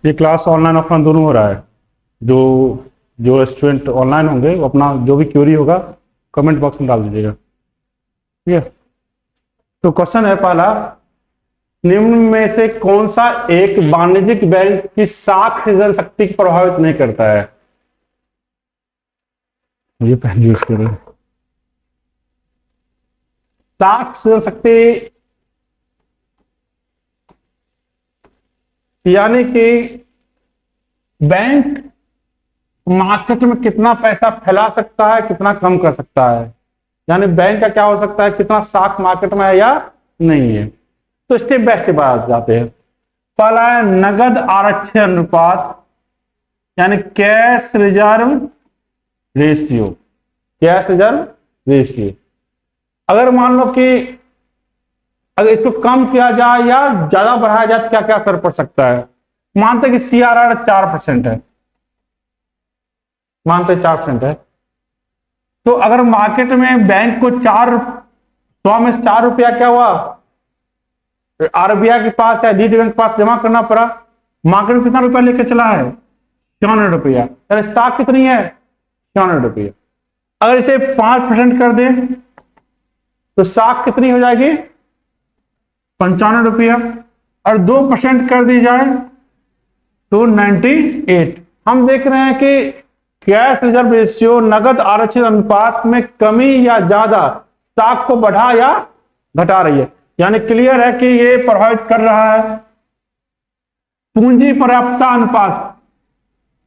ये class online offline दोनों हो रहा है। जो जो स्टूडेंट ऑनलाइन होंगे वो अपना जो भी क्वेरी होगा कमेंट बॉक्स में डाल दीजिएगा, ठीक है। तो क्वेश्चन है पहला, निम्न में से कौन सा एक वाणिज्यिक बैंक की साख सृजन शक्ति को प्रभावित नहीं करता है? ये पहले यूज करें। साख सृजन शक्ति यानी कि बैंक मार्केट में कितना पैसा फैला सकता है, कितना कम कर सकता है, यानी बैंक का क्या हो सकता है, कितना साख मार्केट में है या नहीं है। तो स्टेप बाय स्टेप आ जाते हैं। पहला है नगद आरक्षण अनुपात, यानी cash reserve ratio. Cash reserve ratio अगर मान लो कि अगर इसको कम किया जाए या ज्यादा बढ़ाया जाए तो क्या क्या असर पड़ सकता है। मानते कि CRR 4% है, मानते 4% है, तो अगर मार्केट में बैंक को 100 में 4 रुपया क्या हुआ, RBI के पास या डी बैंक के पास जमा करना पड़ा। मार्केट में कितना रुपया लेके चला है, 94 रुपया, यानी साख कितनी है, 94 रुपया। अगर इसे 5% कर दें तो साख कितनी हो जाएगी, 95 रुपया, और 2% कर दी जाए तो 98। हम देख रहे हैं कि कैश रिजर्व रेशियो नगद आरक्षित अनुपात में कमी या ज्यादा साख को बढ़ा या घटा रही है, यानी क्लियर है कि ये प्रभावित कर रहा है। पूंजी पर्याप्तता अनुपात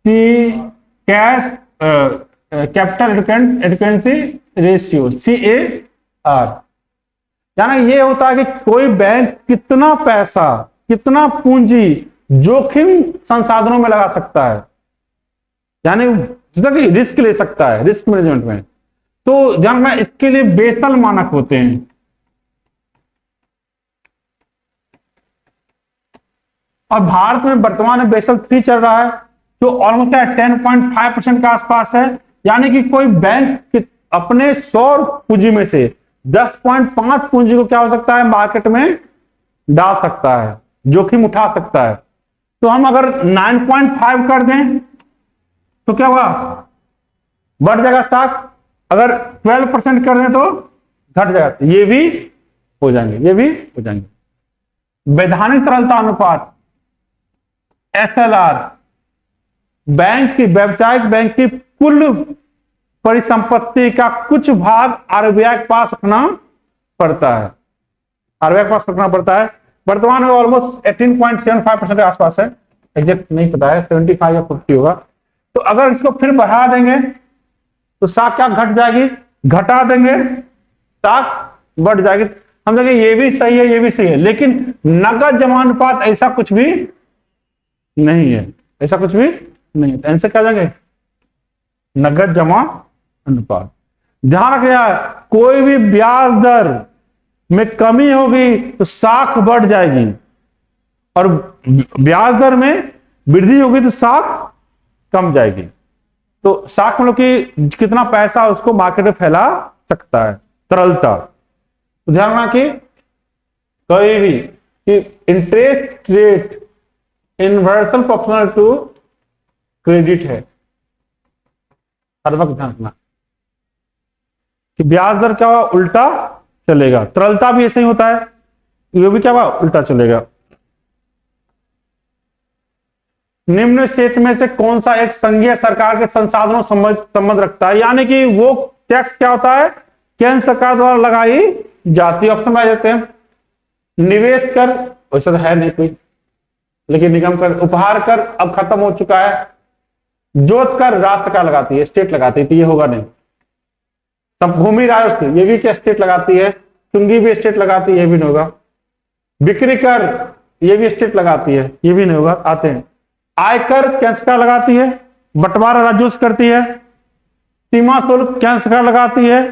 कैश कैपिटल एडिक्वेंसी रेशियो CAR, यानी ये होता है कि कोई बैंक कितना पैसा, कितना पूंजी जोखिम संसाधनों में लगा सकता है, यानी जितना कि रिस्क ले सकता है रिस्क मैनेजमेंट में। तो जानना इसके लिए बेसल मानक होते हैं। और भारत में वर्तमान में बेसल 3 चल रहा है, जो ऑलमोस्ट 10.5% के आसपास है, यानी कि कोई बैंक अपने 100 पूंजी में से 10.5 पूंजी को क्या हो सकता है, मार्केट में डाल सकता है, जोखिम उठा सकता है। तो हम अगर 9.5 कर दें तो क्या हुआ, बढ़ जाएगा साख। अगर 12% कर दें तो घट जाएगा। ये भी हो जाएंगे, ये भी हो जाएंगे। वैधानिक तरलता अनुपात SLR, बैंक की व्यावसायिक बैंक की कुल परिसंपत्ति का कुछ भाग RBI के पास रखना पड़ता है, RBI के पास रखना पड़ता है। वर्तमान में ऑलमोस्ट 18.75% के आसपास है, एग्जैक्ट नहीं पता है, 75 या 50 होगा। तो अगर इसको फिर बढ़ा देंगे तो साख क्या घट जाएगी, घटा देंगे साख बढ़ जाएगी। हम देखें ये भी सही है, ये भी सही है, लेकिन नगद जमा अनुपात ऐसा कुछ भी नहीं है, ऐसा कुछ भी नहीं है। आंसर क्या जाएंगे, नगद जमा अनुपात। ध्यान रखिएगा, कोई भी ब्याज दर में कमी होगी तो साख बढ़ जाएगी, और ब्याज दर में वृद्धि होगी तो साख कम जाएगी। तो साख मतलब कि कितना पैसा उसको मार्केट में फैला सकता है, तरलता। तो ध्यान रखना कि कोई भी कि interest rate inversely proportional to credit है, हर वक्त ध्यान रखना कि ब्याज दर क्या हुआ, उल्टा चलेगा। तरलता भी ऐसे ही होता है, ये भी क्या हुआ, उल्टा चलेगा। निम्न क्षेत्र में से कौन सा एक संघीय सरकार के संसाधनों संबंध रखता है, यानी कि वो टैक्स क्या होता है, केंद्र सरकार द्वारा लगाई जाती है। ऑप्शन आ जाते हैं, निवेश कर, वैसे तो है नहीं कोई, लेकिन निगम कर, उपहार कर अब खत्म हो चुका है, जोत कर राज्य सरकार लगाती है, स्टेट लगाती है, तो ये होगा नहीं। सब भूमि राजस्व ये भी क्या स्टेट लगाती है, चुंगी भी स्टेट लगाती है, ये भी नहीं होगा। बिक्री कर ये भी स्टेट लगाती है, ये भी नहीं होगा। आते हैं, आयकर केंद्र सरकार लगाती है, बंटवारा राज्यों से करती है, सीमा शुल्क केंद्र सरकार लगाती है,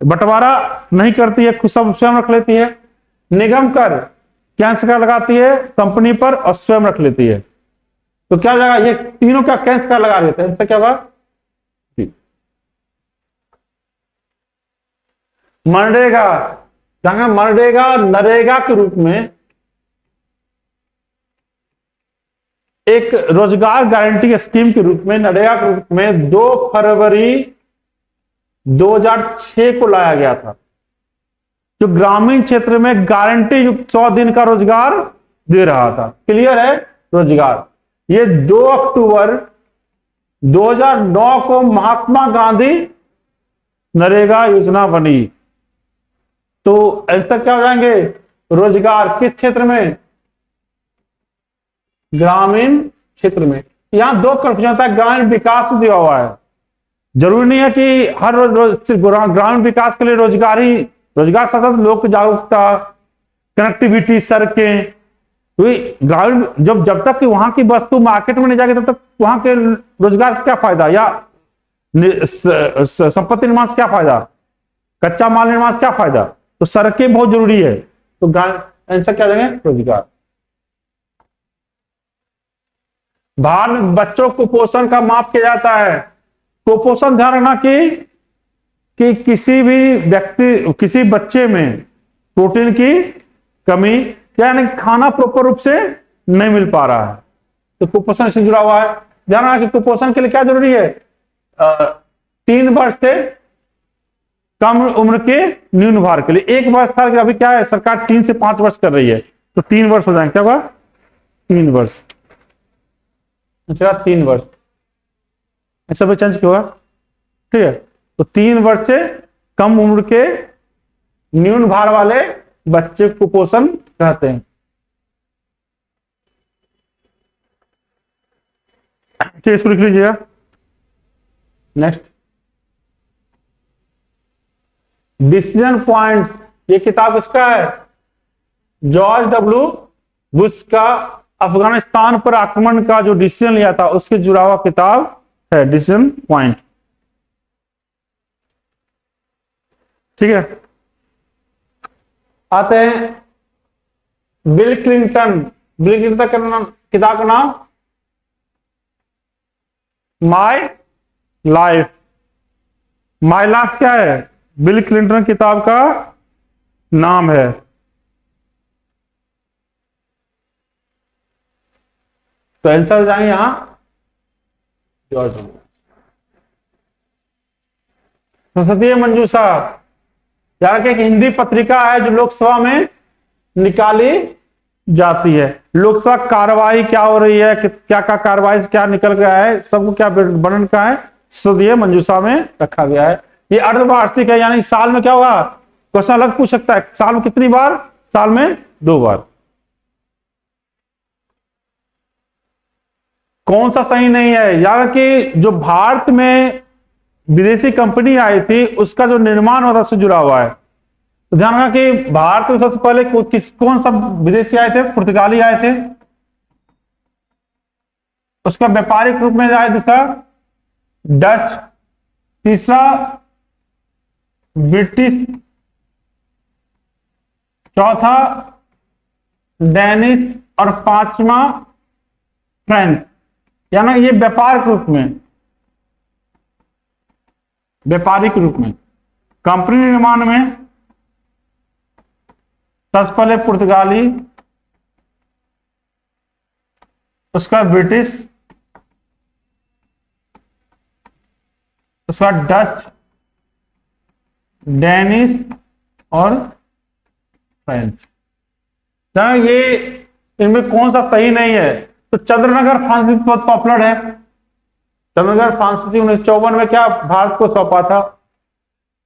बंटवारा नहीं करती है, खुद सब स्वयं रख लेती है। निगम कर केंद्र सरकार लगाती है कंपनी पर और स्वयं रख लेती है। तो क्या लगा, ये तीनों क्या केंद्र सरकार लगा देते हैं, इससे क्या होगा, मनरेगा, जहां मनरेगा नरेगा के रूप में एक रोजगार गारंटी स्कीम के रूप में, नरेगा के रूप में 2 फरवरी 2006 को लाया गया था, जो ग्रामीण क्षेत्र में गारंटी युक्त 100 दिन का रोजगार दे रहा था। क्लियर है? रोजगार। ये 2 अक्टूबर 2009 को महात्मा गांधी नरेगा योजना बनी। तो ऐसा क्या हो जाएंगे? रोजगार किस क्षेत्र में? ग्रामीण क्षेत्र में। यहां 2 कंफ्यूजन होता है, ग्रामीण विकास दिया हुआ है। जरूरी नहीं है कि हर रोज ग्रामीण विकास के लिए रोजगार साथ लोक जागरूकता, कनेक्टिविटी, सड़कें, ग्रामीण जब तक कि वहां की वस्तु मार्केट में नहीं जाएगी तब तक वहां के रोजगार से क्या फायदा, या संपत्ति निर्माण से क्या फायदा, कच्चा माल निर्माण से क्या फायदा। तो सड़कें बहुत जरूरी है। तो आंसर क्या देंगे? रोजगार। भारत में बच्चों को कुपोषण का माप किया जाता है। कुपोषण ध्यान रखना कि किसी भी व्यक्ति, किसी बच्चे में प्रोटीन की कमी, यानी खाना प्रॉपर रूप से नहीं मिल पा रहा है, तो कुपोषण से जुड़ा हुआ है। ध्यान रखना कि कुपोषण के लिए क्या जरूरी है? 3 वर्ष से कम उम्र के न्यून भार के लिए। 1 वर्ष था, अभी क्या है, सरकार 3 से 5 वर्ष कर रही है, तो 3 वर्ष हो जाएंगे। क्या होगा? 3 वर्ष। अच्छा, 3 वर्ष ऐसा भी चेंज क्यों हुआ? ठीक है, तो 3 वर्ष से कम उम्र के न्यून भार वाले बच्चे कुपोषण कहते हैं। ठीक, इसको लिख लीजिएगा। Next, decision point. ये किताब किसका है? जॉर्ज डब्ल्यू बुश का अफगानिस्तान पर आक्रमण का जो डिसीजन लिया था उसके जुड़ा हुआ किताब है डिसीजन पॉइंट। ठीक है, आते हैं बिल क्लिंटन। बिल क्लिंटन का किताब का नाम माय लाइफ। माय लाइफ क्या है? बिल क्लिंटन किताब का नाम है। तो आंसर हो जाएंगे यहां जॉर्ज। संसदीय मंजूषा यानी कि एक हिंदी पत्रिका है जो लोकसभा में निकाली जाती है। लोकसभा कार्रवाई क्या हो रही है, क्या क्या कार्रवाई से क्या निकल गया है, सबको क्या वर्णन का है, संसदीय मंजूषा में रखा गया है। ये अर्धवार्षिक है, यानी साल में क्या होगा? क्वेश्चन अलग पूछ सकता है, साल में कितनी बार? साल में 2 बार। कौन सा सही नहीं है? यानी कि जो भारत में विदेशी कंपनी आई थी उसका जो निर्माण होता उससे जुड़ा हुआ है। तो ध्यान रखना कि भारत में सबसे पहले कौन सा विदेशी आए थे? पुर्तगाली आए थे। उसका व्यापारिक रूप में आए, दूसरा डच, तीसरा ब्रिटिश, चौथा डेनिश और 5वां फ्रेंच। यानी ये व्यापारिक रूप में कंपनी निर्माण में सबसे पहले पुर्तगाली, उसका ब्रिटिश, उसका डच, डेनिश और फ्रेंच। ये इनमें कौन सा सही नहीं है? तो चंद्रनगर फांसी बहुत पॉपुलर है। चंद्रनगर फांसी 1954 में क्या भारत को सौंपा था।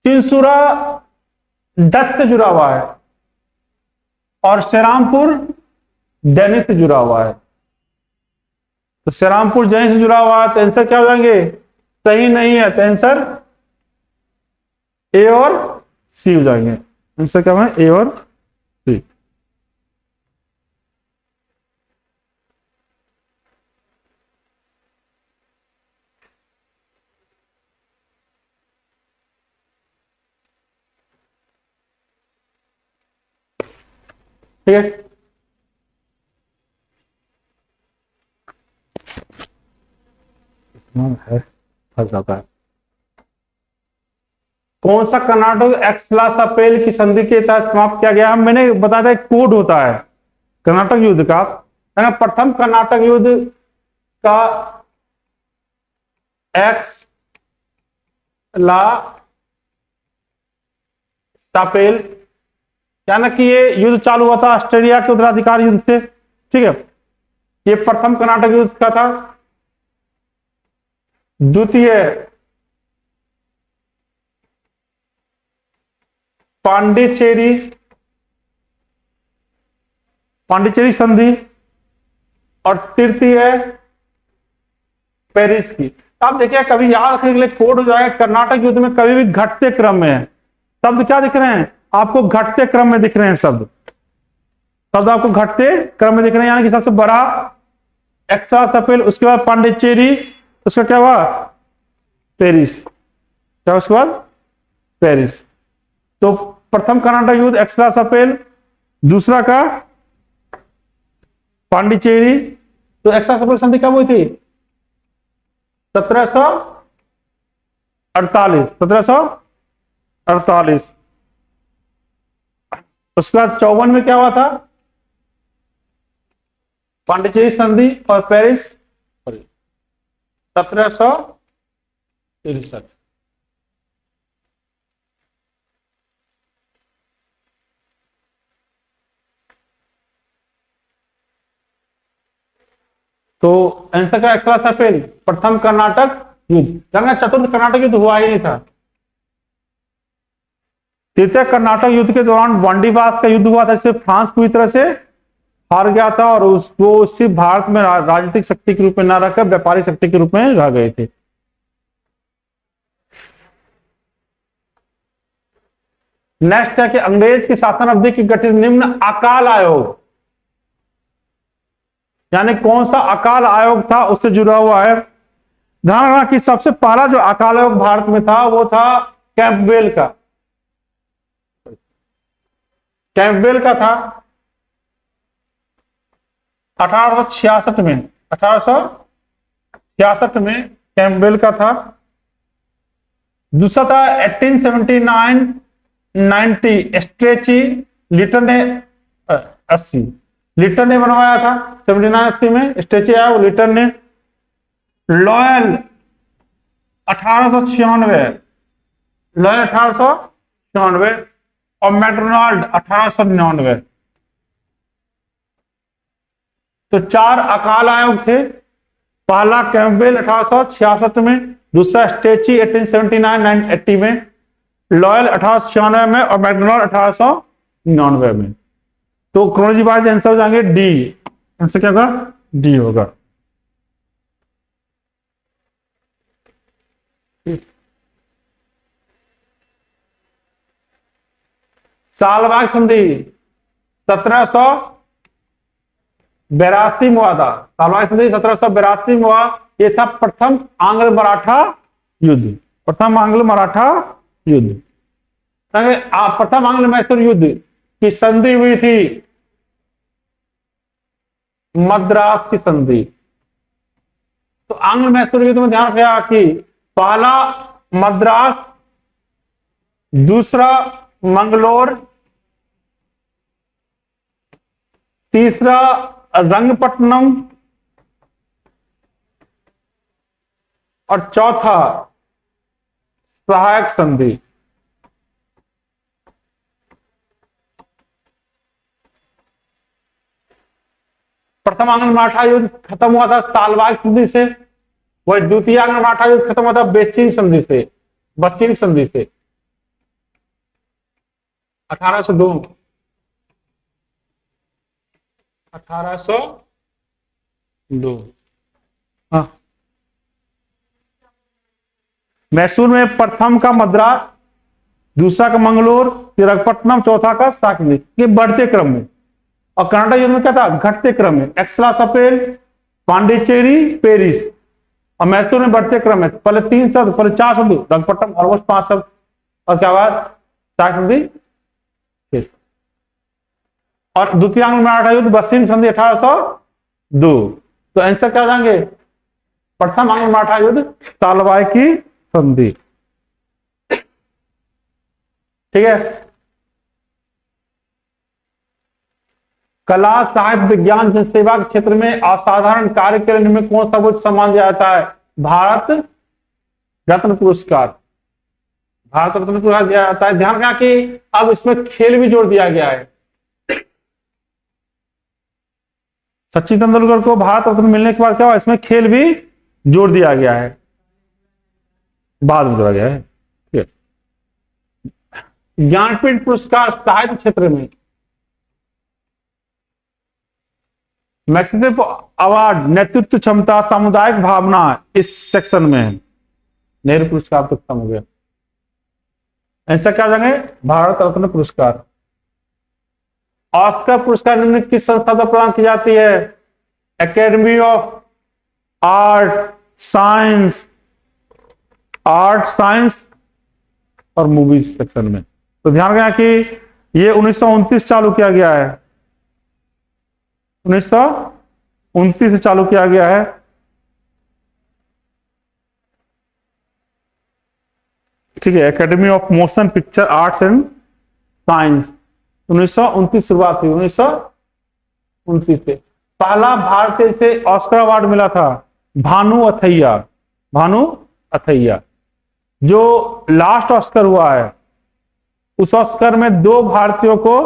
चिंसुरा डच से जुड़ा हुआ है और श्रीरामपुर डेनिश से जुड़ा हुआ है। तो श्रीरामपुर डेनिश से जुड़ा हुआ है, तो आंसर क्या हो जाएंगे? सही नहीं है, तो आंसर ए और सी हो जाएंगे। आंसर क्या है? ए और सी। ठीक है, है फंस जाता है। कौन सा कर्नाटक एक्सलास अपेल की संधि के तहत समाप्त किया गया? मैंने बताया था कोड होता है कर्नाटक युद्ध का, है ना। प्रथम कर्नाटक युद्ध का एक्स ला सापेल, क्या ना कि ये युद्ध चालू हुआ था ऑस्ट्रेलिया के उत्तराधिकार युद्ध से, ठीक है। ये प्रथम कर्नाटक युद्ध का था। द्वितीय पांडिचेरी पांडिचेरी संधि, और तृतीय पेरिस की। आप देखिए, कभी याद रखने के लिए कोड हो जाएगा, कर्नाटक युद्ध में कभी भी घटते क्रम में है। शब्द क्या दिख रहे हैं आपको? घटते क्रम में दिख रहे हैं शब्द। शब्द आपको घटते क्रम में दिख रहे हैं, यानी कि सबसे बड़ा एक्स्ट्रा सपेल, उसके बाद पांडिचेरी, उसका क्या हुआ? पेरिस। क्या उसके बाद? पेरिस। तो प्रथम कर्नाटक युद्ध एक्स्ट्रा सपेल, दूसरा का पांडिचेरी। तो एक्स्ट्रा सपेल संधि कब हुई थी? 1748। उसके बाद 54 में क्या हुआ था? पांडिचेरी संधि और पेरिस 1763। तो आंसर का एक्स्ट्रा सपेल प्रथम कर्नाटक युद्ध, जंग चतुर्थ कर्नाटक युद्ध हुआ ही नहीं था। तृतीय कर्नाटक युद्ध के दौरान वांडीवास का युद्ध हुआ था, जिससे फ्रांस पूरी तरह से हार गया था, और उसको उसी भारत में राजनीतिक शक्ति के रूप में न रखकर व्यापारिक शक्ति के रूप में रह गए थे। नेक्स्ट है कि अंग्रेज की शासन अवधि की गठित निम्न अकाल आयोग, यानी कौन सा अकाल आयोग था उससे जुड़ा हुआ है। ध्यान रखना कि सबसे पहला जो अकाल आयोग भारत में था वो था कैंपबेल का। कैंपबेल का था 1866 में। 1866 में कैंपबेल का था। दूसरा था 1879-90 स्ट्रेची लिटन ने 80 लिटन ने बनवाया था। 79-80 में स्ट्रेची आया वो लिटन ने। लॉयल 1896, लॉयल 1896, और मैकडोनाल्ड 1899। तो 4 अकाल आयोग थे। पहला कैंपबेल 1866 में, दूसरा स्ट्रेची 1879-80 में, लॉयल 1896 में, और मैकडोनाल्ड 1899 में। तो क्रोनोलॉजी वाइज आंसर हो जाएंगे डी। आंसर क्या होगा? डी होगा। सालबाग संधि 1782 में हुआ था। सालबाग संधि 1782 में हुआ। ये था प्रथम आंग्ल मराठा युद्ध। प्रथम आंग्ल मराठा युद्ध। प्रथम आंग्ल मैसूर युद्ध की संधि हुई थी मद्रास की संधि। तो आंग्ल मैसूर युद्ध में ध्यान रखा कि पहला मद्रास, दूसरा मंगलोर, तीसरा रंगपट्टनम, और चौथा सहायक संधि। प्रथम आंग्ल मराठा युद्ध खत्म हुआ था सालबाग संधि से, वही द्वितीय आंग्ल मराठा युद्ध खत्म हुआ था बेसिंग संधि से, बसिंग संधि से 1802। 1802। हाँ, मैसूर में प्रथम का मद्रास, दूसरा का मंगलोर, रंगपट्टनम, चौथा का साकली। ये बढ़ते क्रम में। और कर्नाटक युद्ध में क्या था? घटते क्रम में। Extra supple, Pondicherry, Paris. और मैसूर में बढ़ते क्रम में। पहले 3 शब्द, पहले 4 शब्द, रंगपट्टनम ऑलमोस्ट 5 शब्द, और क्या हुआ? साक संधि। और द्वितीय आंग्ल मराठा युद्ध बसिंग संधि 1802। तो आंसर क्या हो जाएंगे? प्रथम आंग्ल मराठा युद्ध, सालबाग की संधि। ठीक है। कला साहित्य विज्ञान जनसेवा के क्षेत्र में असाधारण कार्य के लिए में कौन सा सर्वोच्च सम्मान दिया जाता है? भारत रत्न पुरस्कार। भारत रत्न पुरस्कार दिया जाता है। ध्यान रखना कि अब इसमें खेल भी जोड़ दिया गया है। सचिन तेंदुलकर को भारत रत्न मिलने के बाद क्या हुआ? इसमें खेल भी जोड़ दिया गया है, बाद में जोड़ा गया है। ज्ञानपीठ पुरस्कार साहित्य क्षेत्र में, मैक्सिम अवार्ड नेतृत्व क्षमता सामुदायिक भावना इस सेक्शन में है। नेहरू पुरस्कार तो खत्म हो गया। ऐसा क्या जाएंगे? भारत रत्न पुरस्कार। ऑस्कर पुरस्कार निम्न किस संस्था द्वारा प्रदान की जाती है? एकेडमी ऑफ आर्ट साइंस और मूवीज सेक्शन में। तो ध्यान रखना कि ये 1929 चालू किया गया है, 1929 से चालू किया गया है। ठीक है, academy of motion picture arts and science 1929 शुरुआत हुई, 1929 से। पहला भारतीय से ऑस्कर अवार्ड मिला था भानु अथैया। जो लास्ट ऑस्कर हुआ है उस ऑस्कर में 2 भारतीयों को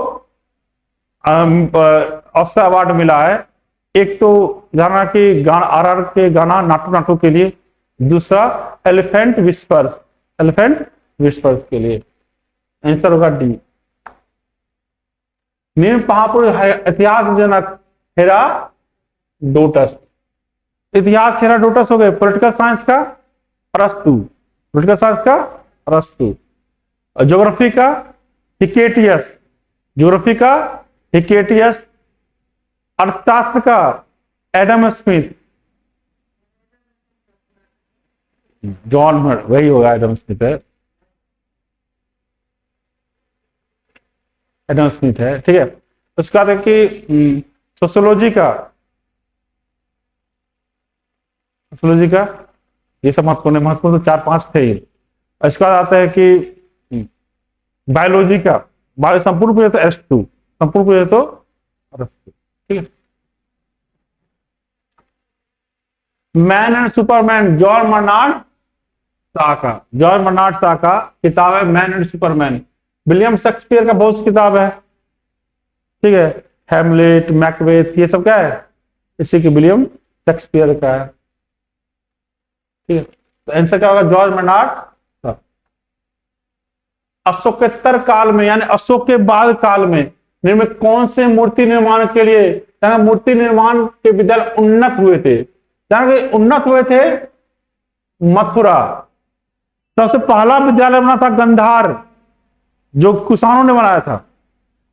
ऑस्कर अवार्ड मिला है। एक तो गाना के गाना आरआर के गाना नाटू नाटू के लिए, दूसरा एलिफेंट विस्पर्स के लिए। आंसर होगा डी। निम्न महापुरुष इतिहास जनक हेरोडोटस। इतिहास हेरोडोटस हो गए। पॉलिटिकल साइंस का अरस्तु, ज्योग्राफी का हिकेटियस, अर्थशास्त्र का एडम स्मिथ, जॉन वही होगा, एडम स्मिथ है, ठीक है। उसका देखिए सोशियोलॉजी का ये सब महत्वपूर्ण तो 4-5 थे। इसके बाद आता है कि बायोलॉजी का, संपूर्ण पूरे तो S2, संपूर्ण पूरे तो अरस्तु, ठीक है। Man and superman John Bernard Shaw का किताब है man and superman. William Shakespeare का बहुत सी किताब है, ठीक है। हैमलेट, मैकबेथ, ये सब क्या है? इसी के विलियम शेक्सपियर का है, ठीक है। तो आंसर क्या होगा? George Bernard Shaw. अशोकेतर काल में यानी अशोक के बाद काल में निर्मित कौन से मूर्ति निर्माण के लिए मूर्ति निर्माण के विद्यालय उन्नत हुए थे? मथुरा। सबसे पहला विद्यालय बना था गंधार, जो कुषाणों ने बनाया था,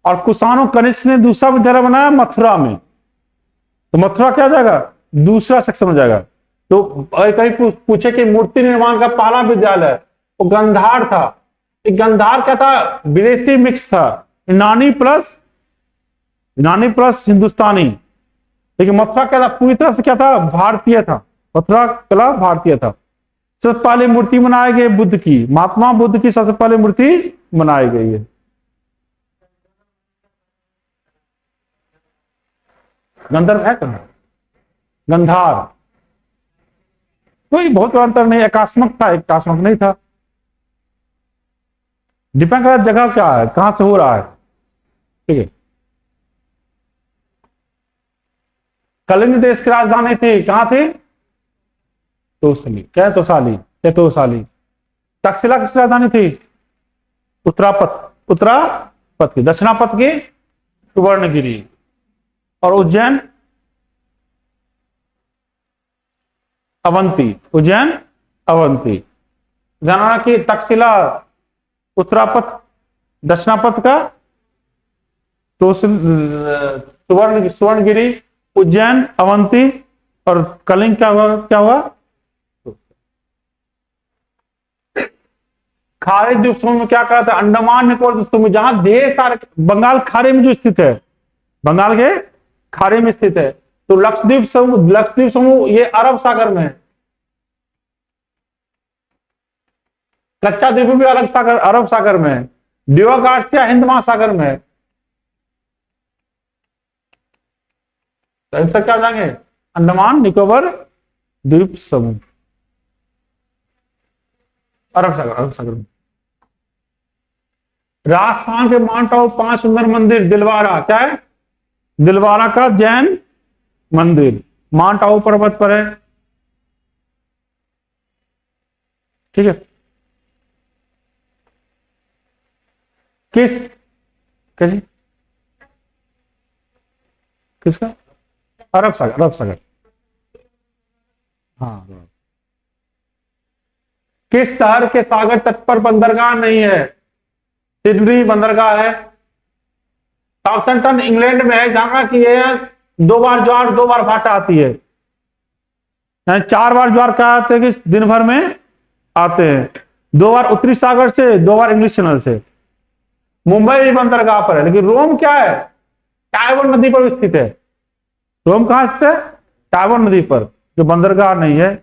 और कुषाणों कनिष्क ने दूसरा विद्यालय बनाया मथुरा में। तो मथुरा क्या हो जाएगा? दूसरा सेक्शन हो जाएगा। तो कहीं पूछे कि मूर्ति निर्माण का पहला विद्यालय वो गंधार था। गंधार क्या था? विदेशी मिक्स था, यूनानी प्लस हिंदुस्तानी। लेकिन मथुरा क्या था? पूरी तरह से क्या था? भारतीय था। मथुरा कला भारतीय था। सबसे पहले मूर्ति बनाई गई बुद्ध की, महात्मा बुद्ध की सबसे पहले मूर्ति बनाई गई है। गंधर्व है कहां? गंधार। कोई बहुत बड़ा अंतर नहीं, आकस्मिक था, आकस्मिक नहीं था। डिपेंड करता जगह क्या है, कहां से हो रहा है, ठीक है। कलिंग देश की राजधानी थी, कहां थी? तोसाली। तक्षशिला किसकी राजधानी थी? उत्तरापथ की। दक्षिणापथ की सुवर्णगिरी। और उज्जैन अवंती। ध्यान रखना कि तक्षशिला उत्तरापथ, दक्षिणापथ का तो सुवर्णगिरी, उज्जैन, अवंती, और कलिंग क्या हुआ? खाड़ी द्वीप समूह में क्या कहा था? अंडमान निकोबार द्वीप समूह, जहां ढेर सारे बंगाल खाड़ी में जो स्थित है, बंगाल के खाड़ी में स्थित है। तो लक्षद्वीप समूह ये अरब सागर में है। लक्षद्वीप भी अरब सागर में है। दीवा गार्सिया हिंद महासागर में है। तो आंसर क्या जाएंगे? अंडमान निकोबार द्वीप समूह, अरब सागर, अरब सागर। राजस्थान के माउंट आबू 5 सुंदर मंदिर, दिलवारा क्या है? दिलवारा का जैन मंदिर माउंट आबू पर्वत पर है। ठीक है। किस कैसे किसका? अरब सागर, अरब सागर। हाँ। किस शहर के सागर तट पर बंदरगाह नहीं है? सिडनी बंदरगाह है। साउथम्पटन इंग्लैंड में है, जहां की ये 2 बार ज्वार 2 बार भाटा आती है, 4 बार ज्वार क्या आते हैं कि दिन भर में आते हैं, 2 बार उत्तरी सागर से, 2 बार इंग्लिश चैनल से। मुंबई बंदरगाह पर है, लेकिन रोम क्या है? टाइबर नदी पर स्थित है। रोम कहां स्थित है? टाइबर नदी पर, जो बंदरगाह नहीं है।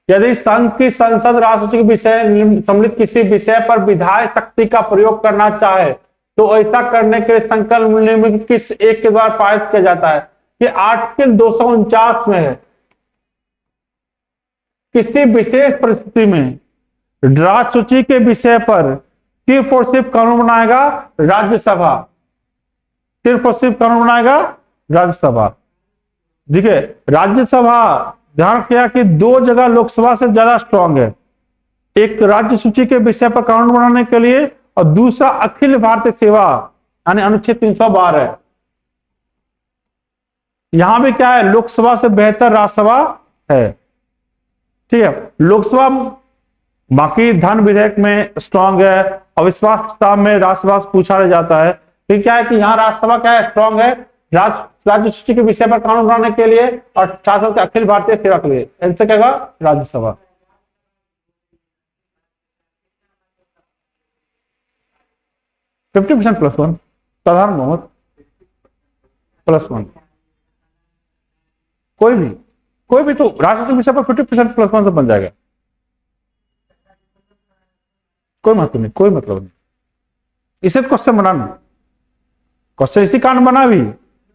यदि संघ की संसद राष्ट्रपति के विषय सम्मिलित किसी विषय पर विधायी शक्ति का प्रयोग करना चाहे तो ऐसा करने के लिए संकल्प निम्न किस एक के द्वारा पारित किया जाता है? ये आर्टिकल 249 में है। किसी विशेष परिस्थिति में राज्य सूची के विषय पर सिर्फ और सिर्फ कानून बनाएगा राज्यसभा, सिर्फ और सिर्फ कानून बनाएगा राज्यसभा। देखिए, राज्यसभा ध्यान किया कि 2 जगह लोकसभा से ज्यादा स्ट्रांग है, एक राज्य सूची के विषय पर कानून बनाने के लिए और दूसरा अखिल भारतीय सेवा यानी अनुच्छेद 312 है। यहां भी क्या है? लोकसभा से बेहतर राज्यसभा है। ठीक है। लोकसभा बाकी धन विधेयक में स्ट्रांग है, अविश्वास प्रस्ताव में राज्यसभा से पूछा जाता है। फिर क्या है कि यहाँ राज्यसभा क्या है? स्ट्रांग है राज्य सूची के विषय पर कानून बनाने के लिए और शासन के अखिल भारतीय सेवा के लिए। इनसे क्या होगा? राज्यसभा। %50 +1 साधारण बहुमत +1। कोई भी तो राष्ट्रपति विषय पर 50% +1 से बन जाएगा। कोई महत्व नहीं, कोई मतलब नहीं। इसे तो क्वेश्चन बनाना, क्वेश्चन इसी कारण बना भी।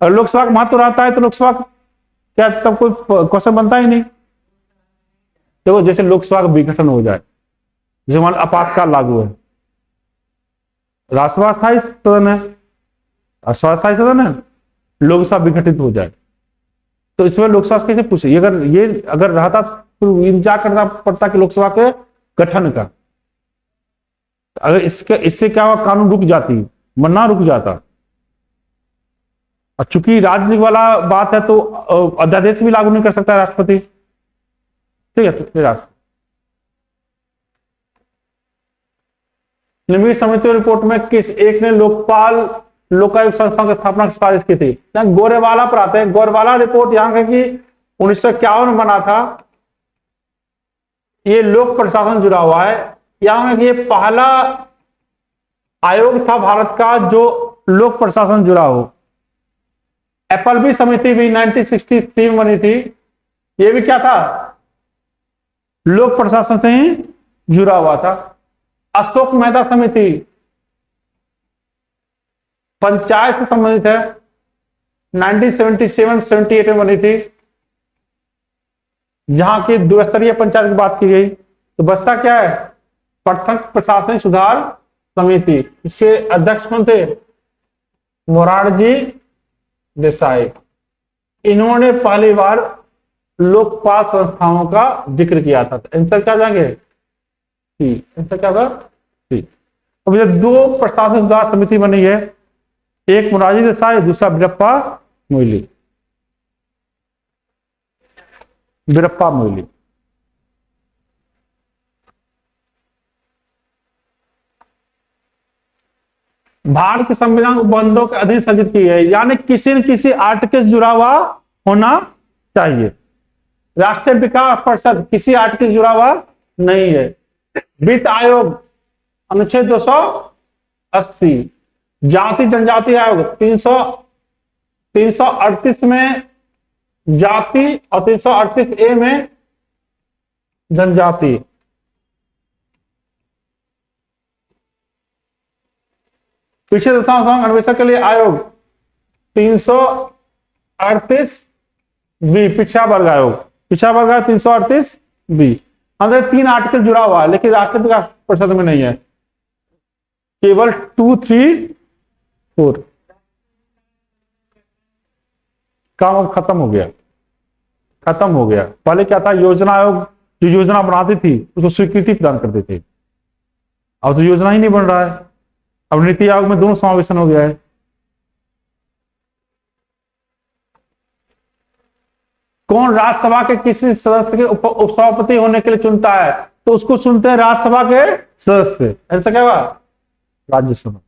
और लोकसभा का महत्व रहता है तो लोकसभा क्या तब कोई क्वेश्चन बनता ही नहीं। देखो, जैसे लोकसभा का विघटन हो जाए, जैसे मान आपातकाल लागू है, राज्यसभा स्थायी सदन है, राज्यसभा स्थायी सदन है, लोकसभा विघटित हो जाए तो इसमें लोकसभा से कैसे पूछे? अगर रहता तो इंतजार करना पड़ता कि लोकसभा के गठन का। अगर इससे क्या हुआ? कानून रुक जाती, वरना रुक जाता। और चूंकि राज्य वाला बात है तो अध्यादेश भी लागू नहीं कर सकता राष्ट्रपति। ठीक है। तो फिर निम्नलिखित समिति रिपोर्ट में किस एक ने लोकपाल लोकायुक्त संस्था की स्थापना की सिफारिश की थी? गोरेवाला पर आते हैं। गोरेवाला रिपोर्ट यहाँ का कि 1951 में बना था। ये लोक प्रशासन जुड़ा हुआ है। यहाँ ये पहला आयोग था भारत का जो लोक प्रशासन जुड़ा हो। एपलबी समिति भी 1963 में बनी थी। ये भी क्या था? लोक प्रशासन से ही जुड़ा हुआ था। अशोक मेहता समिति पंचायत से संबंधित है, 1977-78 में बनी थी, जहां की द्विस्तरीय पंचायत की बात की गई। तो बचता क्या है? प्रत्यक्ष प्रशासनिक सुधार समिति। इसके अध्यक्ष कौन थे? मोरारजी देसाई। इन्होंने पहली बार लोकपाल संस्थाओं का जिक्र किया था। आंसर क्या जाएंगे? आंसर क्या था? अब ये 2 प्रशासनिक सुधार समिति बनी है, एक मोरारजी देसाई, दूसरा वीरप्पा मोइली। वीरप्पा मोइली। भारत के संविधान उपबंधों के अधीन संचित की है, यानी किसी न किसी आर्टिकल से जुड़ा हुआ होना चाहिए। राष्ट्रीय विकास परिषद किसी आर्टिकल से जुड़ा हुआ नहीं है। वित्त आयोग अनुच्छेद 280, जाति जनजाति आयोग 338 में जाति और 338A में जनजाति। पिछले दशमलव अन्वेषण के लिए आयोग 338 बी, पिछड़ा वर्ग आयोग, पिछड़ा वर्ग आयोग 338 बी। अंदर 3 आर्टिकल जुड़ा हुआ है, लेकिन राष्ट्रपति का परिषद में नहीं है, केवल 2, 3, 4। काम अब खत्म हो गया, खत्म हो गया। पहले क्या था, योजना आयोग जो योजना बनाती थी उसको स्वीकृति प्रदान करते थे। अब तो योजना ही नहीं बन रहा है, अब नीति आयोग में दोनों समावेशन हो गया है। कौन राज्यसभा के किसी सदस्य के उपसभापति होने के लिए चुनता है, तो उसको चुनते हैं राज्यसभा के सदस्य। ऐसा क्या हुआ, राज्यसभा।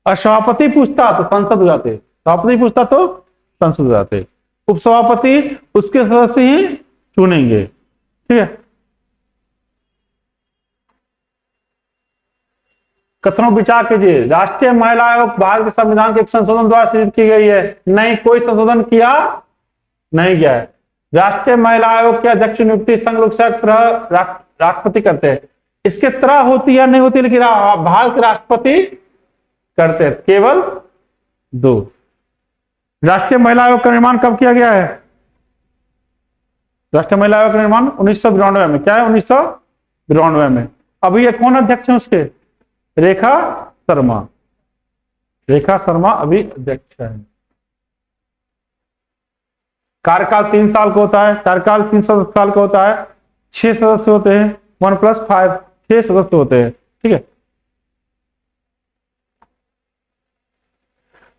और सभापति पूछता तो संसद हो जाते, सभापति पूछता तो संसद हो जाते, उपसभापति उसके सदस्य ही चुनेंगे। ठीक है, कथनों विचार कीजिए। राष्ट्रीय महिला आयोग भारत के संविधान के एक संशोधन द्वारा सृजित की गई है। नहीं, कोई संशोधन किया नहीं गया है। राष्ट्रीय महिला आयोग के अध्यक्ष नियुक्ति संघ लोक राष्ट्रपति करते हैं। इसके तरह होती है नहीं होती, लेकिन भारत के राष्ट्रपति करते हैं, केवल 2। राष्ट्रीय महिला आयोग का निर्माण कब किया गया है? राष्ट्रीय महिला आयोग का निर्माण 1992 में। क्या है, 1992 में। अभी ये कौन अध्यक्ष है उसके? रेखा शर्मा। रेखा शर्मा अभी अध्यक्ष है। कार्यकाल 3 साल का होता है, कार्यकाल 3 साल का होता है। 6 सदस्य होते हैं, 1+5, 6 सदस्य होते हैं। ठीक है,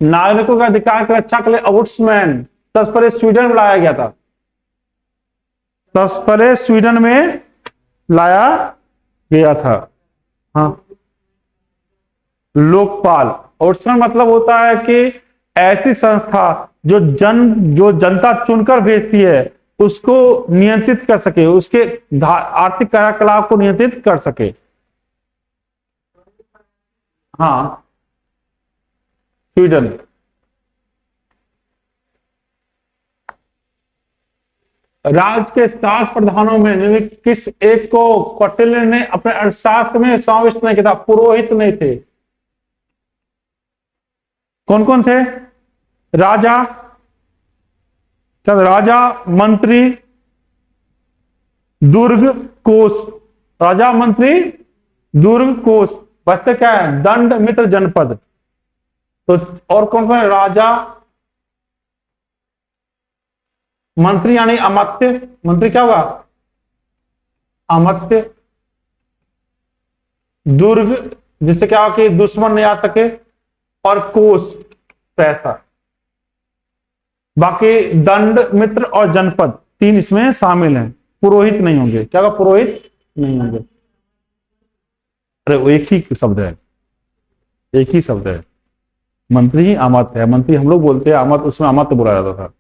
नागरिकों के अधिकार की रक्षा के लिए अबुट्समैन सबसे पहले स्वीडन में लाया गया था, सबसे पहले स्वीडन में लाया गया था। हाँ, लोकपाल। अबुट्समैन मतलब होता है कि ऐसी संस्था जो जनता चुनकर भेजती है उसको नियंत्रित कर सके, उसके आर्थिक क्रियाकलाप को नियंत्रित कर सके। हाँ, स्वीडन। राज्य के 7 प्रधानों में किस एक को कौटिल्य ने अपने अर्थशास्त्र में समाविष्ट नहीं किया था? पुरोहित नहीं थे। कौन कौन थे? राजा, क्या राजा, मंत्री, दुर्ग, कोष। राजा, मंत्री, दुर्ग, कोष। बचते क्या है? दंड, मित्र, जनपद। तो और कौन कौन है? राजा, मंत्री यानी अमात्य। मंत्री क्या होगा? अमात्य। दुर्ग, जिससे क्या हो कि दुश्मन नहीं आ सके। और कोष, पैसा। बाकी दंड, मित्र और जनपद 3 इसमें शामिल हैं। पुरोहित नहीं होंगे। क्या होगा? पुरोहित नहीं होंगे। अरे वो एक ही शब्द है, एक ही शब्द है। मंत्री ही अमात्य है। मंत्री हम लोग बोलते हैं अमात्य, उसमें अमात्य बोला जाता था।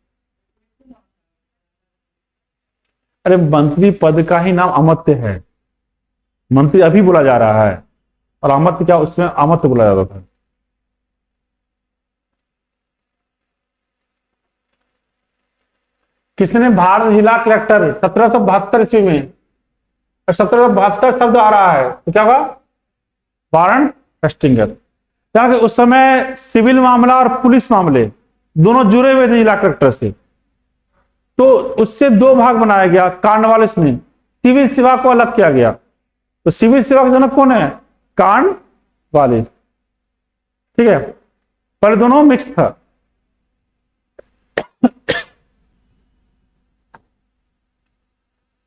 अरे मंत्री पद का ही नाम अमात्य है। मंत्री अभी बोला जा रहा है, और अमात्य क्या, उसमें अमात्य बोला जाता था। किसने भारत जिला कलेक्टर 1772 ईस्वी में, 1772 शब्द आ रहा है तो क्या होगा? वारन हेस्टिंगर। क्योंकि उस समय सिविल मामला और पुलिस मामले दोनों जुड़े हुए थे जिला कलेक्टर से, तो उससे 2 भाग बनाया गया कॉर्नवालिस ने। सिविल सेवा को अलग किया गया। तो सिविल सेवा का जनक कौन है? कॉर्नवालिस। ठीक है, पर दोनों मिक्स था।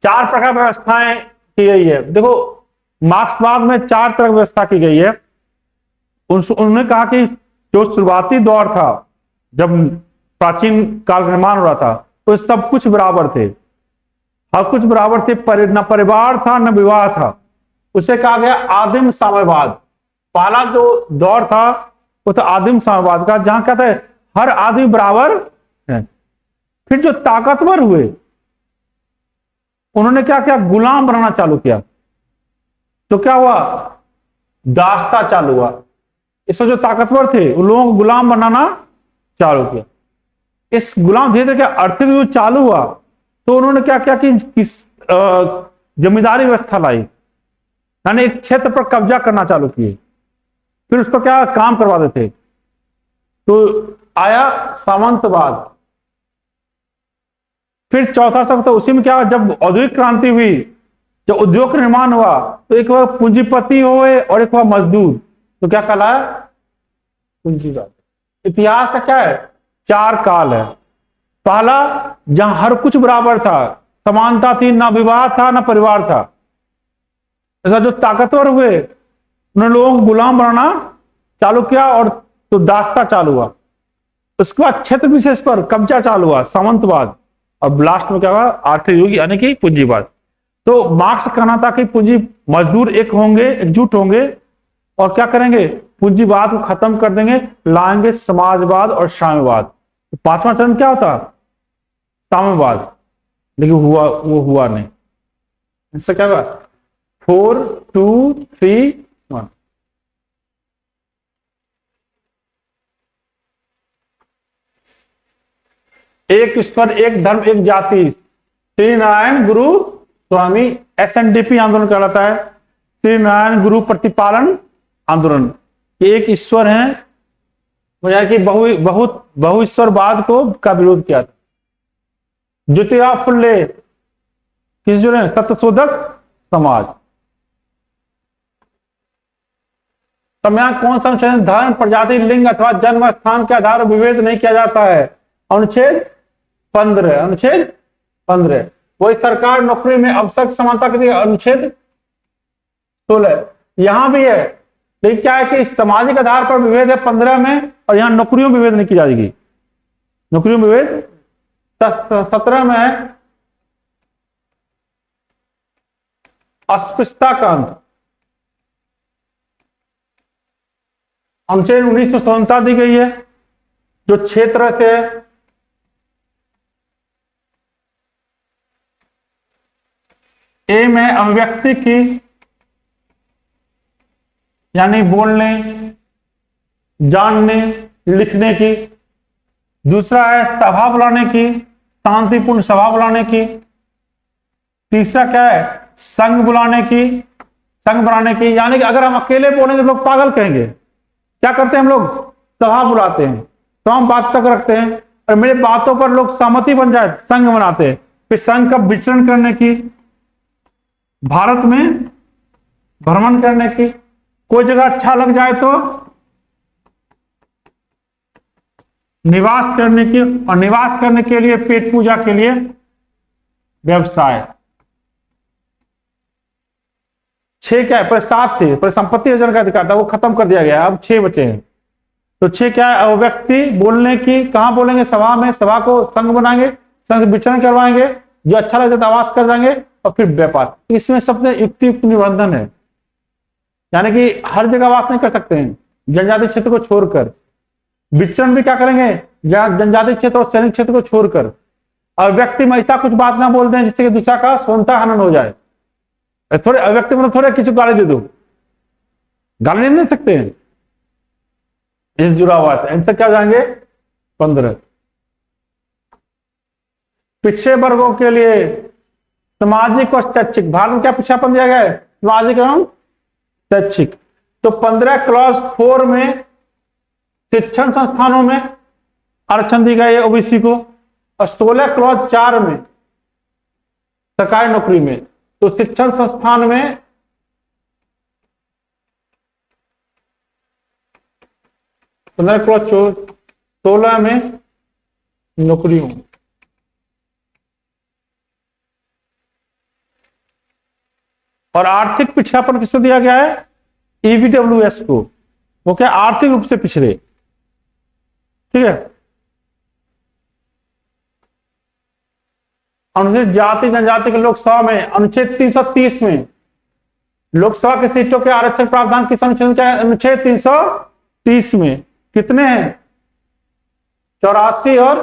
चार प्रकार की व्यवस्थाएं की गई है। देखो, मार्क्सवाद में 4 तरह की व्यवस्था की गई है। उन्होंने कहा कि जो शुरुआती दौर था, जब प्राचीन काल का निर्माण हो रहा था, तो सब कुछ बराबर थे, हर कुछ बराबर थे। न परिवार था न विवाह था। उसे कहा गया आदिम साम्यवाद। पहला जो दौर था वो था आदिम साम्यवाद का, जहां कहते हैं हर आदमी बराबर है। फिर जो ताकतवर हुए उन्होंने क्या किया? गुलाम बनाना चालू किया। तो क्या हुआ? दासता चालू हुआ। इसमें जो ताकतवर थे उन लोगों को गुलाम बनाना चालू किया। इस गुलाम धीरे धीरे आर्थिक युद्ध चालू हुआ, तो उन्होंने क्या किया कि जमींदारी व्यवस्था लाई, यानी एक क्षेत्र पर कब्जा करना चालू किए। फिर उस पर क्या काम करवाते थे। तो आया सामंतवाद। फिर चौथा शब्द तो उसी में क्या, जब औद्योगिक क्रांति हुई, जब उद्योग का निर्माण हुआ, तो एक वह पूंजीपति हुए और एक वह मजदूर, तो क्या कहलाया, पूंजीवाद। इतिहास का क्या है, 4 काल है। पहला, जहां हर कुछ बराबर था, समानता थी, ना विवाह था ना परिवार था। ऐसा जो ताकतवर हुए उन्होंने लोगों को गुलाम बनाना चालू किया, और तो दासता चालू हुआ। उसके बाद क्षेत्र विशेष पर कब्जा चालू हुआ, सामंतवाद। और लास्ट में क्या हुआ, आर्थिक युग यानी कि पूंजीवाद। तो मार्क्स कहना था कि पूंजी मजदूर एक होंगे, एकजुट होंगे और क्या करेंगे, पूंजीवाद को खत्म कर देंगे, लाएंगे समाजवाद और साम्यवाद। तो 5वां चरण क्या होता, साम्यवाद। लेकिन वो हुआ नहीं। इससे क्या हुआ, 4 2 3 1। एक ईश्वर, एक धर्म, एक जाति, श्री नारायण गुरु स्वामी, SNDP आंदोलन कहलाता है, श्री नारायण गुरु प्रतिपालन आंदोलन। एक ईश्वर है, कि बहु ईश्वरवाद को का विरोध किया था। ज्योतिराव फुल्ले किस जुड़े, सत्यशोधक समाज। तब यहां कौन सा अनुच्छेद, धर्म, प्रजाति, लिंग अथवा जन्म स्थान के आधार पर विभेद नहीं किया जाता है। अनुच्छेद 15, अनुच्छेद 15। वही सरकार नौकरी में आवश्यक समानता के लिए, अनुच्छेद 16। यहां भी है, लेकिन क्या है कि सामाजिक आधार पर विभेद है 15 में, और यहां नौकरियों में विभेद नहीं की जाएगी। नौकरियों में विभेद 17 में है, अस्पृश्यता का अंत। अनुच्छेद 19 में स्वतंत्रता दी गई है, जो क्षेत्र से ए में अभिव्यक्ति की, यानी बोलने, जानने, लिखने की। दूसरा है सभा बुलाने की, शांतिपूर्ण सभा बुलाने की। तीसरा क्या है, संघ बुलाने की, संघ बनाने की, यानी कि अगर हम अकेले बोलेंगे तो लोग पागल कहेंगे। क्या करते हैं हम लोग, सभा बुलाते हैं, तो हम बात तक रखते हैं, और मेरे बातों पर लोग सहमति बन जाए, संघ बनाते हैं। फिर संघ का विचरण करने की, भारत में भ्रमण करने की, कोई जगह अच्छा लग जाए तो निवास करने की, और निवास करने के लिए पेट पूजा के लिए व्यवसाय। 6 क्या है, पर 7 थे, पर संपत्ति अर्जन का अधिकार था, वो खत्म कर दिया गया, अब 6 बचे हैं। तो 6 क्या है, अभिव्यक्ति, बोलने की, कहां बोलेंगे, सभा में, सभा को संघ बनाएंगे, संघ विचरण करवाएंगे, जो अच्छा लगे तो आवास कर देंगे, और फिर व्यापार। इसमें सबसे युक्त निबंधन है, यानी कि हर जगह वास नहीं कर सकते हैं, जनजाति क्षेत्र को छोड़कर। विचरण भी क्या करेंगे, जनजाति क्षेत्र और सैनिक क्षेत्र को छोड़कर। और व्यक्ति में ऐसा कुछ बात ना बोल दें जिससे कि दूसरा का स्वतंत्रता हनन हो जाए। थोड़े अव्यक्ति मतलब थोड़े किसी को गाली दे दो, गाली नहीं दे सकते हैं, इस जुड़ा हुआ है। इनसे क्या जाएंगे, 15। पिछड़े वर्गों के लिए सामाजिक और शैक्षिक, भारत में क्या पिछड़ापन दिया गया है, सामाजिक एवं शैक्षिक। तो 15 क्लॉज 4 में शिक्षण संस्थानों में आरक्षण दी गई है ओबीसी को, और 16 क्लॉज 4 में सरकारी नौकरी में। तो शिक्षण संस्थान में 15 क्लॉज 16 में नौकरियों। और आर्थिक पिछड़ापन किसको दिया गया है, ईबीडब्ल्यूएस को। वो क्या, आर्थिक रूप से पिछड़े, ठीक है। अनुसूचित जाति जनजाति के लोकसभा में, अनुच्छेद 330 में लोकसभा की सीटों के आरक्षण प्रावधान किस अनुच्छेद क्या है, अनुच्छेद 330 में। कितने हैं, 84 और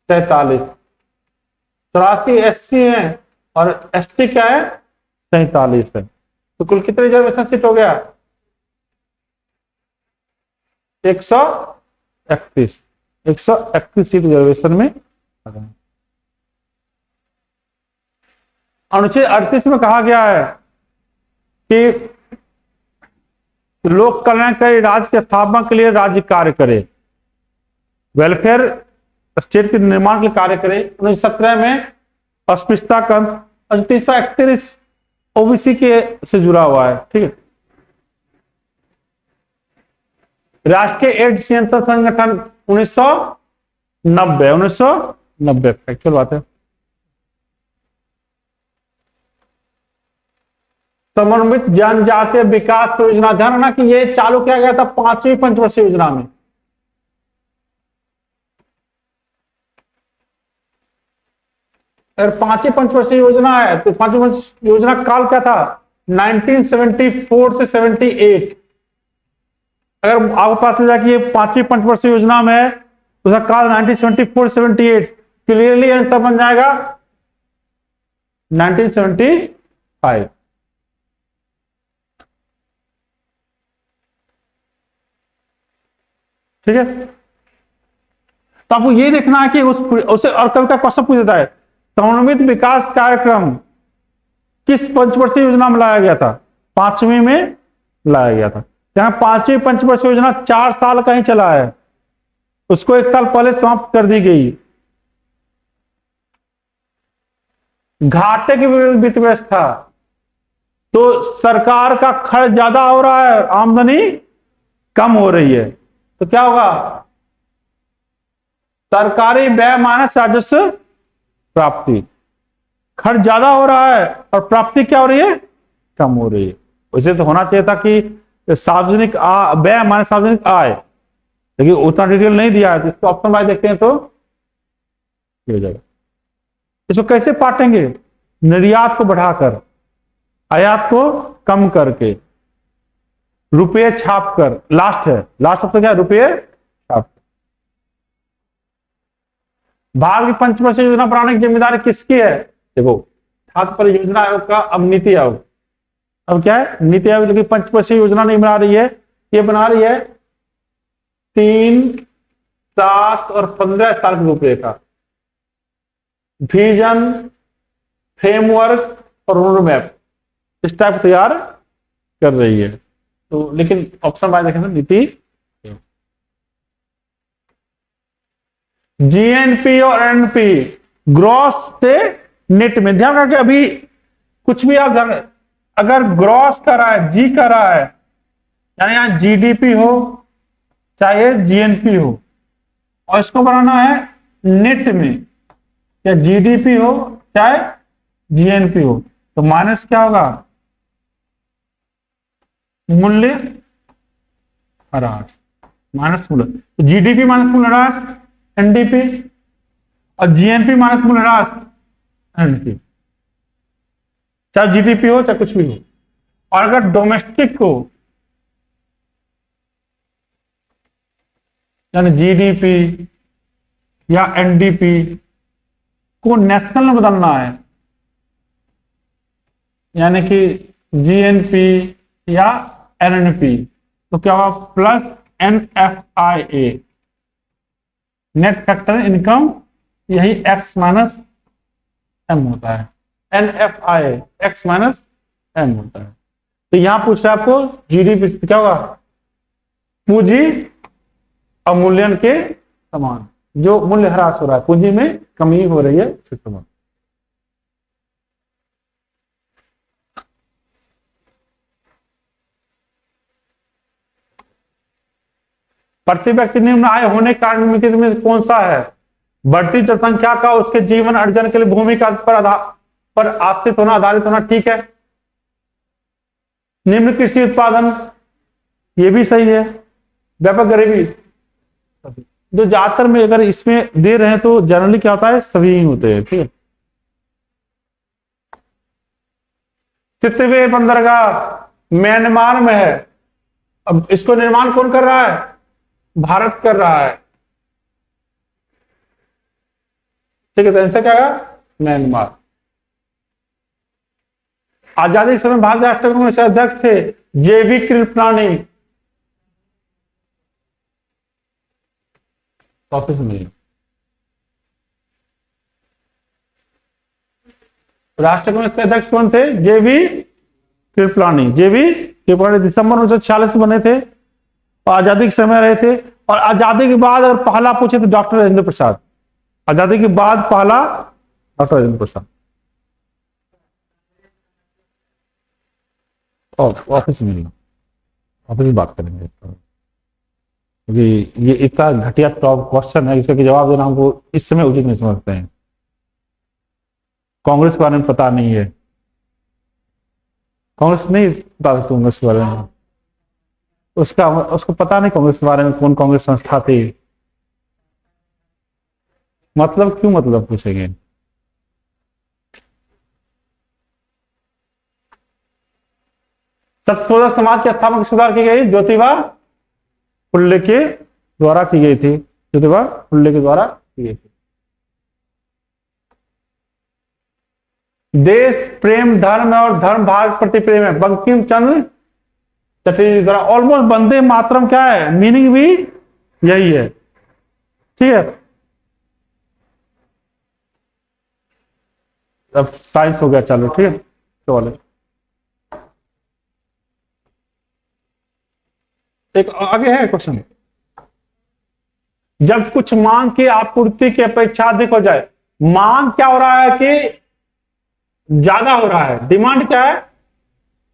43। 84 एससी है और एसटी क्या है, 47 है। तो कुल कितने रिजर्वेशन सीट हो गया, 131। 131 सीट रिजर्वेशन में। अनुच्छेद 38 में कहा गया है कि लोक कल्याणकारी राज्य की स्थापना के लिए राज्य कार्य करे, वेलफेयर स्टेट के निर्माण के लिए कार्य करे। 1917 में अस्पृश्यता का 331 ओबीसी के से जुड़ा हुआ है, ठीक है। राष्ट्रीय एड्स नियंत्रण संगठन 1990 फैक्चुअल बात है। समन्वित जनजातीय विकास परियोजना, ध्यान रखना कि ये चालू किया गया था 5वीं पंचवर्षीय योजना में। अगर 5वीं पंचवर्षीय योजना है तो 5वीं पंचवर्षीय योजना काल क्या था? 1974 से 78। अगर आपको पता चल जाए कि ये 5वीं पंचवर्षीय योजना में है तो उसका काल 1974 78, क्लियरली आंसर बन जाएगा 1975। ठीक है, तो आपको ये देखना है कि उसे और कभी का क्वेश्चन पूछ देता है, समन्वित विकास कार्यक्रम किस पंचवर्षीय योजना में लाया गया था? 5वीं में लाया गया था। जहां 5वीं पंचवर्षीय योजना 4 साल का ही चला है, उसको 1 साल पहले समाप्त कर दी गई। घाटे की वित्त व्यवस्था, तो सरकार का खर्च ज्यादा हो रहा है, आमदनी कम हो रही है, तो क्या होगा? सरकारी व्यय माइनस राजस्व प्राप्ति। खर्च ज्यादा हो रहा है और प्राप्ति क्या हो रही है? कम हो रही है। वैसे तो होना चाहिए था कि सार्वजनिक व्यय माइनस सार्वजनिक आय, लेकिन उतना डिटेल नहीं दिया है, तो इसको ऑप्शन वाइज देखते हैं तो हो जाएगा। इसको कैसे पाटेंगे? निर्यात को बढ़ाकर, आयात को कम करके, रुपये छाप कर, लास्ट है, लास्ट ऑप्शन क्या है? रुपये छाप। भारत की पंचवर्षीय योजना बनाने की जिम्मेदारी किसकी है? देखो, खाद्य परियोजना आयोग का अब नीति आयोग, अब क्या है? नीति आयोग, लेकिन पंचवर्षीय योजना नहीं बना रही है, ये बना रही है 3, 7 और 15 साल की रूपरेखा, विजन, फ्रेमवर्क और रोड मैप इस टाइप तैयार कर रही है। तो लेकिन ऑप्शन वाइज देखें तो नीति, जीएनपी और एनपी ग्रॉस से नेट में, ध्यान रखिए अभी कुछ भी आप अगर ग्रॉस कर रहा है, जी कर रहा है, यानी यहां जीडीपी हो चाहे जीएनपी हो, और इसको बनाना है नेट में, या जीडीपी हो चाहे जीएनपी हो, तो माइनस क्या होगा? मूल्य ह्रास, माइनस मूल्य, तो जीडीपी माइनस मूल्य ह्रास एनडीपी, और जीएनपी माइनस मूल्य ह्रास एनपी, चाहे जीडीपी हो चाहे कुछ भी हो। और अगर डोमेस्टिक को, यानी जीडीपी या एनडीपी को नेशनल में बदलना है, यानी कि जीएनपी या एनएनपी, तो क्या होगा? Plus NFIA, net factor income, यही एक्स माइनस एम होता है। एनएफआईए एक्स माइनस एम होता है। तो यहां पूछ रहा है आपको जीडीपी क्या होगा? पूंजी अवमूल्यन के समान, जो मूल्य ह्रास हो रहा है, पूंजी में कमी हो रही है, उसके समान। प्रति व्यक्ति निम्न आय होने के कारण निम्नलिखित में कौन सा है? बढ़ती जनसंख्या का उसके जीवन अर्जन के लिए भूमि का पर आश्रित होना, आधारित होना, ठीक है। निम्न कृषि उत्पादन, ये भी सही है। व्यापक गरीबी, जो ज्यादातर में अगर इसमें दे रहे हैं तो जनरली क्या होता है? सभी ही होते हैं, ठीक है। सितवे बंदरगाह म्यांमार में है, अब इसको निर्माण कौन कर रहा है? भारत कर रहा है, ठीक है। तो आंसर क्या है? म्यांमार। आजादी के समय भारत राष्ट्र कांग्रेस अध्यक्ष थे जेबी कृपलानी, ऑफिस में। राष्ट्र कांग्रेस के अध्यक्ष कौन थे? जेबी कृपलानी, जेबी ये पढ़े दिसंबर 1946 बने थे और आजादी के समय रहे थे। और आजादी के बाद अगर पहला पूछे तो डॉक्टर राजेंद्र प्रसाद, आजादी के बाद पहला डॉक्टर राजेंद्र प्रसाद। ऑफिस में ऑफिस में बात करेंगे, क्योंकि ये इतना घटिया क्वेश्चन है, इसका जवाब देना हमको इस समय उचित नहीं समझते हैं। कांग्रेस के बारे में पता नहीं है, कांग्रेस नहीं पता कांग्रेस के बारे में, उसको पता नहीं कांग्रेस के बारे में, कौन कांग्रेस संस्था थी। मतलब क्यों मतलब पूछेंगे? सत्यशोधक समाज की स्थापना किस प्रकार की गई? ज्योतिबा फुल्ले के द्वारा की गई थी, ज्योतिबा फुल्ले के द्वारा की गई थी। देश प्रेम धर्म और धर्म भाग प्रति प्रेम है, बंकिम चंद्र चटर्जी द्वारा। ऑलमोस्ट वंदे मातरम क्या है, मीनिंग भी यही है, ठीक है। अब साइंस हो गया, चलो ठीक है। तो एक आगे है क्वेश्चन, जब कुछ मांग की आपूर्ति की अपेक्षा अधिक हो जाए, मांग क्या हो रहा है कि ज्यादा हो रहा है, डिमांड क्या है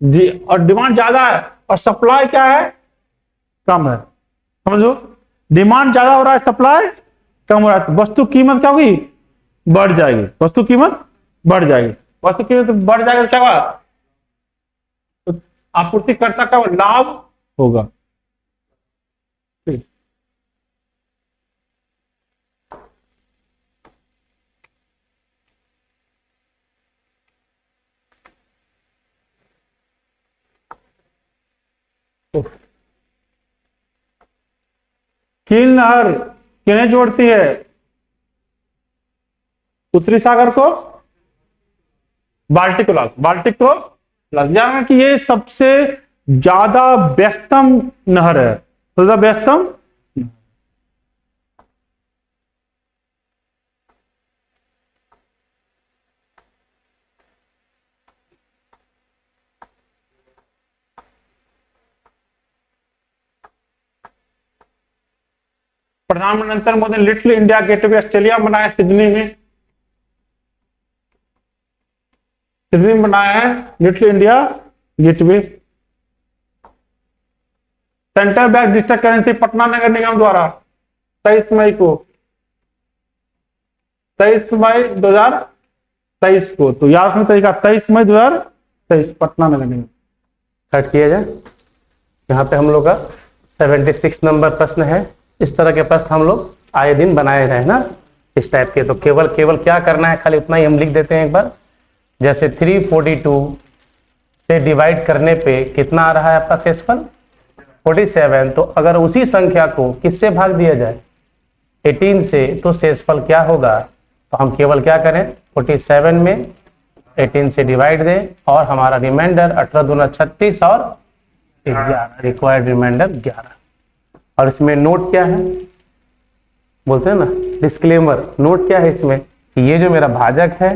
जी, और डिमांड ज्यादा है और सप्लाई क्या है, कम है। समझो, डिमांड ज्यादा हो रहा है, सप्लाई कम हो रहा है, तो वस्तु कीमत क्या होगी? बढ़ जाएगी, वस्तु कीमत बढ़ जाएगी। वस्तु कीमत बढ़ जाएगी तो क्या होगा? तो आपूर्तिकर्ता का लाभ होगा। कील नहर किन्हें जोड़ती है? उत्तरी सागर को बाल्टिक को, बाल्टिक को लग जाएगा कि ये सबसे ज्यादा व्यस्तम नहर है, सबसे व्यस्तम। प्रधानमंत्री नरेंद्र मोदी ने लिटिल इंडिया गेटवे ऑस्ट्रेलिया बनाया, सिडनी में, सिडनी में बनाया है Little India Gateway. Central bank digital currency Patna नगर निगम द्वारा 23 मई को, 23 मई 2023 को, तो याद रखने तरीका 23 मई 2023 पटना नगर निगम। स्टार्ट किया जाए। यहाँ पे हम लोग का 76 नंबर प्रश्न है। इस तरह के प्रश्न हम लोग आए दिन बनाए रहे ना, इस टाइप के। तो केवल क्या करना है, खाली उतना ही हम लिख देते हैं एक बार। जैसे 342 से डिवाइड करने पे कितना आ रहा है आपका शेषफल? 47। तो अगर उसी संख्या को किससे भाग दिया जाए? 18 से, तो शेषफल क्या होगा? तो हम केवल क्या करें, 47 में 18 से डिवाइड दें और हमारा रिमाइंडर 18 दूना 36 और 11, रिक्वायर्ड रिमाइंडर 11। और इसमें नोट क्या है, बोलते हैं ना डिस्क्लेमर, नोट क्या है इसमें कि ये जो मेरा भाजक है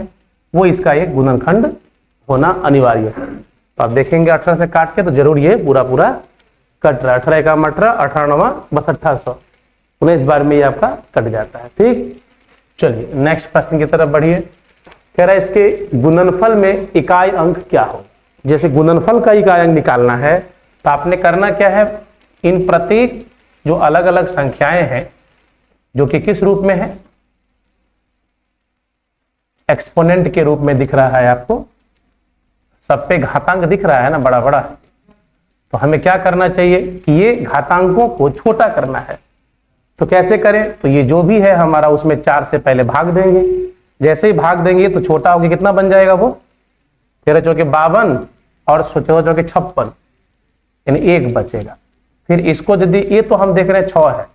वो इसका एक गुणनखंड होना अनिवार्य है। तो आप देखेंगे 18 से काट के तो जरूर ये पूरा कट रहा है। 18 का 18, 18 9 बस 1800, 19 बार में ये आपका कट जाता है। ठीक, चलिए नेक्स्ट प्रश्न की तरफ बढ़िए। कह रहा है इसके गुणनफल में इकाई अंक क्या हो। जैसे गुणनफल का इकाई अंक निकालना है तो आपने करना क्या है, इन प्रत्येक जो अलग अलग संख्याएं हैं जो कि किस रूप में है, एक्सपोनेंट के रूप में दिख रहा है आपको, सब पे घातांक दिख रहा है ना बड़ा बड़ा, तो हमें क्या करना चाहिए कि ये घातांकों को छोटा करना है। तो कैसे करें, तो ये जो भी है हमारा उसमें 4 से पहले भाग देंगे। जैसे ही भाग देंगे तो छोटा होगी, कितना बन जाएगा वो 13 चौके 52 और 14 चौके 56, यानी 1 बचेगा। फिर इसको यदि ये तो हम देख रहे हैं 6 है,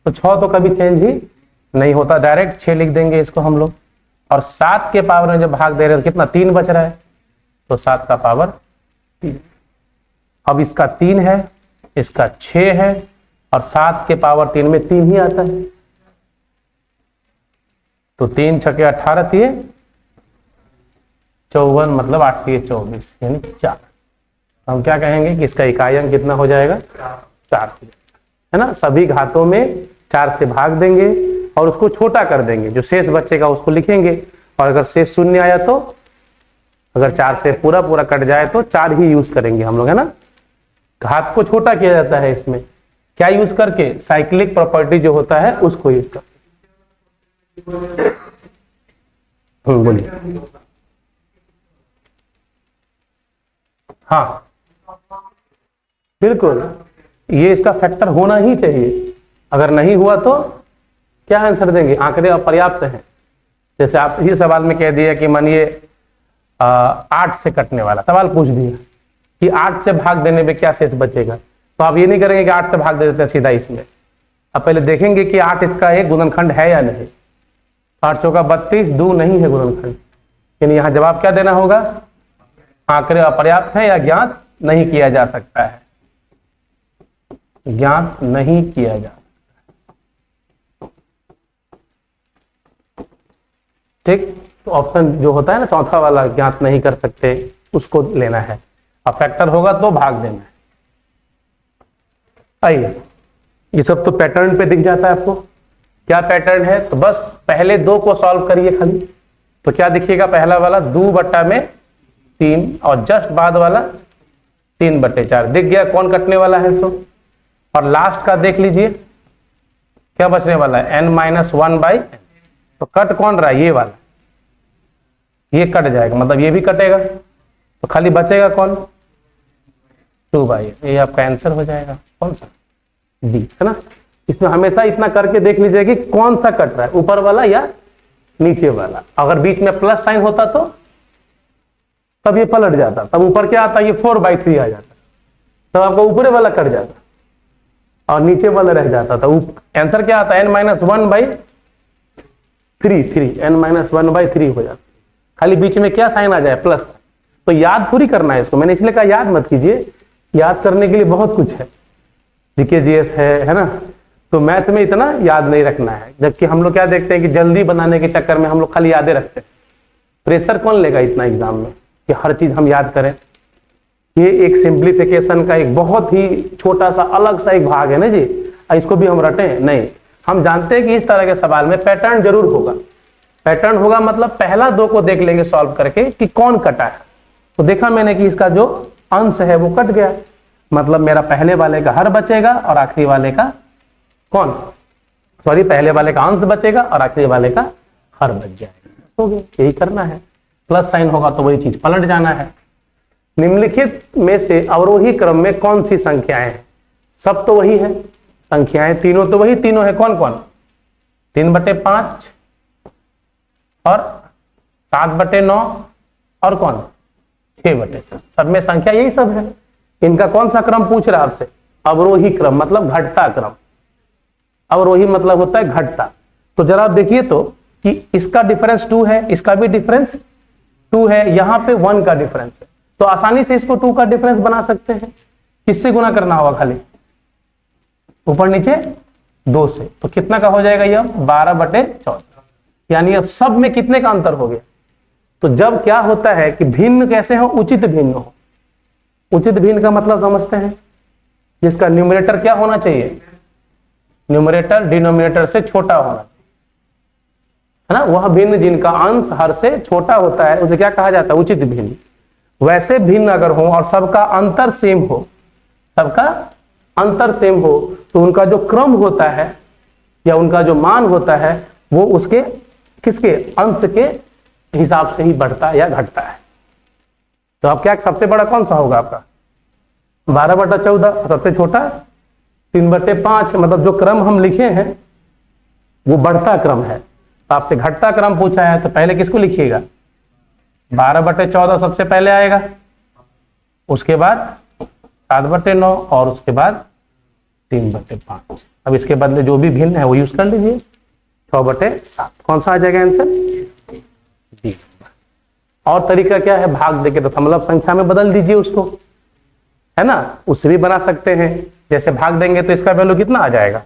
तो 6 तो कभी चेंज ही नहीं होता, डायरेक्ट 6 लिख देंगे इसको हम लोग। और 7 के पावर में जब भाग दे रहे हैं तो कितना 3 बच रहा है, तो 7 का पावर 3। अब इसका 3 है, इसका 6 है और 7 के पावर 3 में 3 ही आता है, तो 3 छके 18 3 54, मतलब 8 3 24, यानी 4। तो हम क्या कहेंगे कि इसका इकाई अंक कितना हो जाएगा, 4 हो जाएगा, है ना। सभी घातों में 4 से भाग देंगे और उसको छोटा कर देंगे, जो शेष बचेगा उसको लिखेंगे। और अगर शेष शून्य आया तो, अगर 4 से पूरा पूरा कट जाए तो 4 ही यूज करेंगे हम लोग, है ना। घात को छोटा किया जाता है इसमें क्या यूज करके, साइक्लिक प्रॉपर्टी जो होता है उसको यूज करके। बोलिए। हाँ बिल्कुल, ये इसका फैक्टर होना ही चाहिए। अगर नहीं हुआ तो क्या आंसर देंगे, आंकड़े अपर्याप्त हैं। जैसे आप इसी सवाल में कह दिया कि मानिए 8 से कटने वाला सवाल पूछ दिया कि 8 से भाग देने में क्या शेष बचेगा, तो आप ये नहीं करेंगे कि 8 से भाग दे देते हैं सीधा इसमें। अब पहले देखेंगे कि 8 इसका एक गुणनखंड है या नहीं। 8 चौका 32, 2 नहीं है गुणनखंड, यानी यहाँ जवाब क्या देना होगा, आंकड़े अपर्याप्त है या ज्ञात नहीं किया जा सकता है, ज्ञात नहीं किया जा सकता। ठीक, तो ऑप्शन जो होता है ना चौथा वाला, ज्ञात नहीं कर सकते, उसको लेना है। अब फैक्टर होगा तो भाग देना है। आइए, ये सब तो पैटर्न पे दिख जाता है आपको, क्या पैटर्न है। तो बस पहले 2 को सॉल्व करिए खाली, तो क्या दिखिएगा, पहला वाला 2/3 और जस्ट बाद वाला 3/4 दिख गया, कौन कटने वाला है सो। और लास्ट का देख लीजिए क्या बचने वाला है, n-1/n। तो कट कौन रहा है, ये वाला, ये कट जाएगा, मतलब ये भी कटेगा, तो खाली बचेगा कौन, 2/n। ये आपका आंसर हो जाएगा, कौन सा, डी, है ना। इसमें हमेशा इतना करके देख लीजिए कि कौन सा कट रहा है, ऊपर वाला या नीचे वाला। अगर बीच में प्लस साइन होता तो तब ये पलट जाता, तब ऊपर क्या आता, ये 4/3 आ जाता, तब आपका ऊपरे वाला कट जाता और नीचे वाला रह जाता था। आंसर क्या आता है, n-1/3 n-1/3 हो जाता। खाली बीच में क्या साइन आ जाए, प्लस। तो याद थोड़ी करना है इसको, मैंने इसलिए कहा याद मत कीजिए, याद करने के लिए बहुत कुछ है, जीके जीएस है ना। तो मैथ में इतना याद नहीं रखना है, जबकि हम लोग क्या देखते हैं कि जल्दी बनाने के चक्कर में हम लोग खाली यादें रखते हैं। प्रेशर कौन लेगा इतना एग्जाम में कि हर चीज हम याद करें। ये एक सिंप्लीफिकेशन का एक बहुत ही छोटा सा अलग सा एक भाग है ना जी, इसको भी हम रटें नहीं। हम जानते हैं कि इस तरह के सवाल में पैटर्न जरूर होगा। पैटर्न होगा मतलब पहला 2 को देख लेंगे सॉल्व करके कि कौन कटा है। तो देखा मैंने कि इसका जो अंश है वो कट गया, मतलब मेरा पहले वाले का हर बचेगा और आखिरी वाले का कौन, सॉरी, पहले वाले का अंश बचेगा और आखिरी वाले का हर बच जाएगा। हो गया, यही करना है। प्लस साइन होगा तो वही चीज पलट जाना है। निम्नलिखित में से अवरोही क्रम में कौन सी संख्याएं हैं, सब तो वही है संख्याएं, तीनों तो वही तीनों है, कौन कौन, 3/5 और 7/9 और कौन 6/7। सब में संख्या यही सब है। इनका कौन सा क्रम पूछ रहा है आपसे, अवरोही क्रम, मतलब घटता क्रम। अवरोही मतलब होता है घटता। तो जरा आप देखिए तो कि इसका डिफरेंस 2 है, इसका भी डिफरेंस 2 है, यहां पे 1 का डिफरेंस है। तो आसानी से इसको 2 का डिफरेंस बना सकते हैं। किससे गुना करना होगा, खाली ऊपर नीचे 2 से। तो कितना का हो जाएगा ये, 12/14। यानी अब सब में कितने का अंतर हो गया। तो जब क्या होता है कि भिन्न कैसे हो, उचित भिन्न हो। उचित भिन्न का मतलब समझते हैं, जिसका न्यूमरेटर क्या होना चाहिए, न्यूमरेटर डिनोमिनेटर से छोटा होना चाहिए, है ना। वह भिन्न जिनका अंश हर से छोटा होता है उसे क्या कहा जाता है, उचित भिन्न। वैसे भिन्न अगर हो और सबका अंतर सेम हो, सबका अंतर सेम हो, तो उनका जो क्रम होता है या उनका जो मान होता है वो उसके किसके अंश के हिसाब से ही बढ़ता या घटता है। तो अब क्या सबसे बड़ा कौन सा होगा आपका, 12/14, सबसे छोटा 3/5। मतलब जो क्रम हम लिखे हैं वो बढ़ता क्रम है। तो आपसे घटता क्रम पूछा है तो पहले किसको लिखिएगा, 12/14 सबसे पहले आएगा, उसके बाद 7/9 और उसके बाद 3/5। अब इसके बदले जो भी भिन्न है वो यूज कर लीजिए, 6/7। कौन सा आ जाएगा आंसर, डी। और तरीका क्या है, भाग देके दशमलव संख्या में बदल दीजिए उसको, है ना, उससे भी बना सकते हैं। जैसे भाग देंगे तो इसका वैल्यू कितना आ जाएगा।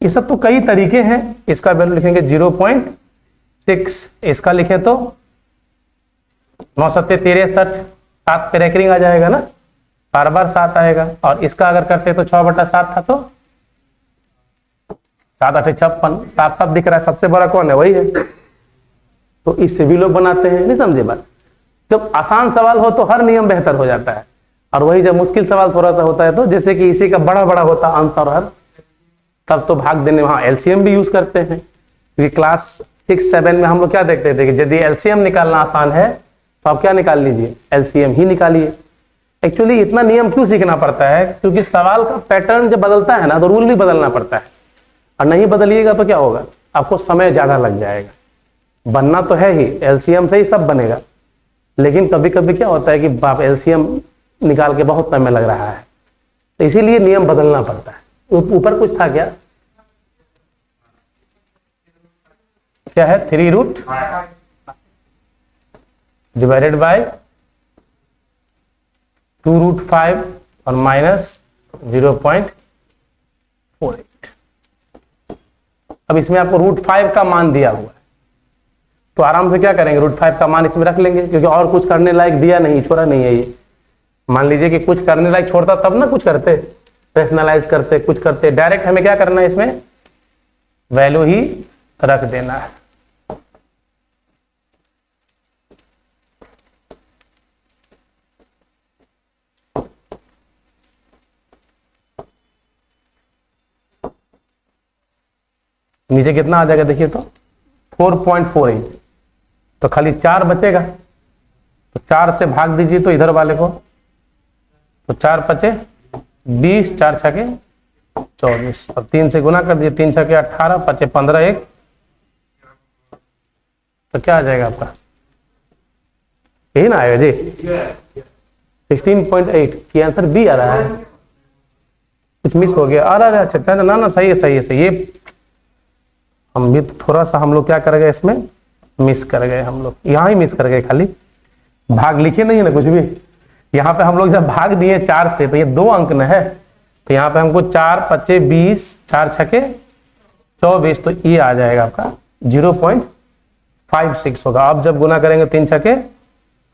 ये सब तो कई तरीके हैं। इसका वैल्यू लिखेंगे 0.6, इसका लिखे तो 9×7 = 63, 7 पे रेकरिंग आ जाएगा ना, बार बार 7 आएगा। और इसका अगर करते तो 6/7 था, तो 7 8 56, साफ साफ दिख रहा है सबसे बड़ा कौन है, वही है। तो इससे भी लोग बनाते हैं, नहीं समझे बात। जब आसान सवाल हो तो हर नियम बेहतर हो जाता है, और वही जब मुश्किल सवाल थोड़ा सा होता है, तो जैसे कि इसी का बड़ा बड़ा होता अंश और हर, तब तो भाग देने वहां एलसीएम भी यूज करते हैं। क्योंकि क्लास 6 7 में हम लोग क्या देखते थे कि यदि एलसीएम निकालना आसान है तो आप क्या निकाल लीजिए, एलसीएम ही निकालिए। एक्चुअली इतना नियम क्यों सीखना पड़ता है, क्योंकि सवाल का पैटर्न जब बदलता है ना तो रूल भी बदलना पड़ता है, और नहीं बदलिएगा तो क्या होगा, आपको समय ज्यादा लग जाएगा। बनना तो है ही, एलसीएम से ही सब बनेगा, लेकिन कभी कभी क्या होता है कि बाप एलसीएम निकाल के बहुत समय लग रहा है, तो इसीलिए नियम बदलना पड़ता है। ऊपर कुछ था क्या, क्या है, 3 डिवाइडेड बाय 2√5 और माइनस 0.48। अब इसमें आपको √5 का मान दिया हुआ है, तो आराम से क्या करेंगे, √5 का मान इसमें रख लेंगे, क्योंकि और कुछ करने लायक दिया नहीं, छोड़ा नहीं है ये। मान लीजिए कि कुछ करने लायक छोड़ता तब ना कुछ करते, रेशनलाइज करते, कुछ करते। डायरेक्ट हमें क्या करना है, इसमें वैल्यू ही रख देना है। नीचे कितना आ जाएगा देखिए, तो 4.48, तो खाली 4 बचेगा, तो 4 से भाग दीजिए तो इधर वाले को, तो 4 पचे 20, 4 छके 24, और 3 से गुना कर दीजिए, 3 छके 18, पचे 15, 1, तो क्या आ जाएगा आपका, यही ना आएगा जी, 16.8 की आंसर बी आ रहा है। कुछ मिस हो गया, अरे अच्छा, ना ना सही है सही है सही है। हम भी थोड़ा सा हम लोग क्या कर गए, इसमें मिस कर गए, हम लोग यहाँ ही मिस कर गए, खाली भाग लिखे नहीं है ना कुछ भी। यहाँ पे हम लोग जब भाग दिए 4 से, तो ये 2 अंक न है, तो यहाँ पे हमको 4 पचे 20, 4 छके 24, तो ये आ जाएगा आपका 0.56 होगा। अब जब गुना करेंगे 3 छके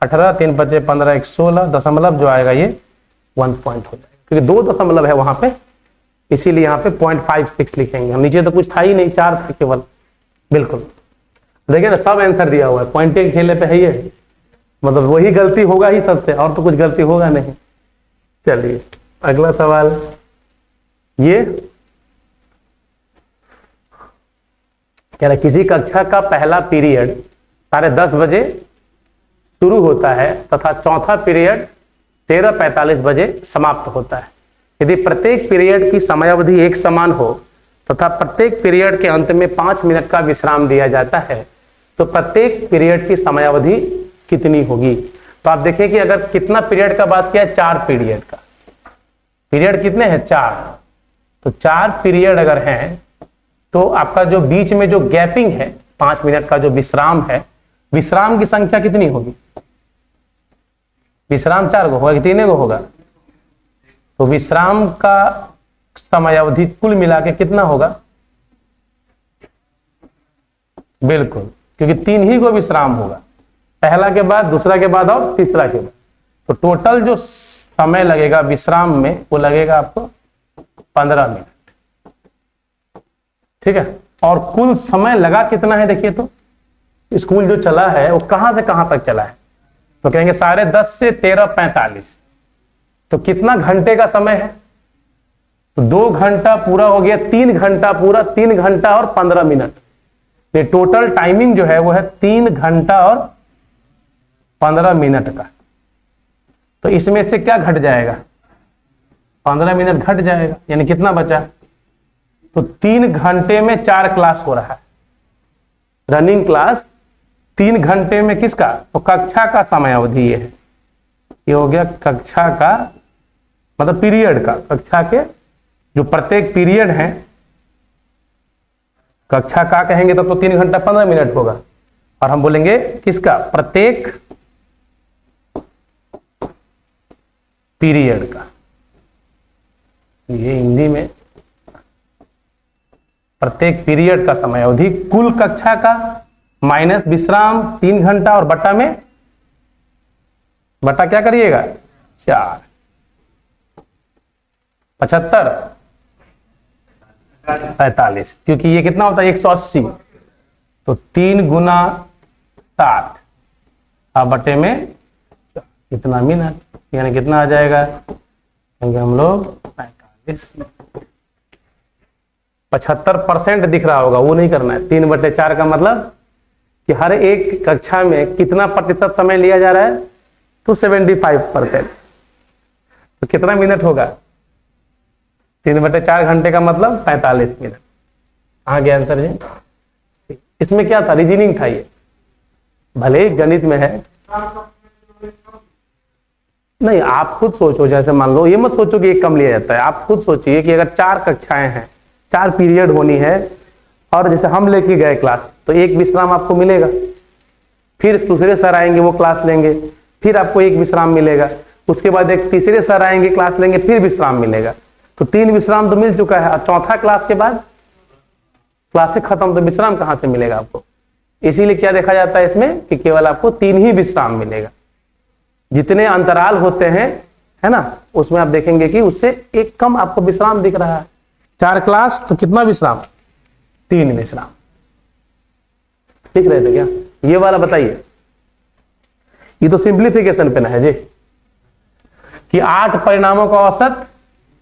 18, 3 पचे 15, 1 16, दशमलव जो आएगा ये 1 पॉइंट हो जाएगा, क्योंकि 2 दशमलव है वहां पे, इसीलिए यहाँ पे 0.56 लिखेंगे हम। नीचे तो कुछ था ही नहीं, 4 था केवल, बिल्कुल देखिए ना, सब आंसर दिया हुआ है, पॉइंटे के खेले पे है ये, मतलब वही गलती होगा ही सबसे, और तो कुछ गलती होगा नहीं। चलिए अगला सवाल, ये कह रहा किसी कक्षा का पहला पीरियड 10:30 बजे शुरू होता है तथा चौथा पीरियड 13:45 बजे समाप्त होता है। यदि प्रत्येक पीरियड की समयावधि एक समान हो तथा प्रत्येक पीरियड के अंत में 5 मिनट का विश्राम दिया जाता है, तो प्रत्येक पीरियड की समयावधि कितनी होगी। तो आप देखिए कि अगर कितना पीरियड का बात किया है, 4 पीरियड का, पीरियड कितने हैं 4, तो 4 पीरियड अगर हैं तो आपका जो बीच में जो गैपिंग है 5 मिनट का जो विश्राम है, विश्राम की संख्या कितनी होगी, विश्राम 4 को होगा कि 3 को होगा, तो विश्राम का समयावधि कुल मिला के कितना होगा, बिल्कुल, क्योंकि 3 ही को विश्राम होगा, पहला के बाद, दूसरा के बाद और तीसरा के बाद, तो टोटल जो समय लगेगा विश्राम में वो लगेगा आपको 15 मिनट, ठीक है। और कुल समय लगा कितना है देखिए, तो स्कूल जो चला है वो कहां से कहां तक चला है, तो कहेंगे 10:30 से 13:45, तो कितना घंटे का समय है, तो 2 घंटा पूरा हो गया, 3 घंटा पूरा, 3 घंटा और 15 मिनट, ये टोटल टाइमिंग जो है वो है 3 घंटा और 15 मिनट का। तो इसमें से क्या घट जाएगा, 15 मिनट घट जाएगा, यानी कितना बचा, तो 3 घंटे में 4 क्लास हो रहा है, रनिंग क्लास 3 घंटे में किसका, तो कक्षा का समयावधि ये है, ये हो गया कक्षा का मतलब पीरियड का, कक्षा के जो प्रत्येक पीरियड है, कक्षा का कहेंगे तो 3 घंटा 15 मिनट होगा, और हम बोलेंगे किसका, प्रत्येक पीरियड का, ये हिंदी में प्रत्येक पीरियड का समय अवधि कुल कक्षा का माइनस विश्राम 3 घंटा और बट्टा में बटा क्या करिएगा 4, 75, 45, क्योंकि ये कितना होता है 180, तो 3 गुना 60 बटे में कितना मिनट, यानी कितना आ जाएगा, हम लोग 45, 75% दिख रहा होगा, वो नहीं करना है। 3/4 का मतलब कि हर एक कक्षा में कितना प्रतिशत समय लिया जा रहा है, तो 75%, तो कितना मिनट होगा 3/4 घंटे का मतलब 45 मिनट। आ गया आंसर जी। इसमें क्या था, रीजनिंग था, ये भले ही गणित में है। नहीं, आप खुद सोचो, जैसे मान लो, ये मत सोचो कि एक कम लिया जाता है, आप खुद सोचिए कि अगर 4 कक्षाएं हैं, 4 पीरियड होनी है, और जैसे हम लेके गए क्लास, तो एक विश्राम आपको मिलेगा, फिर दूसरे सर आएंगे वो क्लास लेंगे, फिर आपको एक विश्राम मिलेगा, उसके बाद एक तीसरे सर आएंगे क्लास लेंगे, फिर विश्राम मिलेगा, तो 3 विश्राम तो मिल चुका है। और चौथा क्लास के बाद क्लासें खत्म, तो विश्राम कहां से मिलेगा आपको। इसीलिए क्या देखा जाता है इसमें कि केवल आपको 3 ही विश्राम मिलेगा। जितने अंतराल होते हैं, है ना, उसमें आप देखेंगे कि उससे एक कम आपको विश्राम दिख रहा है। 4 क्लास तो कितना विश्राम, 3 विश्राम। ठीक रहे थे क्या, ये वाला बताइए। ये तो सिंप्लीफिकेशन पे ना है जी, कि 8 परिणामों का औसत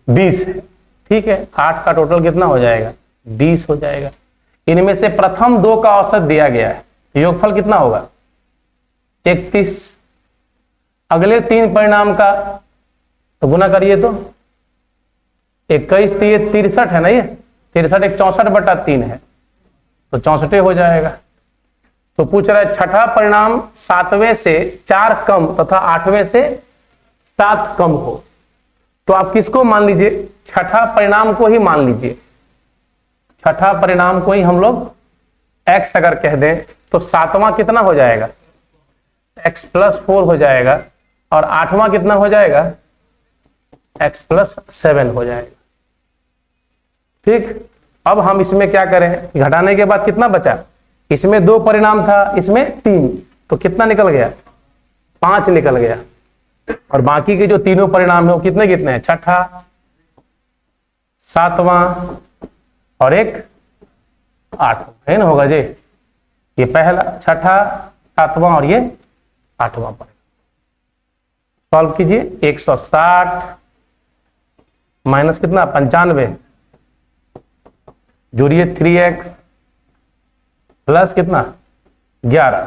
20 है, ठीक है, 8 का टोटल कितना हो जाएगा 20 हो जाएगा। इनमें से प्रथम 2 का औसत दिया गया है, योगफल कितना होगा 31। अगले 3 परिणाम का तो गुना करिए, तो 21 तो ये 63 है ना, ये 63 एक 64/3 है, तो 64 हो जाएगा। तो पूछ रहा है छठा परिणाम 7वें से 4 कम तथा 8वें से 7 कम हो, तो आप किसको मान लीजिए, छठा परिणाम को ही मान लीजिए। छठा परिणाम को ही हम लोग x अगर कह दें, तो 7वां कितना हो जाएगा x + 4 हो जाएगा, और 8वां कितना हो जाएगा x + 7 हो जाएगा। ठीक, अब हम इसमें क्या करें, घटाने के बाद कितना बचा, इसमें 2 परिणाम था, इसमें 3, तो कितना निकल गया 5 निकल गया, और बाकी के जो तीनों परिणाम है वो कितने कितने हैं, छठा, 7वां और एक 8वां, है ना, होगा जी। ये पहला, छठा, 7वां और ये 8वां परिणाम। सॉल्व कीजिए, 160 माइनस कितना 95, जोड़िए 3x प्लस कितना 11,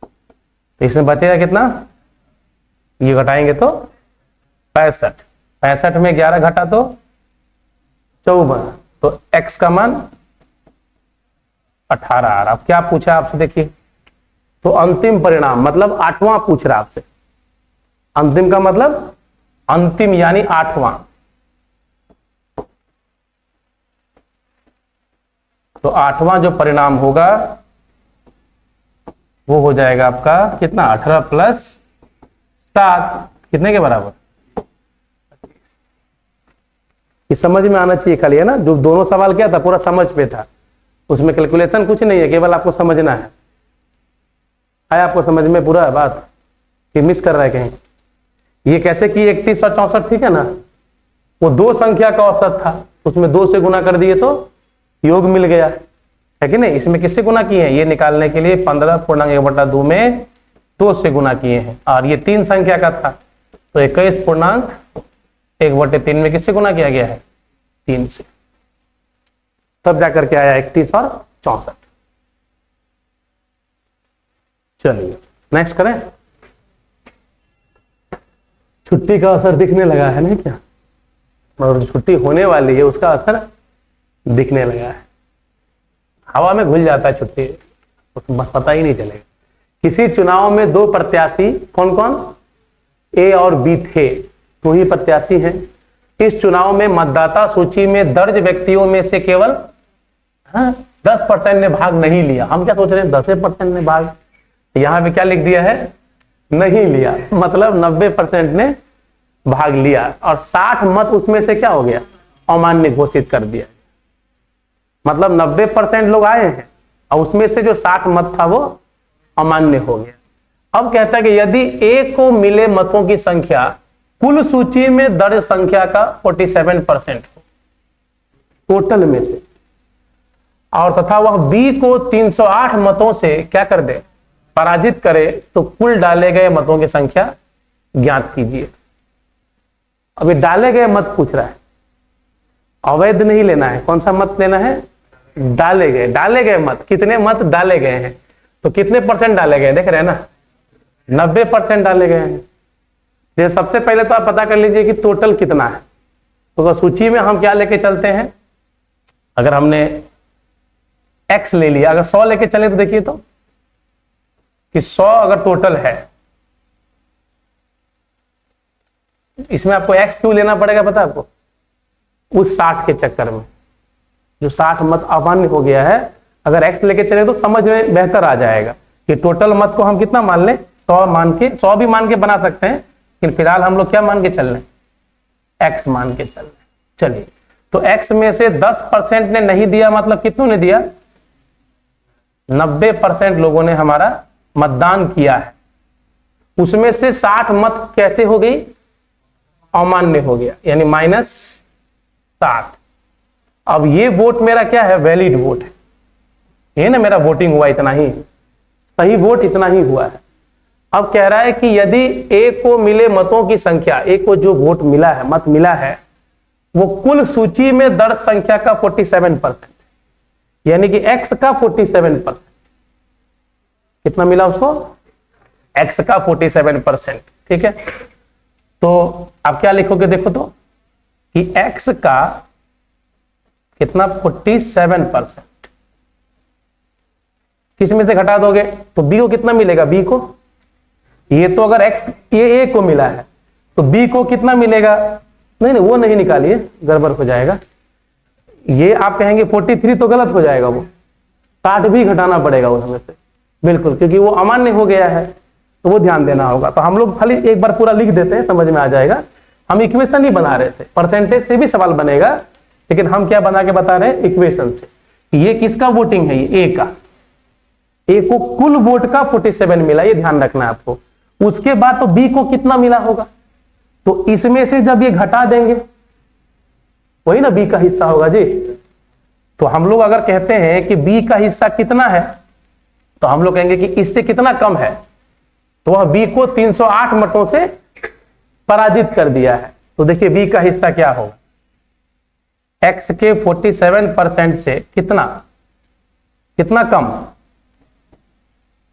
तो इसमें बचेगा कितना, ये घटाएंगे तो 65, 65 में 11 घटा तो 54, तो x का मान 18 आ रहा। अब क्या पूछा आपसे, देखिए, तो अंतिम परिणाम मतलब 8वां पूछ रहा आपसे। अंतिम का मतलब अंतिम यानी 8वां, तो 8वां जो परिणाम होगा वो हो जाएगा आपका कितना 18 + 7 कितने के बराबर, ये समझ में आना चाहिए खाली, है ना। जो दोनों सवाल क्या था पूरा समझ पे था, उसमें कैलकुलेशन कुछ नहीं है, केवल आपको समझना है। आया आपको समझ में पूरा बात, कि मिस कर रहा है कहीं। ये कैसे कि 31 और 64, ठीक है ना, वो 2 संख्या का औसत था, उसमें 2 से गुना कर दिए तो योग मिल गया, है कि नहीं। इसमें किससे गुना किए हैं, ये निकालने के लिए 15.1/2 में 2 से गुना किए हैं, और ये 3 संख्या का था, तो 21.1/3 में किससे गुना किया गया है 3 से, तब जाकर के आया 31 और 64। चलिए नेक्स्ट करें। छुट्टी का असर दिखने लगा है नहीं क्या, और छुट्टी होने वाली है उसका असर दिखने लगा है। हवा में घुल जाता है छुट्टी, उसको पता ही नहीं चलेगा। किसी चुनाव में 2 प्रत्याशी, कौन कौन, ए और बी थे, 2 ही प्रत्याशी हैं। इस चुनाव में मतदाता सूची में दर्ज व्यक्तियों में से केवल 10% ने भाग नहीं लिया। हम क्या सोच रहे हैं 10% ने भाग, यहां पे क्या लिख दिया है, नहीं लिया, मतलब 90% ने भाग लिया, और 60 मत उसमें से क्या हो गया, अमान्य घोषित कर दिया। मतलब 90% लोग आए हैं और उसमें से जो 60 मत था वो अमान्य हो गया। अब कहता है कि यदि ए को मिले मतों की संख्या कुल सूची में दर्ज संख्या का 47% हो टोटल में से, और तथा वह बी को 308 मतों से क्या कर दे, पराजित करे, तो कुल डाले गए मतों की संख्या ज्ञात कीजिए। अभी डाले गए मत पूछ रहा है, अवैध नहीं लेना है। कौन सा मत लेना है? डाले गए मत। कितने मत डाले गए हैं? तो कितने परसेंट डाले गए देख रहे हैं ना, 90% डाले गए हैं। ये सबसे पहले तो आप पता कर लीजिए कि टोटल कितना है। तो सूची में हम क्या लेके चलते हैं, अगर हमने x ले लिया, अगर 100 लेके चले तो देखिए तो कि 100 अगर टोटल है, इसमें आपको x क्यों लेना पड़ेगा पता है आपको? उस 60 के चक्कर में जो 60 मत अमान्य हो गया है, अगर x लेके चले तो समझ में बेहतर आ जाएगा कि टोटल मत को हम कितना मान लें, 100 मान के, 100 भी मान के बना सकते हैं, लेकिन फिलहाल हम लोग क्या मान के चल रहे हैं, x मान के चल रहे हैं। चलिए, तो x में से 10% ने नहीं दिया, मतलब कितनों ने दिया? 90% लोगों ने हमारा मतदान किया है। उसमें से 60 मत कैसे हो गई? अमान्य हो गया, यानी -60। अब ये वोट मेरा क्या है? वैलिड वोट है, ये ना मेरा वोटिंग हुआ इतना ही, सही वोट इतना ही हुआ है। अब कह रहा है कि यदि ए को मिले मतों की संख्या, ए को जो वोट मिला है, मत मिला है, वो कुल सूची में दर्ज संख्या का 47%, यानी कि x का 47%। कितना मिला उसको? x का 47%। ठीक है, तो आप क्या लिखोगे देखो तो कि x का कितना? 47%। किस में से घटा दोगे तो b को कितना मिलेगा? b को, ये तो अगर x ये a को मिला है तो b को कितना मिलेगा? नहीं वो नहीं निकालिए, गड़बड़ हो जाएगा। ये आप कहेंगे 43 तो गलत हो जाएगा, वो 60 भी घटाना पड़ेगा उसमें से, बिल्कुल, क्योंकि वो अमान्य हो गया है, तो वो ध्यान देना होगा। तो हम लोग खाली एक बार पूरा लिख देते हैं, समझ में आ जाएगा। हम इक्वेशन नहीं बना रहे थे, परसेंटेज से भी सवाल बनेगा, लेकिन हम क्या बना के बता रहे हैं? इक्वेशन से। ये किसका वोटिंग है? ये ए का। ए को कुल वोट का 47 मिला, ये ध्यान रखना है आपको। उसके बाद तो बी को कितना मिला होगा, तो इसमें से जब ये घटा देंगे, वही ना बी का हिस्सा होगा जी। तो हम लोग अगर कहते हैं कि बी का हिस्सा कितना है, तो हम लोग कहेंगे कि इससे कितना कम है, तो वह बी को 308 मतों से पराजित कर दिया है। तो देखिए बी का हिस्सा क्या होगा, x के 47% से कितना कितना कम,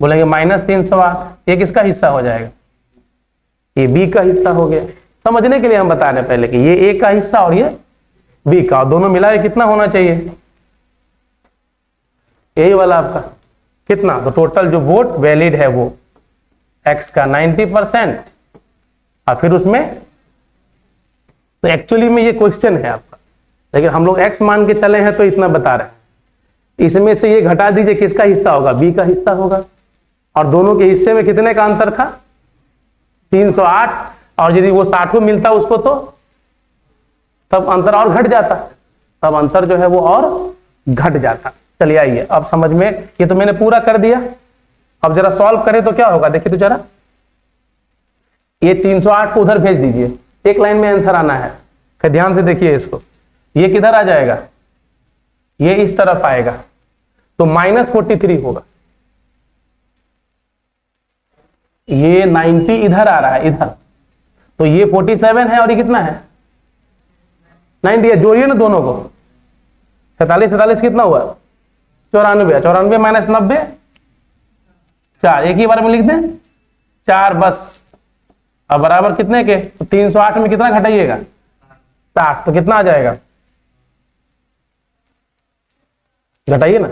बोलेंगे -308। ये किसका हिस्सा हो जाएगा? ये बी का हिस्सा हो गया। समझने के लिए हम बता रहे हैं पहले कि ये ए का हिस्सा और ये बी का, और दोनों मिलाए कितना होना चाहिए? यही वाला आपका कितना, तो टोटल जो वोट वैलिड है वो x का 90%, और फिर उसमें, तो एक्चुअली में ये क्वेश्चन है आपका, लेकिन हम लोग x मान के चले हैं तो इतना बता रहे हैं। इसमें से ये घटा दीजिए, किसका हिस्सा होगा? बी का हिस्सा होगा। और दोनों के हिस्से में कितने का अंतर था? 308। और यदि वो 60 मिलता उसको तो तब अंतर और घट जाता, तब अंतर जो है वो और घट जाता। चलिए आइए अब समझ में, ये तो मैंने पूरा कर दिया। अब जरा सॉल्व करें तो क्या होगा, देखिए तो जरा, ये 308 को उधर भेज दीजिए, एक लाइन में आंसर आना है। फिर ध्यान से देखिए इसको, ये किधर आ जाएगा? ये इस तरफ आएगा, तो -43 होगा। ये 90 इधर आ रहा है, इधर, तो ये 47 है और ये कितना है? 90 है। जोड़िए ना दोनों को, 47 कितना हुआ? 94। 94 - 90 4, एक ही बार में लिख दें 4 बस। अब बराबर कितने के? तो 308 में कितना घटाइएगा? 60, तो कितना आ जाएगा? घटाइए ना,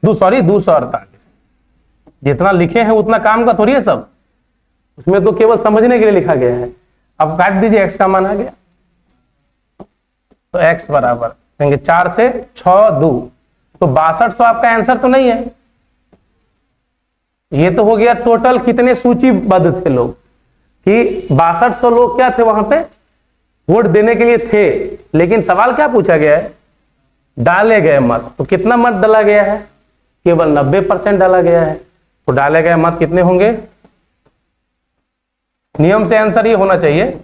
248। जितना लिखे हैं उतना काम का थोड़ी है सब, उसमें तो केवल समझने के लिए लिखा गया है। अब काट दीजिए, x का मान आ गया, तो x बराबर कहेंगे 4 से 6 2, तो 6200 आपका आंसर तो नहीं है। ये तो हो गया टोटल कितने सूचीबद्ध थे लोग, कि 6200 लोग क्या थे वहां पे, वोट देने के लिए थे। लेकिन सवाल क्या पूछा गया है? डाले गए मत। तो कितना मत डाला गया है? केवल 90% डाला गया है। तो डाले गए मत कितने होंगे? नियम से आंसर ये होना चाहिए,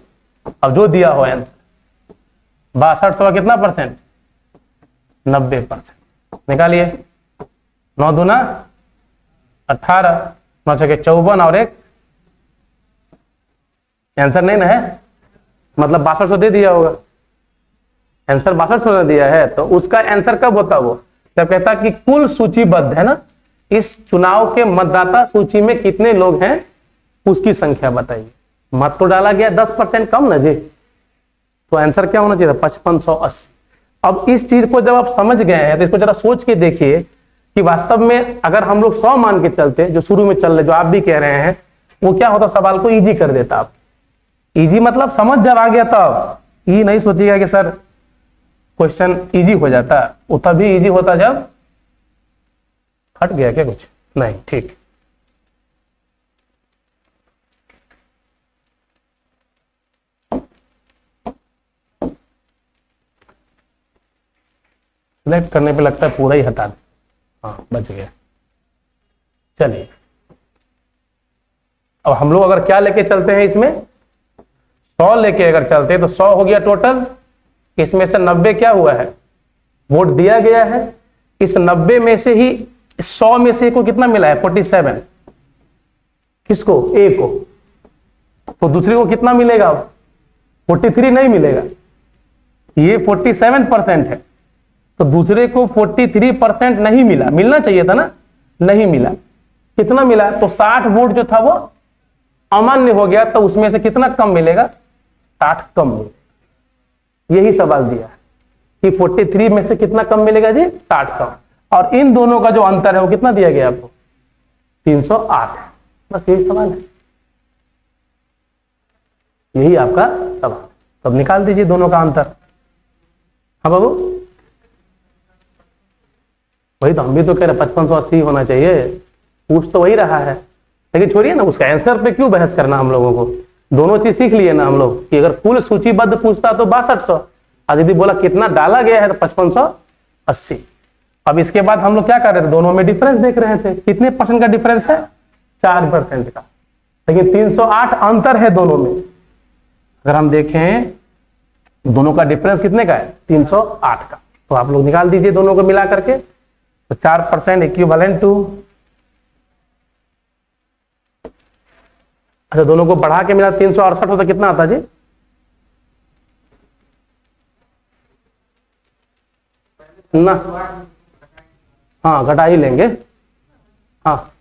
अब जो दिया हो आंसर 62 कितना परसेंट? 90%। निकालिए। 9 दूना 18, 9 छके 54 और एक आंसर नहीं ना है, मतलब 6200 दे दिया होगा। आंसर 6200 ने दिया है, तो उसका आंसर कब होता वो? जब कहता कि कुल सूचीबद्ध है ना, इस चुनाव के मतदाता सूची में कितने लोग हैं उसकी संख्या बताइए। मत तो डाला गया 10% कम ना जी, तो आंसर क्या होना चाहिए? 5580। अब इस चीज को जब आप समझ गए हैं तो इसको जरा सोच के देखिए कि वास्तव में अगर हम लोग 100 मान के चलते, जो शुरू में चल रहे, जो आप भी कह रहे हैं, वो क्या होता? सवाल को इजी कर देता। आप इजी मतलब समझ जब आ गया तब ये नहीं सोचिएगा कि सर क्वेश्चन इजी हो जाता, वो तभी इजी होता जब हट गया क्या कुछ नहीं। ठीक, सिलेक्ट करने पे लगता है पूरा ही हटा दे। हाँ, बच गया। चलिए, अब हम लोग अगर क्या लेके चलते हैं इसमें? 100 लेके अगर चलते हैं तो 100 हो गया टोटल। इसमें से 90 क्या हुआ है? वोट दिया गया है। इस 90 में से ही 100 में से को कितना मिला है? 47। किसको? ए को। तो दूसरे को कितना मिलेगा? 43 नहीं मिलेगा, ये 47% है, तो दूसरे को 43% नहीं मिला। मिलना चाहिए था ना, नहीं मिला। कितना मिला? तो 60 वोट जो था वो अमान्य हो गया, तो उसमें से कितना कम मिलेगा? 60 कम मिलेगा। यही सवाल दिया है कि 43 में से कितना कम मिलेगा जी? 60 कम। और इन दोनों का जो अंतर है वो कितना दिया गया आपको? 308 है। बस यही सवाल है, यही आपका सवाल। तो अब निकाल दीजिए दोनों का अंतर। हाँ बाबू, वही तो हम भी तो कह रहे 5580 होना चाहिए, पूछ तो वही रहा है। लेकिन छोड़िए ना, उसका आंसर पे क्यों बहस करना हम लोगों को। दोनों चीज सीख लिए ना हम लोग कि अगर कुल सूचीबद्ध पूछता तो 6200, और यदि बोला कितना डाला गया है तो 5580। अब इसके बाद हम लोग क्या कर रहे थे? दोनों में डिफरेंस देख रहे थे। कितने परसेंट का डिफरेंस है? 4% का। लेकिन 308 अंतर है दोनों में। अगर हम देखें दोनों का डिफरेंस कितने का है? 308 का। तो आप लोग निकाल दीजिए दोनों को मिला करके। तो 4% इक्विवेलेंट टू, अच्छा दोनों को बढ़ा के मिला 368 होता कितना आता जी? ना, हाँ घटा ही लेंगे। हाँ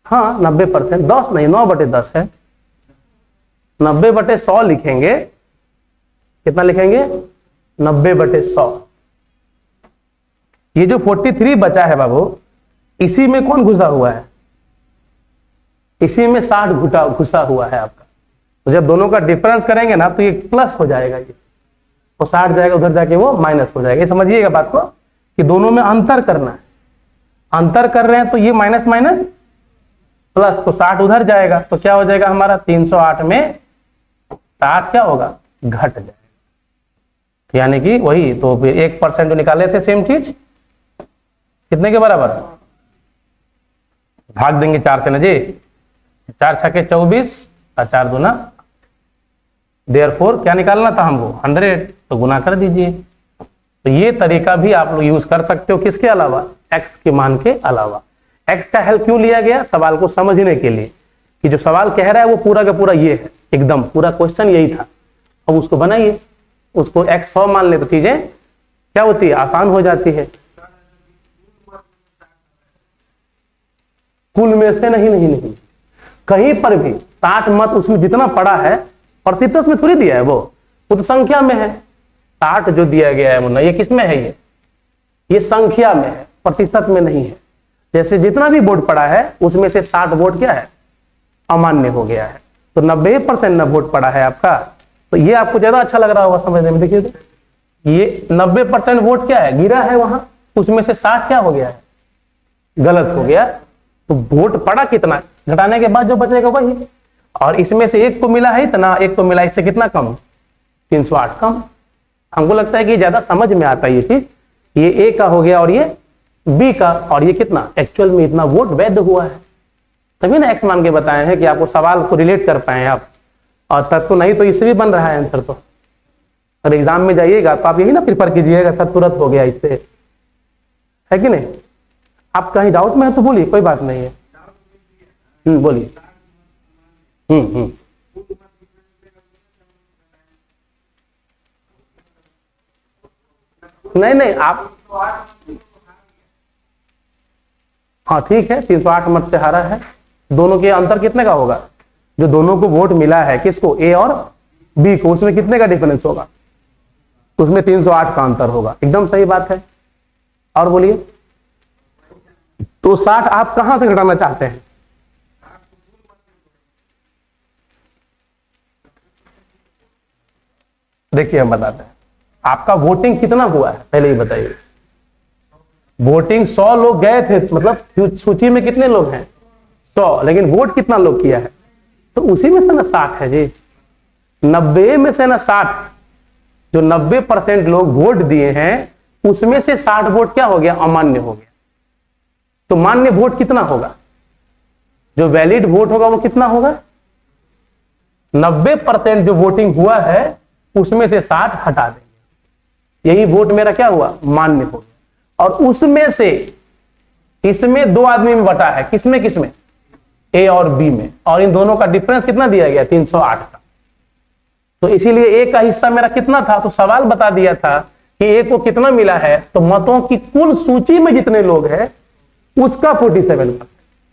हाँ 90%, 10 नहीं 9/10 है। 90/100 लिखेंगे। कितना लिखेंगे? 90/100। ये जो 43 बचा है बाबू, इसी में कौन घुसा हुआ है? इसी में 60 घुसा हुआ है आपका। तो जब दोनों का डिफरेंस करेंगे ना तो ये प्लस हो जाएगा, ये तो 60 जाएगा उधर जाके वो माइनस हो जाएगा। ये समझिएगा बात को कि दोनों में अंतर करना है। अंतर कर रहे हैं तो ये माइनस माइनस प्लस, तो 60 उधर जाएगा तो क्या हो जाएगा हमारा? 308 में 60 क्या होगा? घट जाएगा। यानी कि वही तो 1% जो निकाले थे सेम चीज कितने के बराबर? भाग देंगे 4 से ना जी। 4 छके 24 और 4 दूना, देयरफॉर क्या निकालना था हमको? 100, तो गुना कर दीजिए। तो ये तरीका भी आप लोग यूज कर सकते हो। किसके अलावा? एक्स के मान के अलावा। एक्स का हेल्प क्यों लिया गया? सवाल को समझने के लिए कि जो सवाल कह रहा है वो पूरा का पूरा ये है, एकदम पूरा क्वेश्चन यही था। अब उसको बनाइए, उसको x 100 मान ले तो चीजें क्या होती है? आसान हो जाती है। कुल में से नहीं, कहीं पर भी 60 मत उसमें जितना पड़ा है, प्रतिशत में थोड़ी दिया है वो तो संख्या में है। 60 जो दिया गया है मुन्ना, ये किस में है? ये संख्या में है, प्रतिशत में नहीं है। जैसे जितना भी वोट पड़ा है उसमें से 60 वोट क्या है? अमान्य हो गया है। तो 90% न वोट पड़ा है आपका। तो ये आपको ज्यादा अच्छा लग रहा होगा समझने में। देखिए तो ये 90% वोट क्या है? गिरा है वहां, उसमें से 60 क्या हो गया है? गलत हो गया। तो वोट पड़ा कितना, घटाने के बाद जो बचेगा वही। और इसमें से एक को मिला है इतना, एक को मिला इससे कितना कम? 308 कम। हमको लगता है कि ज्यादा समझ में आता है ये चीज ये ए का हो गया और ये बी का, और ये कितना एक्चुअल में इतना वोट वैध हुआ है, तभी ना एक्स मान के बताए हैं कि आपको सवाल को रिलेट कर पाए आप, और तब तो नहीं तो इससे भी बन रहा है आंसर। तो अगर एग्जाम में जाइएगा तो आप यही ना प्रिफर कीजिएगा सर तुरंत हो गया इससे, है कि नहीं। आप कहीं डाउट में है तो बोलिए, कोई बात नहीं है। बोलिए। नहीं आप, हाँ ठीक है, 308 मत से हारा है। दोनों के अंतर कितने का होगा, जो दोनों को वोट मिला है, किसको, ए और बी को, उसमें कितने का डिफरेंस होगा, उसमें 308 का अंतर होगा। एकदम सही बात है। और बोलिए, तो 60 आप कहां से घटाना चाहते हैं? देखिए हम बताते हैं, आपका वोटिंग कितना हुआ है पहले ही बताइए। वोटिंग 100 लोग गए थे, मतलब सूची में कितने लोग हैं 100, लेकिन वोट कितना लोग किया है, तो उसी में से ना 60 है जी। 90 में से ना 60, जो 90% लोग वोट दिए हैं उसमें से 60 वोट क्या हो गया, अमान्य हो गया। तो मान्य वोट कितना होगा, जो वैलिड वोट होगा वो कितना होगा, 90% जो वोटिंग हुआ है उसमें से 60 हटा देंगे, यही वोट मेरा क्या हुआ, मान्य हो गया। और उसमें से इसमें 2 आदमी में बटा है, किसमें किसमें, ए और बी में, और इन दोनों का डिफरेंस कितना दिया गया, 308 का। तो इसीलिए ए का हिस्सा मेरा कितना था, तो सवाल बता दिया था कि ए को कितना मिला है, तो मतों की कुल सूची में जितने लोग हैं उसका 47%।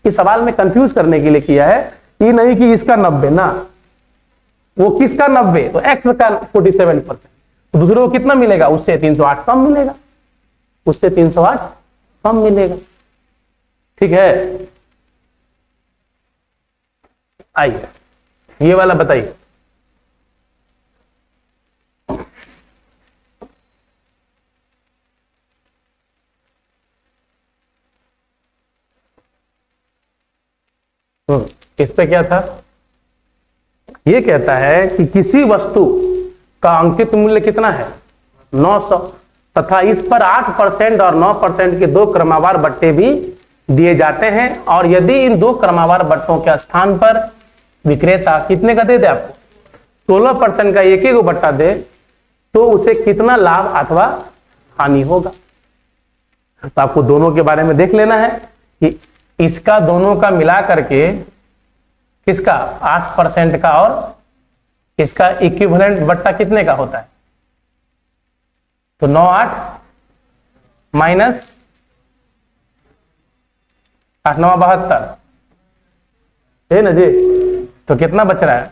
इस सवाल में कंफ्यूज करने के लिए किया है, ये नहीं कि इसका 90 ना, वो किसका 90, तो एक्स का 47%। तो दूसरे को कितना मिलेगा, उससे 308 कम मिलेगा, उससे 308 कम मिलेगा। ठीक है, आइए ये वाला बताइए। इस पे क्या था, ये कहता है कि किसी वस्तु का अंकित मूल्य कितना है, 900, तथा इस पर 8% और 9% के 2 क्रमवार बट्टे भी दिए जाते हैं, और यदि इन 2 क्रमवार बट्टों के स्थान पर विक्रेता कितने का दे दे, आपको 16% का एक एक बट्टा दे, तो उसे कितना लाभ अथवा हानि होगा। तो आपको दोनों के बारे में देख लेना है कि इसका दोनों का मिला करके किसका 8% का और इसका इक्विवेलेंट बट्टा कितने का होता है, तो 9/8 माइनस 8×9 = 72 है ना जी। तो कितना बच रहा है,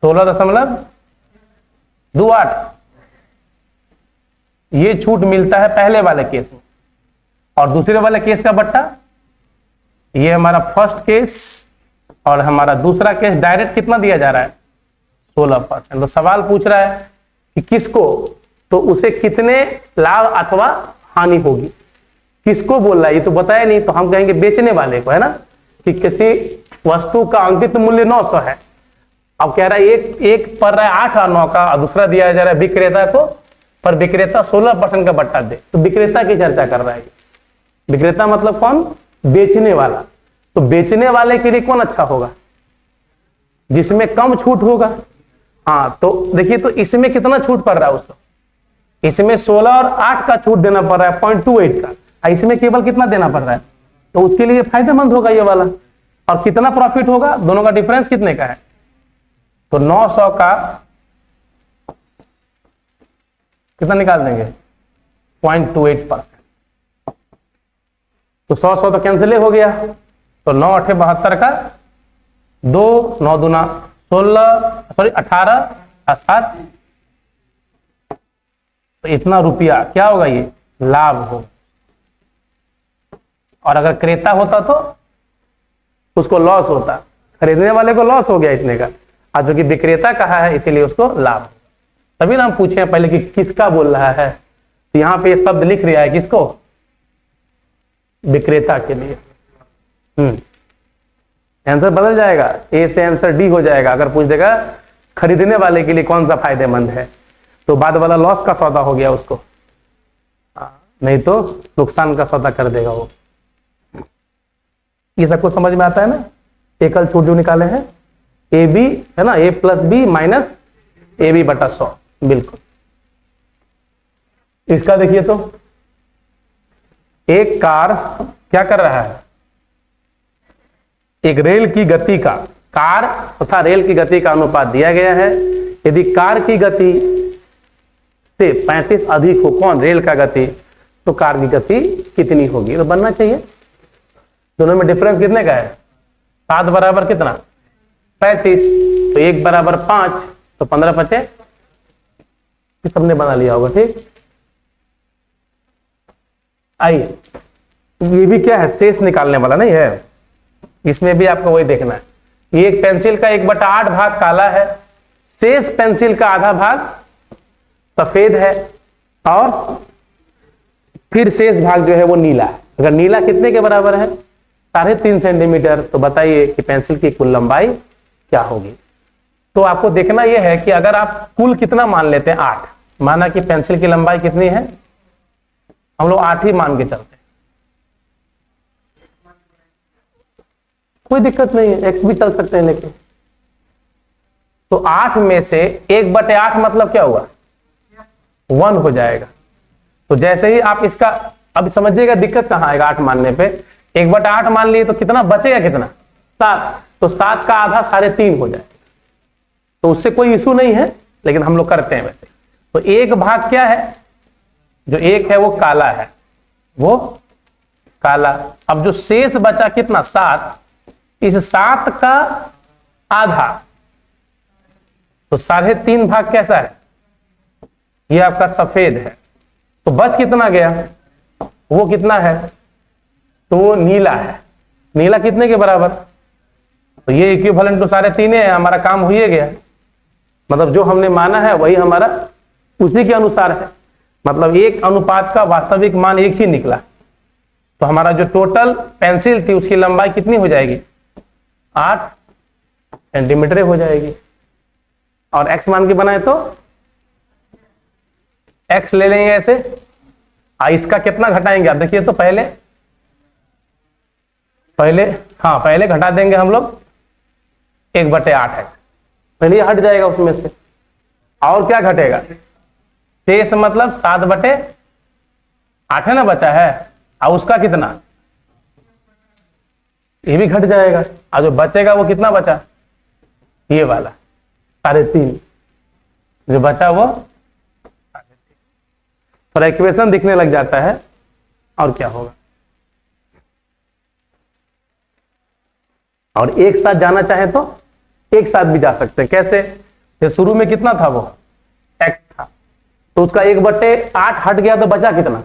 16.28। ये छूट मिलता है पहले वाले केस में, और दूसरे वाले केस का बट्टा, ये हमारा फर्स्ट केस और हमारा दूसरा केस डायरेक्ट कितना दिया जा रहा है, 16%। तो सवाल पूछ रहा है कि किसको, तो उसे कितने लाभ अथवा हानि होगी, किसको बोल रहा है, ये तो बताया नहीं, तो हम कहेंगे बेचने वाले को, है ना, कि किसी वस्तु का अंकित मूल्य 900 है, अब कह रहा है एक पड़ रहा है 8 और 9 का, और दूसरा दिया जा रहा है विक्रेता को, पर विक्रेता 16% का बट्टा दे, तो विक्रेता की चर्चा कर रहा है। विक्रेता मतलब कौन, बेचने वाला। तो बेचने वाले के लिए कौन अच्छा होगा, जिसमें कम छूट होगा। हाँ, तो देखिए, तो इसमें कितना छूट पड़ रहा है उसको, इसमें 16 और 8 का छूट देना पड़ रहा है, 0.28 का, इसमें केवल कितना देना पड़ रहा है, तो उसके लिए फायदेमंद होगा ये वाला। और कितना प्रॉफिट होगा, दोनों का डिफरेंस कितने का है, तो 900 का कितना निकाल देंगे, 0.28%। तो 100 तो कैंसिल हो गया, तो 9×8 = 72 का 2, 9 दूना 18 और 7, तो इतना रुपया क्या होगा, ये लाभ हो। और अगर क्रेता होता तो उसको लॉस होता, खरीदने वाले को लॉस हो गया इतने का, आज जो कि विक्रेता कहा है इसीलिए उसको लाभ। तभी ना हम पूछे पहले कि किसका बोल रहा है, तो यहां पे शब्द लिख रहा है किसको, विक्रेता के लिए। आंसर बदल जाएगा, ए से आंसर डी हो जाएगा। अगर पूछ देगा खरीदने वाले के लिए कौन सा फायदेमंद है, तो बाद वाला लॉस का सौदा हो गया उसको, नहीं तो नुकसान का सौदा कर देगा वो। ये सबको समझ में आता है ना, एकल छूट जो निकाले हैं, ए बी है ना, A plus B minus A B बटा 100, बिल्कुल। इसका देखिए तो एक कार क्या कर रहा है, एक रेल की गति का, कार तथा रेल की गति का अनुपात दिया गया है। यदि कार की गति से 35 अधिक हो, कौन, रेल का गति, तो कार की गति कितनी होगी, तो बनना चाहिए। दोनों में डिफरेंस कितने का है, 7 बराबर कितना 35, तो 1 बराबर 5, तो 15 बचे, सबने बना लिया होगा, ठीक। आइए, ये भी क्या है, शेष निकालने वाला नहीं है, इसमें भी आपको वही देखना है। ये एक पेंसिल का 1/8 भाग काला है, शेष पेंसिल का आधा भाग सफेद है, और फिर शेष भाग जो है वो नीला है। अगर नीला कितने के बराबर है, 3.5 सेंटीमीटर, तो बताइए कि पेंसिल की कुल लंबाई क्या होगी। तो आपको देखना यह है कि अगर आप कुल कितना मान लेते हैं, 8, माना कि पेंसिल की लंबाई कितनी है, हम लोग 8 ही मान के चलते हैं, कोई दिक्कत नहीं है, एक्स भी चल सकते हैं, लेकिन तो 8 में से 1/8 मतलब क्या हुआ, 1 हो जाएगा। तो जैसे ही आप इसका, अब समझिएगा दिक्कत कहां आएगा, 8 मानने पे 1/8 मान लिए तो कितना बचेगा, कितना 7, तो 7 का आधा 3.5 हो जाएगा, तो उससे कोई इशू नहीं है, लेकिन हम लोग करते हैं वैसे। तो एक भाग क्या है, जो एक है वो काला है, वो काला। अब जो शेष बचा कितना 7, इस 7 का आधा, तो 3.5 भाग कैसा है, ये आपका सफेद है, तो बच कितना गया, वो कितना है, तो वो नीला है। नीला कितने के बराबर, तो ये इक्विवेलेंट तो 3.5 है, हमारा काम हो ही गया, मतलब जो हमने माना है वही हमारा उसी के अनुसार है, मतलब एक अनुपात का वास्तविक मान 1 ही निकला। तो हमारा जो टोटल पेंसिल थी उसकी लंबाई कितनी हो जाएगी, 8 सेंटीमीटर हो जाएगी। और x मान के बनाए तो x ले लेंगे ऐसे, इसका कितना घटाएंगे आप देखिए तो, पहले घटा देंगे हम लोग 1/8 है, पहले हट जाएगा उसमें से, और क्या घटेगा, शेष मतलब 7/8 है ना बचा है, और उसका कितना, ये भी घट जाएगा, और जो बचेगा वो कितना बचा, ये वाला 3.5, जो बचा वो 3.5। थोड़ा इक्वेशन दिखने लग जाता है, और क्या होगा। और एक साथ जाना चाहे तो एक साथ भी जा सकते हैं, कैसे, तो शुरू में कितना था वो x था, तो उसका 1/8 हट गया, तो बचा कितना,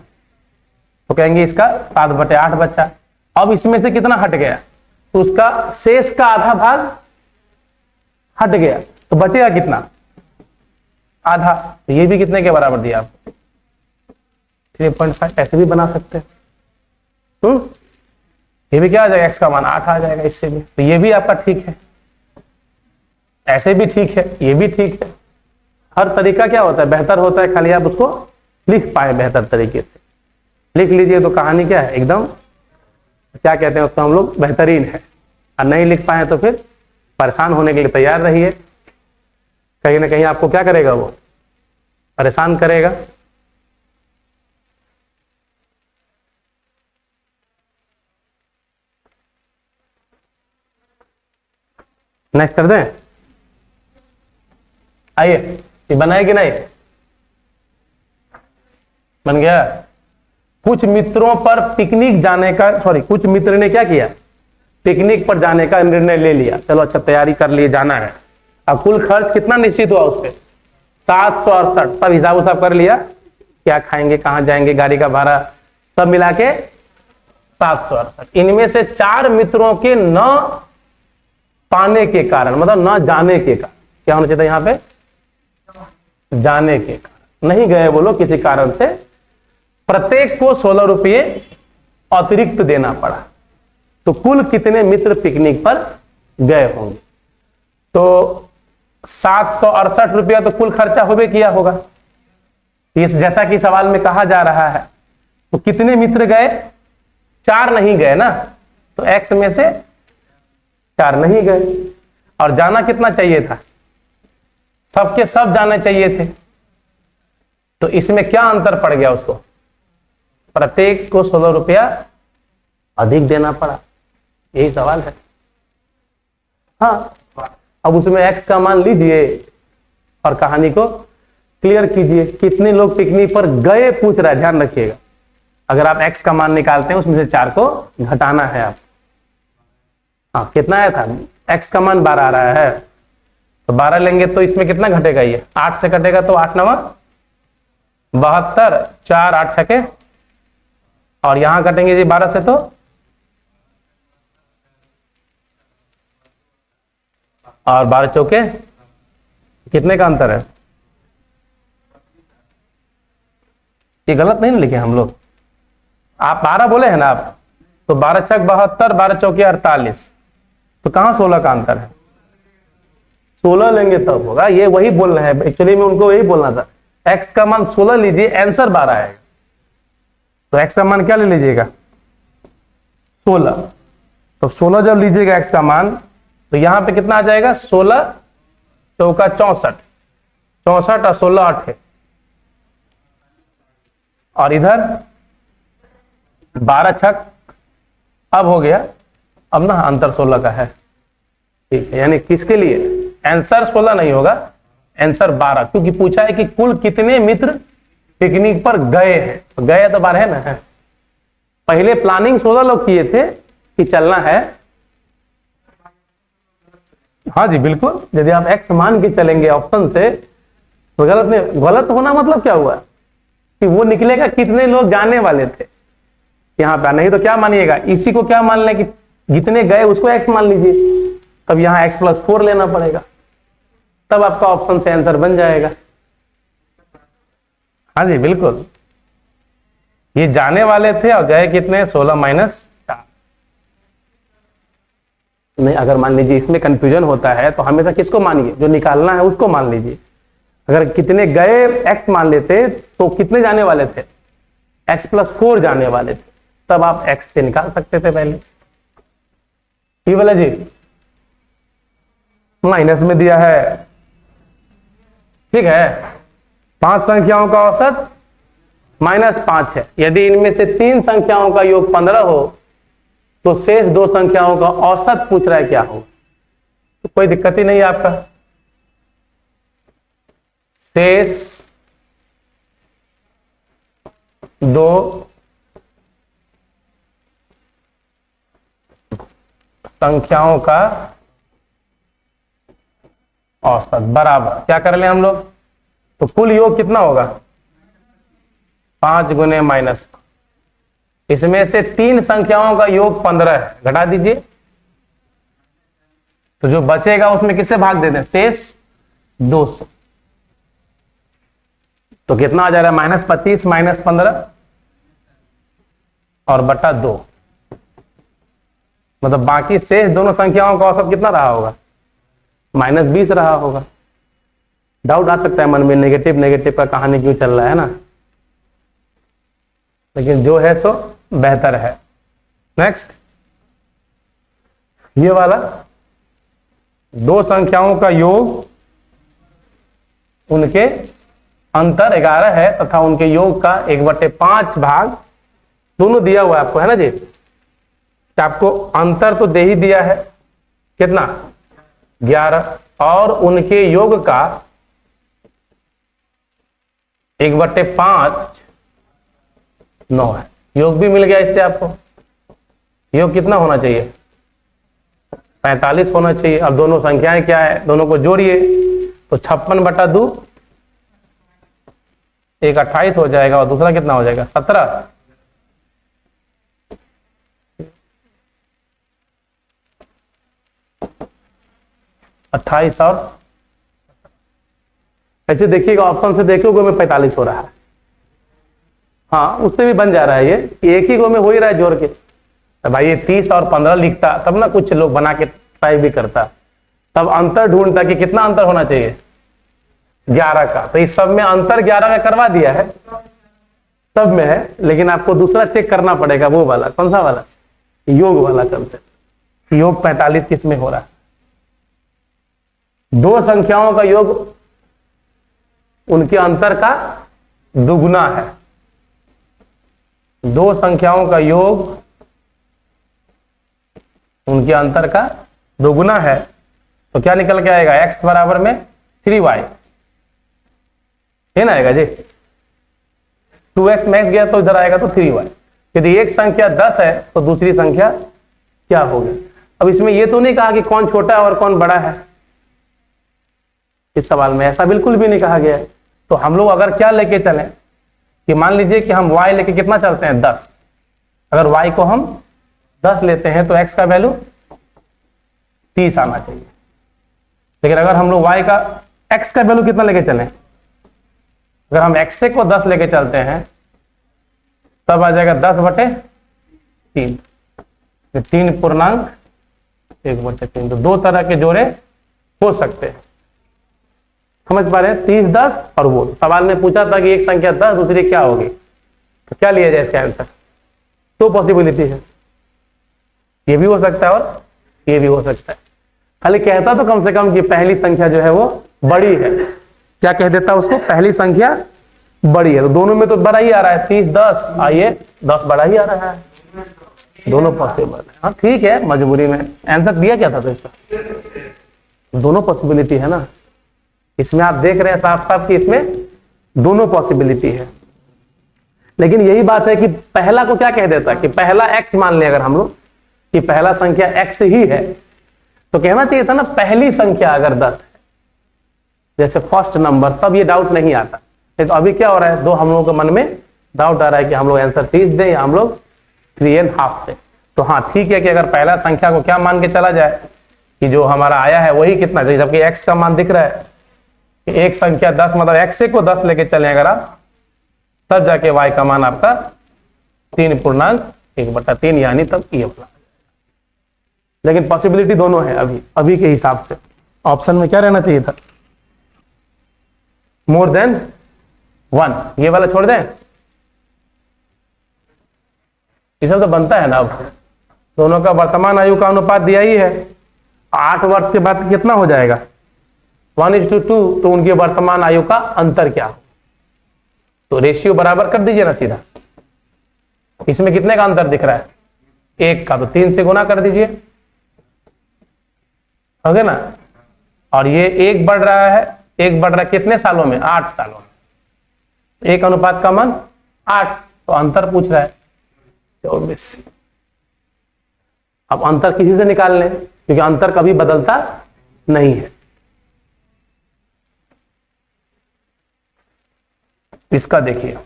तो कहेंगे इसका 7/8 बचा। अब इसमें से कितना हट गया, तो उसका शेष का आधा भाग हट गया, तो बचेगा कितना, आधा। तो ये भी कितने के बराबर दिया आपको, 3.5, ऐसे भी बना सकते हैं। ये भी क्या आ जाएगा, x का मान 8 आ जाएगा इससे भी, तो ये भी आपका ठीक है, ऐसे भी ठीक है, ये भी ठीक है। हर तरीका क्या होता है, बेहतर होता है, खाली आप उसको लिख पाए बेहतर तरीके से, लिख लीजिए तो कहानी क्या है, एकदम क्या कहते हैं उसको हम लोग, बेहतरीन है। और नहीं लिख पाए तो फिर परेशान होने के लिए तैयार रहिए, कहीं ना कहीं आपको क्या करेगा, वो परेशान करेगा। नेक्स्ट कर दें, आइए, ये बनाए कि नहीं, बन गया। कुछ मित्रों पर पिकनिक जाने का, कुछ मित्र ने क्या किया, पिकनिक पर जाने का निर्णय ले लिया, चलो अच्छा तैयारी कर लिए, जाना है। अब कुल खर्च कितना निश्चित हुआ उस पर, 768, सब हिसाब उसाब कर लिया, क्या खाएंगे, कहां जाएंगे, गाड़ी का भाड़ा सब मिला के 768। इनमें से 4 मित्रों के न पाने के कारण, मतलब न जाने के कारण, क्या होना चाहिए यहां पे, जाने के कारण नहीं गए वो लोग किसी कारण से, प्रत्येक को 16 रुपये अतिरिक्त देना पड़ा। तो कुल कितने मित्र पिकनिक पर गए होंगे, तो 768 रुपया तो कुल खर्चा होबे किया होगा, इस जैसा कि सवाल में कहा जा रहा है, तो कितने मित्र गए? 4 नहीं गए ना, तो x में से 4 नहीं गए। और जाना कितना चाहिए था? सबके सब जाने चाहिए थे। तो इसमें क्या अंतर पड़ गया उसको? प्रत्येक को 16 रुपया अधिक देना पड़ा। यही सवाल है। हाँ, अब उसमें x का मान लीजिए और कहानी को क्लियर कीजिए। कितने लोग पिकनिक पर गए पूछ रहा है, ध्यान रखिएगा। अगर आप x का मान निकालते हैं उसमें से 4 को घटाना है आप। हाँ, कितना आया था? x का मान 12 आ रहा है, तो 12 लेंगे तो इसमें कितना घटेगा? ये 8 से कटेगा, तो 8 9 72, 4 8 छके, और यहां कटेंगे जी 12 से, तो और 12 चौके कितने का अंतर है? ये गलत नहीं ना लिखे हम लोग? आप 12 बोले हैं ना आप, तो 12 छक 72, 12 चौके 48, तो कहां 16 का अंतर है? 16 लेंगे तब होगा। ये वही बोल रहे हैं, एक्चुअली में उनको यही बोलना था। x का मान 16 लीजिए, आंसर 12 आएगा। तो x का मान क्या ले लीजिएगा? 16। तो 16 जब लीजिएगा x का मान, तो यहां पे कितना आ जाएगा? 16 चौका 64, 64 और 16 8 और इधर 12 छक, अब हो गया, अब ना अंतर 16 का है। ठीक है, यानी किसके लिए आंसर 16 नहीं होगा, आंसर 12, क्योंकि पूछा है कि कुल कितने मित्र पिकनिक पर गए हैं। तो गए तो 12 है ना। है पहले प्लानिंग 16 लोग किए थे कि चलना है। हाँ जी बिल्कुल, यदि आप x मान के चलेंगे ऑप्शन से तो गलत नहीं। गलत होना मतलब क्या हुआ कि वो निकलेगा कितने लोग जाने वाले थे यहाँ पे, नहीं तो क्या मानिएगा? इसी को क्या मान लें कि जितने गए उसको x मान लीजिए, तब यहाँ x + 4 लेना पड़ेगा, तब आपका ऑप्शन से आंसर बन जाएगा। हाँ जी बिल्कुल, ये जाने वाले थे और गए कितने? 16 - 4। नहीं, अगर मान लीजिए इसमें कंफ्यूजन होता है तो हमेशा किसको मानिए? जो निकालना है उसको मान लीजिए। अगर कितने गए x मान लेते तो कितने जाने वाले थे? x + 4 जाने वाले थे, तब आप x से निकाल सकते थे पहले। ये वाला जी माइनस में दिया है, ठीक है। 5 संख्याओं का औसत -5 है। यदि इनमें से 3 संख्याओं का योग 15 हो तो शेष 2 संख्याओं का औसत पूछ रहा है क्या हो। तो कोई दिक्कत ही नहीं है आपका। शेष 2 संख्याओं का औसत बराबर क्या कर ले हम लोग? तो कुल योग कितना होगा? 5 गुने माइनस, इसमें से 3 संख्याओं का योग 15 है, घटा दीजिए। तो जो बचेगा उसमें किससे भाग दे दें? शेष 2 से। तो कितना आ जा रहा है? -25 - 15 और बटा 2, मतलब बाकी शेष दोनों संख्याओं का औसत कितना रहा होगा? -20 रहा होगा। डाउट आ सकता है मन में, नेगेटिव नेगेटिव का कहानी क्यों चल रहा है ना, लेकिन जो है सो बेहतर है। नेक्स्ट, ये वाला 2 संख्याओं का योग, उनके अंतर 11 है तथा उनके योग का 1/5 भाग, दोनों दिया हुआ है आपको, है ना जी। कि आपको अंतर तो दे ही दिया है, कितना? 11, और उनके योग का 1/5 9 है। योग भी मिल गया इससे आपको। योग कितना होना चाहिए? 45 होना चाहिए। अब दोनों संख्याएं क्या है, दोनों को जोड़िए तो 56/2, एक 28 हो जाएगा और दूसरा कितना हो जाएगा? 17। और ऐसे देखिएगा, ऑप्शन से देखिए में 45 हो रहा है। हाँ, उससे भी बन जा रहा है ये, एक ही गो में हो ही रहा है जोड़ के। तो भाई ये 30 और 15 लिखता तब ना कुछ लोग बना के ट्राई भी करता, तब अंतर ढूंढता कि कितना अंतर होना चाहिए। 11 का। तो इस सब में अंतर 11 का करवा दिया है, सब में है, लेकिन आपको दूसरा चेक करना पड़ेगा, वो वाला कौन सा वाला, योग वाला कंसेप्ट। योग 45 किस में हो रहा है? दो संख्याओं का योग उनके अंतर का दुगुना है। दो संख्याओं का योग उनके अंतर का दोगुना है, तो क्या निकल के आएगा, x बराबर में 3y, है ना आएगा जी। 2x मैक्स गया तो इधर आएगा तो 3y। यदि एक संख्या 10 है तो दूसरी संख्या क्या होगी? अब इसमें यह तो नहीं कहा कि कौन छोटा है और कौन बड़ा है, इस सवाल में ऐसा बिल्कुल भी नहीं कहा गया है। तो हम लोग अगर क्या लेके चलें कि मान लीजिए कि हम y लेके कितना चलते हैं, 10। अगर y को हम 10 लेते हैं तो x का वैल्यू 30 आना चाहिए। लेकिन अगर हम लोग y का x का वैल्यू कितना लेके चलें, अगर हम x को 10 लेके चलते हैं तब आ जाएगा 10/3, 3 पूर्णांक 1/3। तो दो तरह के जोड़े हो सकते हैं, समझ पा रहे हैं? 30, 10 और वो सवाल में पूछा था कि एक संख्या 10 दूसरी क्या होगी, तो क्या लिया जाए इसका आंसर? दो पॉसिबिलिटी है, ये भी हो सकता है और ये भी हो सकता है। खाली कहता तो कम से कम कि पहली संख्या जो है वो बड़ी है, क्या कह देता उसको, पहली संख्या बड़ी है। तो दोनों में तो बड़ा ही आ रहा है, 30, 10, आइए 10 बड़ा ही आ रहा है, दोनों पॉसिबल है। हाँ ठीक है, मजबूरी में आंसर दिया क्या था तो इसका दोनों पॉसिबिलिटी है ना। इसमें आप देख रहे हैं साफ साफ कि इसमें दोनों पॉसिबिलिटी है। लेकिन यही बात है कि पहला को क्या कह देता कि पहला x मान लें, अगर हम लोग कि पहला संख्या x ही है तो कहना चाहिए था ना पहली संख्या अगर 10 है, जैसे फर्स्ट नंबर, तब ये डाउट नहीं आता। तो अभी क्या हो रहा है, दो हम लोगों के मन में डाउट आ रहा है कि हम लोग आंसर 30 दें या हम लोग 3.5 दें। तो हाँ ठीक है कि अगर पहला संख्या को क्या मान के चला जाए कि जो हमारा आया है वही कितना, जबकि x का मान दिख रहा है कि एक संख्या 10, मतलब x को 10 लेके चले अगर आप, तब जाके y का मान आपका 3.1/3 यानी तब ये वाला। लेकिन पॉसिबिलिटी दोनों है अभी के हिसाब से। ऑप्शन में क्या रहना चाहिए था, मोर देन 1, ये वाला छोड़ दें, ये सब तो बनता है ना। अब दोनों का वर्तमान आयु का अनुपात दिया ही है, 8 वर्ष के बाद कितना हो जाएगा, 1:2, तो उनके वर्तमान आयु का अंतर क्या हो, तो रेशियो बराबर कर दीजिए ना सीधा। इसमें कितने का अंतर दिख रहा है, 1 का, तो 3 से गुना कर दीजिए, हो गया ना। और ये 1 बढ़ रहा है, 1 बढ़ रहा है कितने सालों में, 8 सालों में। 1 अनुपात का मान 8, तो अंतर पूछ रहा है 24। अब अंतर किसी से निकाल लें क्योंकि अंतर कभी बदलता नहीं है। इसका देखिए,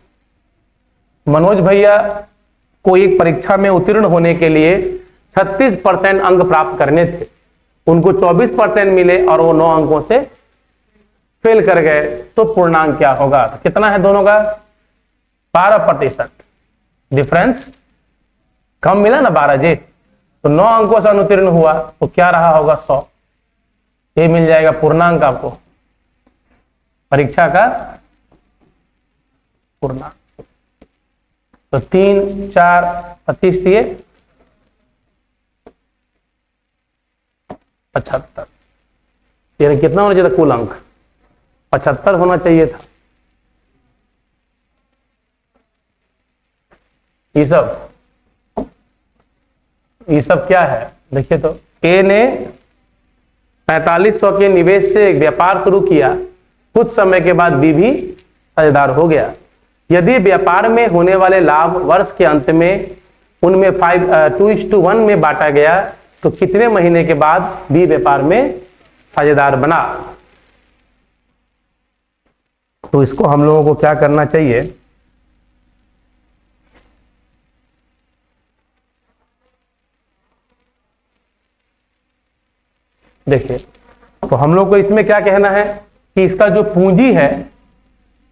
मनोज भैया को एक परीक्षा में उत्तीर्ण होने के लिए 36% अंक प्राप्त करने थे, उनको 24% मिले और वो 9 अंकों से फेल कर गए, तो पूर्णांक क्या होगा? तो कितना है दोनों का, 12%। डिफरेंस कम मिला ना 12 जी, तो 9 अंकों से अनुत्तीर्ण हुआ तो क्या रहा होगा, 100। ये मिल जाएगा पूर्णांक आपको, परीक्षा का पूर्णांक। तो 3, 4, 25 दिए 75, यानी कितना होना चाहिए था कुल अंक, 75 होना चाहिए था। ये सब क्या है देखिए, तो ए ने 4500 के निवेश से एक व्यापार शुरू किया, कुछ समय के बाद बी भी साझेदार हो गया। यदि व्यापार में होने वाले लाभ वर्ष के अंत में उनमें 2:1 में बांटा गया तो कितने महीने के बाद बी व्यापार में साझेदार बना? तो इसको हम लोगों को क्या करना चाहिए, देखिए, तो हम लोग को इसमें क्या कहना है कि इसका जो पूंजी है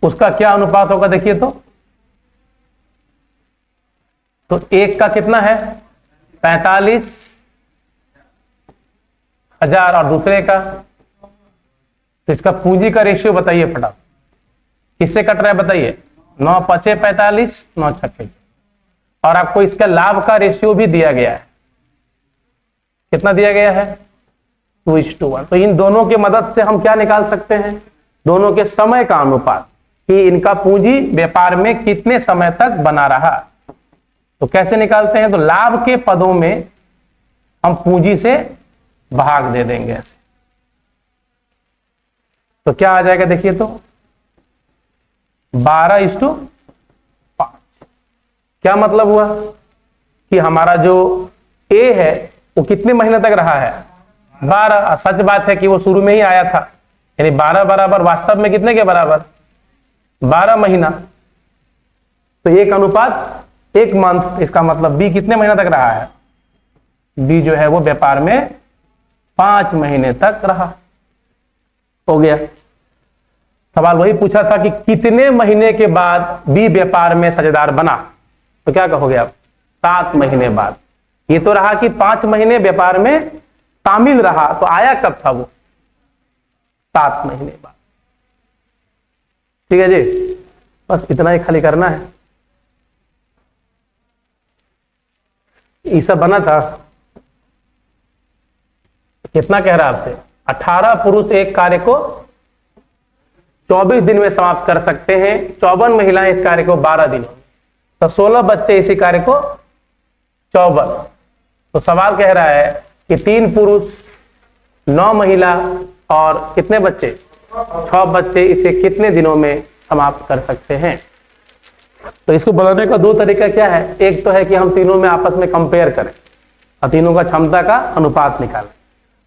उसका क्या अनुपात होगा, देखिए तो एक का कितना है 45,000 और दूसरे का तो इसका पूंजी का रेशियो बताइए फटाफट, किससे कट रहा है बताइए। 9 पचे 45, 9 छक्के। और आपको इसका लाभ का रेशियो भी दिया गया है, कितना दिया गया है 2:1। तो इन दोनों की मदद से हम क्या निकाल सकते हैं, दोनों के समय का अनुपात, कि इनका पूंजी व्यापार में कितने समय तक बना रहा। तो कैसे निकालते हैं, तो लाभ के पदों में हम पूंजी से भाग दे देंगे ऐसे। तो क्या आ जाएगा देखिए, तो 12:5। क्या मतलब हुआ कि हमारा जो ए है वो कितने महीने तक रहा है 12। सच बात है कि वो शुरू में ही आया था, यानी 12 बराबर वास्तव में कितने के बराबर 12 महीना। तो 1:1 मंथ, इसका मतलब बी कितने महीने तक रहा है, बी जो है वो व्यापार में 5 महीने तक रहा। हो गया। सवाल वही पूछा था कि कितने महीने के बाद बी व्यापार में साझेदार बना, तो क्या कहोगे आप 7 महीने बाद। ये तो रहा कि 5 महीने व्यापार में शामिल रहा, तो आया कब था वो 7 महीने बाद। ठीक है जी, बस इतना ही खाली करना है। ये सब बना था, कितना कह रहा है आपसे, 18 पुरुष एक कार्य को 24 दिन में समाप्त कर सकते हैं, 54 महिलाएं इस कार्य को 12 दिन, तो 16 बच्चे इसी कार्य को 54। तो सवाल कह रहा है कि 3 पुरुष 9 महिला और कितने बच्चे 6 बच्चे इसे कितने दिनों में समाप्त कर सकते हैं। तो इसको बनाने का 2 तरीका क्या है, एक तो है कि हम तीनों में आपस में कंपेयर करें और तीनों का क्षमता का अनुपात निकालें,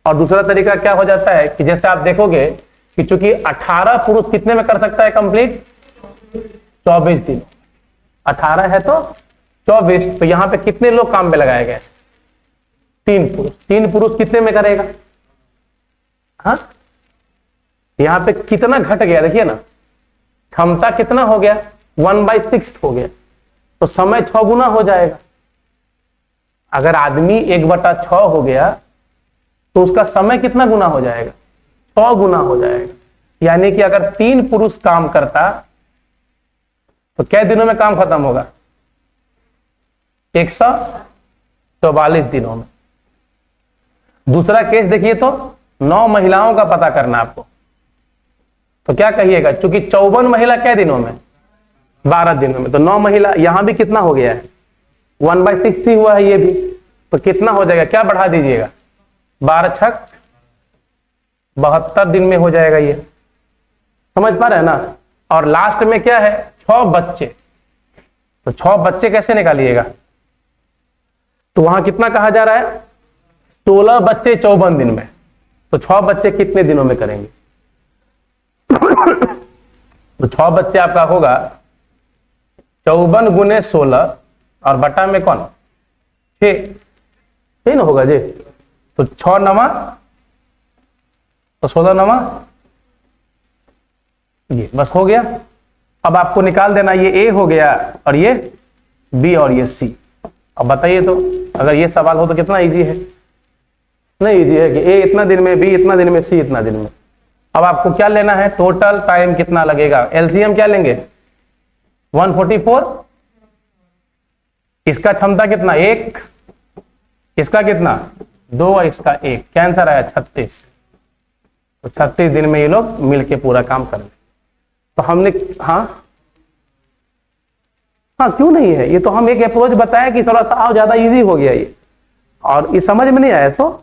और दूसरा तरीका क्या हो जाता है कि जैसे आप देखोगे कि चूंकि 18 पुरुष कितने में कर सकता है कंप्लीट 24 दिन, 18 है तो 24, तो यहां पे कितने लोग काम में लगाए गए 3 पुरुष कितने में करेगा, हाँ यहां पे कितना घट गया देखिए ना, क्षमता कितना हो गया 1/6 हो गया, तो समय 6 गुना हो जाएगा। अगर आदमी 1/6 हो गया तो उसका समय कितना गुना हो जाएगा 6 गुना हो जाएगा। यानी कि अगर 3 पुरुष काम करता तो कै दिनों में काम खत्म होगा 144 दिनों में। दूसरा केस देखिए, तो 9 महिलाओं का पता करना आपको, तो क्या कहिएगा, चूंकि 54 महिला कै दिनों में 12 दिनों में, तो 9 महिला यहां भी कितना हो गया है 1/6 ही हुआ है ये भी, तो कितना हो जाएगा, क्या बढ़ा दीजिएगा 12 छक 72 दिन में हो जाएगा ये, समझ पा रहे हैं ना। और लास्ट में क्या है 6 बच्चे, तो 6 बच्चे कैसे निकालिएगा, तो वहां कितना कहा जा रहा है 16 बच्चे 54 दिन में, तो 6 बच्चे कितने दिनों में करेंगे तो 6 बच्चे आपका होगा 54 गुने 16 और बटा में कौन 6, सही ना होगा जी। तो 6 9 तो 16 9 ये बस हो गया। अब आपको निकाल देना, ये ए हो गया और ये बी और ये सी। अब बताइए तो अगर ये सवाल हो तो कितना इजी है, नहीं इजी है कि ए इतना दिन में, बी इतना दिन में, सी इतना दिन में। अब आपको क्या लेना है, टोटल टाइम कितना लगेगा, एलसीएम क्या लेंगे 144, इसका क्षमता कितना 1, इसका कितना 2 और इसका 1, क्या आंसर आया 36। तो 36 दिन में ये लोग मिलके पूरा काम कर ले। तो हमने हाँ क्यों नहीं है, ये तो हम एक अप्रोच बताया कि थोड़ा सा ज्यादा इजी हो गया ये, और ये समझ में नहीं आया। तो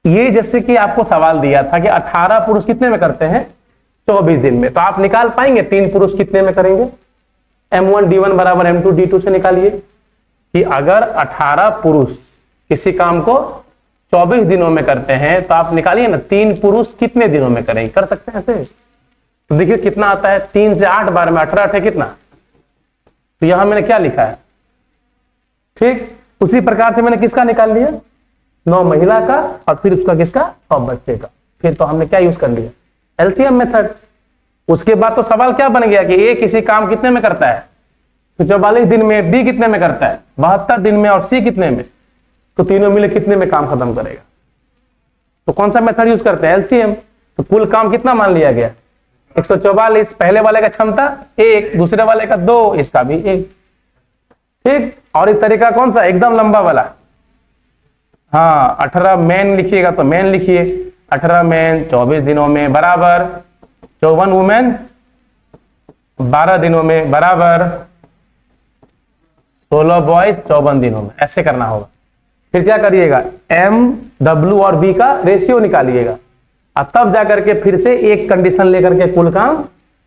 ये जैसे कि आपको सवाल दिया था कि 18 पुरुष कितने में करते हैं 24 दिन में, तो आप निकाल पाएंगे 3 पुरुष कितने में करेंगे, M1 D1 बराबर M2 D2 से निकालिए कि अगर 18 पुरुष किसी काम को 24 दिनों में करते हैं तो आप निकालिए ना 3 पुरुष कितने दिनों में करेंगे, कर सकते हैं ऐसे। तो देखिए कितना आता है, 3 से 8 बार में 18 है कितना, तो यहां मैंने क्या लिखा है, ठीक उसी प्रकार से मैंने किसका निकाल लिया 9 महिला का और फिर उसका किसका 6 बच्चे का, फिर तो हमने क्या यूज कर लिया एलसीएम मेथड। उसके बाद तो सवाल क्या बन गया कि ए किसी काम कितने में करता है तो 44 दिन में, बी कितने में करता है 72 दिन में, और सी कितने में, तो तीनों मिले कितने में काम खत्म करेगा। तो कौन सा मेथड यूज करते हैं? एलसीएम। तो कुल काम कितना मान लिया गया? 144। पहले वाले का क्षमता 1, दूसरे वाले का 2, इसका भी 1। ठीक। और एक तरीका कौन सा? एकदम लंबा वाला। हाँ, 18 मैन लिखिएगा तो मैन लिखिए। 18 मैन 24 दिनों में बराबर 54 वुमेन 12 दिनों में बराबर 16 बॉयज 54 दिनों में। ऐसे करना होगा। फिर क्या करिएगा? एम, डब्ल्यू और बी का रेशियो निकालिएगा और तब जाकर के फिर से एक कंडीशन लेकर के कुल काम,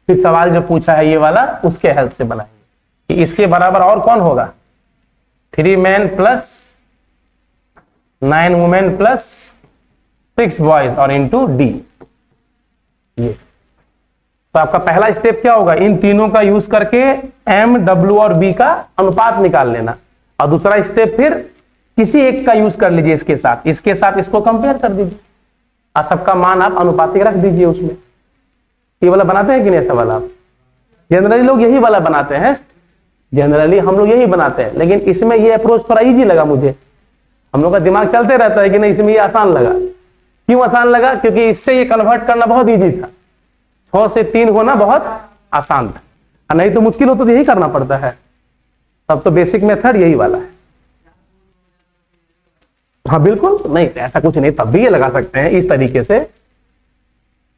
फिर सवाल जो पूछा है ये वाला, उसके हेल्प से बनाएंगे कि इसके बराबर और कौन होगा? 3 man plus 9 women plus 6 boys और इंटू डी। ये तो आपका पहला स्टेप क्या होगा? इन तीनों का यूज करके एम, डब्ल्यू और बी का अनुपात निकाल लेना। और दूसरा स्टेप फिर किसी एक का यूज कर लीजिए इसके साथ इसको कंपेयर कर दीजिए और सबका मान आप अनुपातिक रख दीजिए उसमें। ये वाला बनाते हैं कि नहीं? ऐसा वाला आप जनरली लोग यही वाला बनाते हैं। जनरली हम लोग यही बनाते हैं, लेकिन इसमें ये अप्रोच थोड़ा इजी लगा मुझे। हम लोग का दिमाग चलते रहता है कि नहीं, इसमें ये आसान लगा। क्यों आसान लगा? क्योंकि इससे ये कन्वर्ट करना बहुत इजी था। 6 से 3 होना बहुत आसान था, और नहीं तो मुश्किल हो तो यही करना पड़ता है। तब तो बेसिक मेथड यही वाला है। हाँ बिल्कुल, नहीं ऐसा कुछ नहीं, तब भी ये लगा सकते हैं इस तरीके से।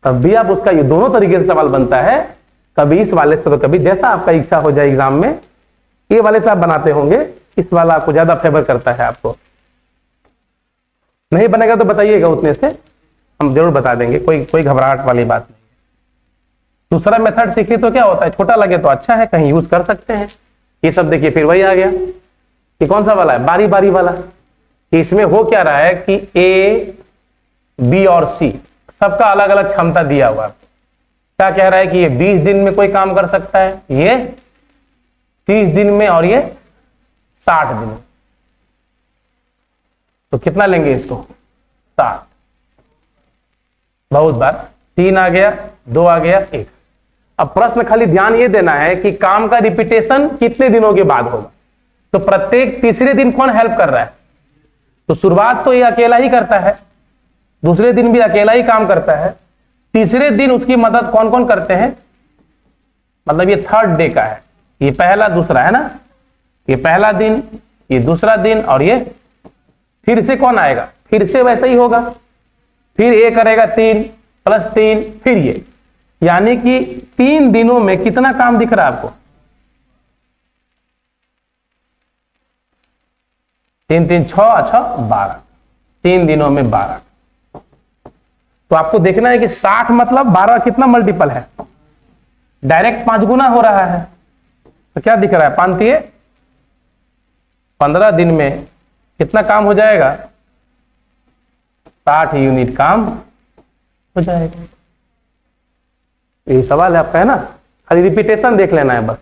तब भी आप उसका ये दोनों तरीके से सवाल बनता है, कभी इस वाले से तो कभी जैसा आपका इच्छा हो जाए एग्जाम में। ये वाले से आप बनाते होंगे, इस वाला आपको ज्यादा फेवर करता है। आपको नहीं बनेगा तो बताइएगा, उतने से हम जरूर बता देंगे, कोई घबराहट वाली बात नहीं। दूसरा मेथड सीखिए तो क्या होता है, छोटा लगे तो अच्छा है, कहीं यूज कर सकते हैं। ये सब देखिए फिर वही आ गया कि कौन सा वाला है? बारी बारी वाला। इसमें हो क्या रहा है कि ए, बी और सी सबका अलग अलग क्षमता दिया हुआ है। क्या कह रहा है कि ये 20 दिन में कोई काम कर सकता है, ये 30 दिन में और ये 60 दिन में। तो कितना लेंगे इसको? 60। बहुत बार 3 आ गया, 2 आ गया, 1। अब प्रश्न खाली ध्यान ये देना है कि काम का रिपीटेशन कितने दिनों के बाद होगा। तो प्रत्येक तीसरे दिन कौन हेल्प कर रहा है? तो शुरुआत तो ये अकेला ही करता है, दूसरे दिन भी अकेला ही काम करता है, तीसरे दिन उसकी मदद कौन कौन करते हैं? मतलब ये 3rd डे का है, ये पहला दूसरा है ना, ये पहला दिन, ये दूसरा दिन, और ये फिर से कौन आएगा? फिर से वैसे ही होगा। फिर ये करेगा 3 + 3, फिर ये, यानी कि 3 दिनों में कितना काम दिख रहा है आपको? 3 3 6 12, 3 दिनों में 12। तो आपको देखना है कि 60 मतलब 12 कितना मल्टीपल है? डायरेक्ट 5 गुना हो रहा है। तो क्या दिख रहा है? 5 3 15 दिन में कितना काम हो जाएगा? 60 यूनिट काम हो जाएगा। यही सवाल है आपका, है ना? खाली रिपीटेशन देख लेना है बस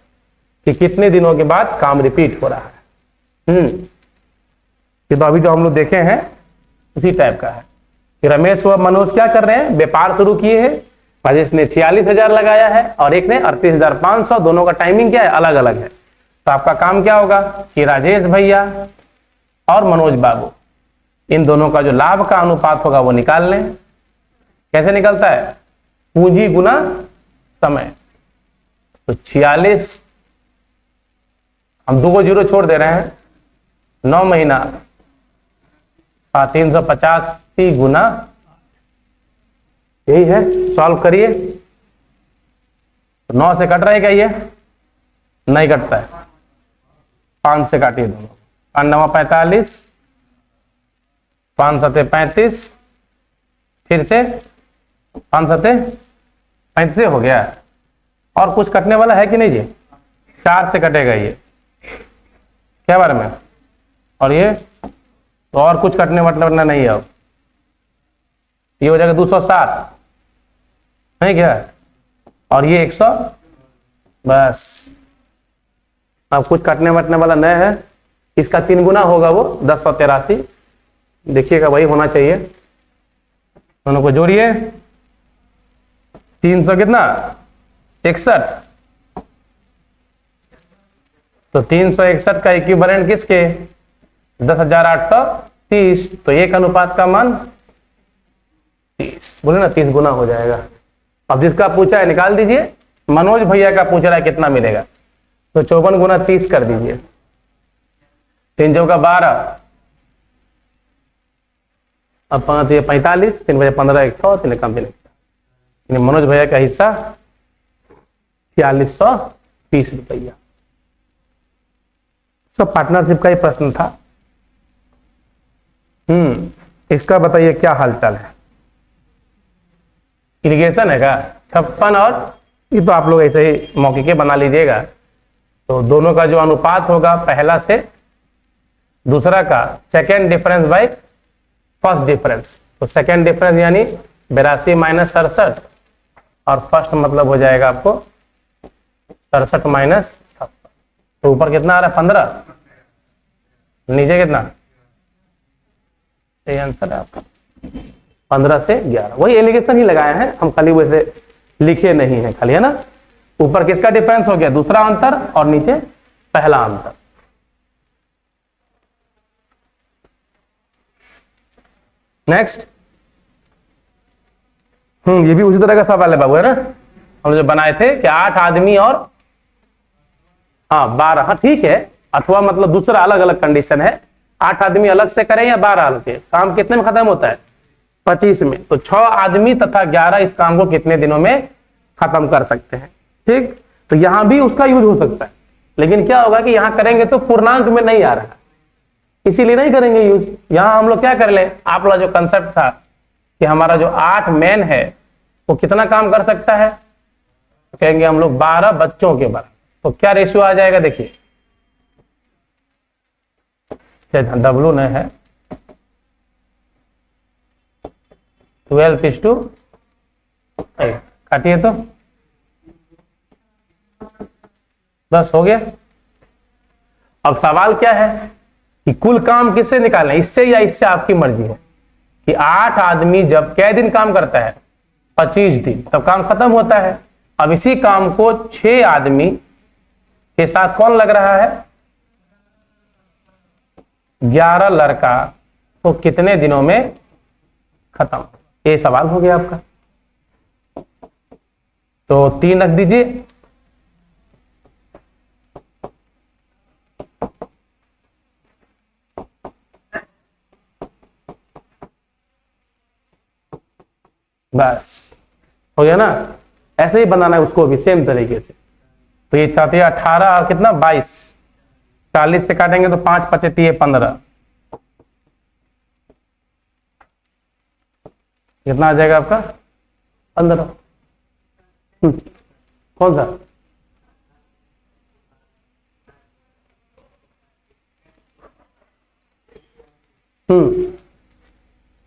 कि कितने दिनों के बाद काम रिपीट हो रहा है। ये तो अभी जो हम लोग देखे हैं उसी टाइप का है कि रमेश व मनोज क्या कर रहे हैं? व्यापार शुरू किए हैं। राजेश ने 46,000 लगाया है और एक ने 38,500। दोनों का टाइमिंग क्या है? अलग अलग है। तो आपका काम क्या होगा कि राजेश भैया और मनोज बाबू, इन दोनों का जो लाभ का अनुपात होगा वो निकाल लें। कैसे निकलता है? पूंजी गुना समय। तो 46, हम 2 को 0 छोड़ दे रहे हैं, 9 महीना 385 गुना, यही है। सॉल्व करिए। 9 से कट रहा है क्या? ये नहीं कटता है, 5 से काटिए दोनों। 5 9 45, 5 7 35, फिर से 5 7 35 हो गया। और कुछ कटने वाला है कि नहीं जी? 4 से कटेगा ये, क्या बारे में? और ये तो और कुछ कटने मतलब नहीं है। अब ये हो जाएगा 207, नहीं क्या? और ये 100, बस। अब कुछ कटने वटने वाला नहीं है। इसका 3 गुना होगा वो 1083। देखिएगा वही होना चाहिए। दोनों को जोड़िए, 300 कितना? 61। तो 361 का इक्विवेलेंट किसके? 10,830। तो एक अनुपात का मान 30, बोले ना 30 गुना हो जाएगा। अब जिसका पूछा है निकाल दीजिए। मनोज भैया का पूछ रहा है कितना मिलेगा, तो 54 गुना 30 कर दीजिए। 3 चौका 12, अब 5 ये 45, 3 बजे 15, 1 6, 3 कम मिलेगा। मनोज भैया का हिस्सा 4630 रुपया। सब पार्टनरशिप का ही प्रश्न था। इसका बताइए क्या हालचाल है। इरिगेशन है का 56 और ये तो आप लोग ऐसे ही मौके के बना लीजिएगा। तो दोनों का जो अनुपात होगा पहला से दूसरा का second difference by first difference, तो सेकेंड डिफरेंस यानी 82 माइनस 67 और फर्स्ट मतलब हो जाएगा आपको 67 माइनस 56। तो ऊपर कितना आ रहा है 15, नीचे कितना, ये आंसर है आपका 15 से 11। वही एलिगेशन ही लगाए हैं हम, खाली वैसे लिखे नहीं है खाली, है ना। ऊपर किसका डिफरेंस हो गया, दूसरा अंतर, और नीचे पहला अंतर। नेक्स्ट, ये भी उसी तरह का सवाल है बाबू, है ना। हम जो बनाए थे कि 8 आदमी और 12, हाँ ठीक है, अथवा मतलब दूसरा अलग अलग कंडीशन है, 8 आदमी अलग से करें या 12 अलग के, काम कितने में खत्म होता है 25 में। तो 6 आदमी तथा 11 इस काम को कितने दिनों में खत्म कर सकते हैं। ठीक, तो यहां भी उसका यूज हो सकता है, लेकिन क्या होगा कि यहां करेंगे तो पूर्णांक में नहीं आ रहा, इसीलिए नहीं करेंगे यूज। यहां हम लोग क्या कर ले, आप लोग जो कंसेप्ट था कि हमारा जो 8 मैन है वो कितना काम कर सकता है, तो कहेंगे हम लोग 12 बच्चों के बराबर। तो क्या रेशियो आ जाएगा देखिए, डब्लू ने है 12:8, काटिए तो 10 हो गया। अब सवाल क्या है कि कुल काम किससे निकालना है, इससे या इससे, आपकी मर्जी है कि 8 आदमी जब कै दिन काम करता है 25 दिन, तब काम खत्म होता है। अब इसी काम को 6 आदमी के साथ कौन लग रहा है, 11 लड़का, तो कितने दिनों में खत्म, ये सवाल हो गया आपका। तो 3 रख दीजिए, बस हो गया ना। ऐसे ही बनाना है उसको भी सेम तरीके से। तो ये चाहते हैं 18 और कितना 22, 40 से काटेंगे तो 5 5 15, कितना आ जाएगा आपका 15। कौन सा,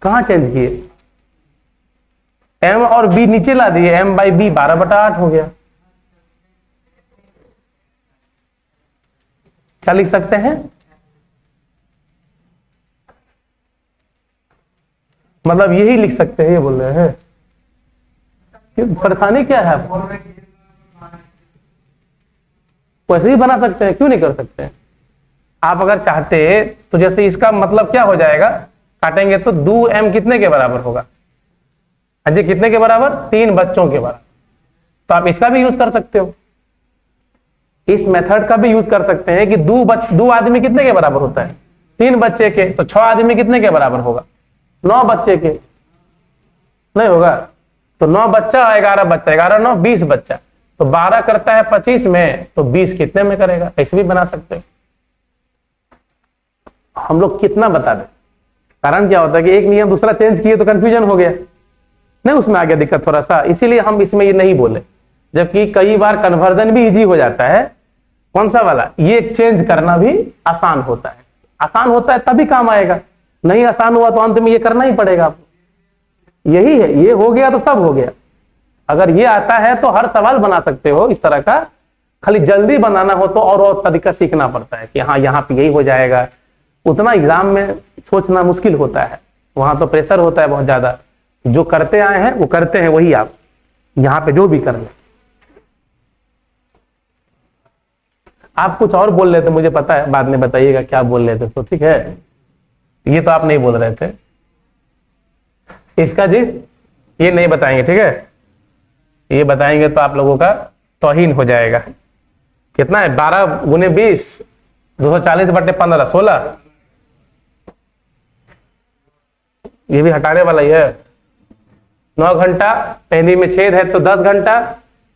कहां चेंज किए, m और b नीचे ला दिए, m/b 12/8 हो गया। क्या लिख सकते हैं, मतलब यही लिख सकते हैं, ये बोल रहे हैं। परेशानी क्या है आपको, वैसे ही बना सकते हैं, क्यों नहीं कर सकते हैं। आप अगर चाहते तो जैसे इसका मतलब क्या हो जाएगा, काटेंगे तो 2m कितने के बराबर होगा, अजय कितने के बराबर, 3 बच्चों के बराबर। तो आप इसका भी यूज कर सकते हो, इस मेथड का भी यूज कर सकते हैं कि 2 आदमी कितने के बराबर होता है, 3 बच्चे के, तो 6 आदमी कितने के बराबर होगा, 9 बच्चे के, नहीं होगा। तो 9 बच्चा 11 बच्चा, 11 9 20 बच्चा, तो 12 करता है 25 में, तो 20 कितने में करेगा, ऐसे भी बना सकते हो। हम लोग कितना बता दें, कारण क्या होता है कि एक नियम दूसरा चेंज किए तो कंफ्यूजन हो गया, नहीं उसमें आ गया दिक्कत थोड़ा सा, इसीलिए हम इसमें ये नहीं बोले। जबकि कई बार कन्वर्जन भी इजी हो जाता है, कौन सा वाला, ये चेंज करना भी आसान होता है, आसान होता है तभी काम आएगा, नहीं आसान हुआ तो अंत में ये करना ही पड़ेगा आपको। यही है, ये हो गया तो सब हो गया। अगर ये आता है तो हर सवाल बना सकते हो इस तरह का, खाली जल्दी बनाना हो तो और तरीका सीखना पड़ता है कि हाँ यहाँ पे यही हो जाएगा, उतना एग्जाम में सोचना मुश्किल होता है, वहां तो प्रेशर होता है बहुत ज्यादा। जो करते आए हैं वो करते हैं, वही आप यहाँ पे जो भी कर ले। आप कुछ और बोल रहे थे, मुझे पता है, बाद में बताइएगा क्या बोल रहे थे, तो ठीक है। ये तो आप नहीं बोल रहे थे इसका जी, ये नहीं बताएंगे, ठीक है? ये बताएंगे तो आप लोगों का तौहीन हो जाएगा। कितना है? 12 गुने 20, 240 बटे 15, 16। ये भी हटाने वाला ही है। 9 घंटा, पहली में छेद है तो 10 घंटा,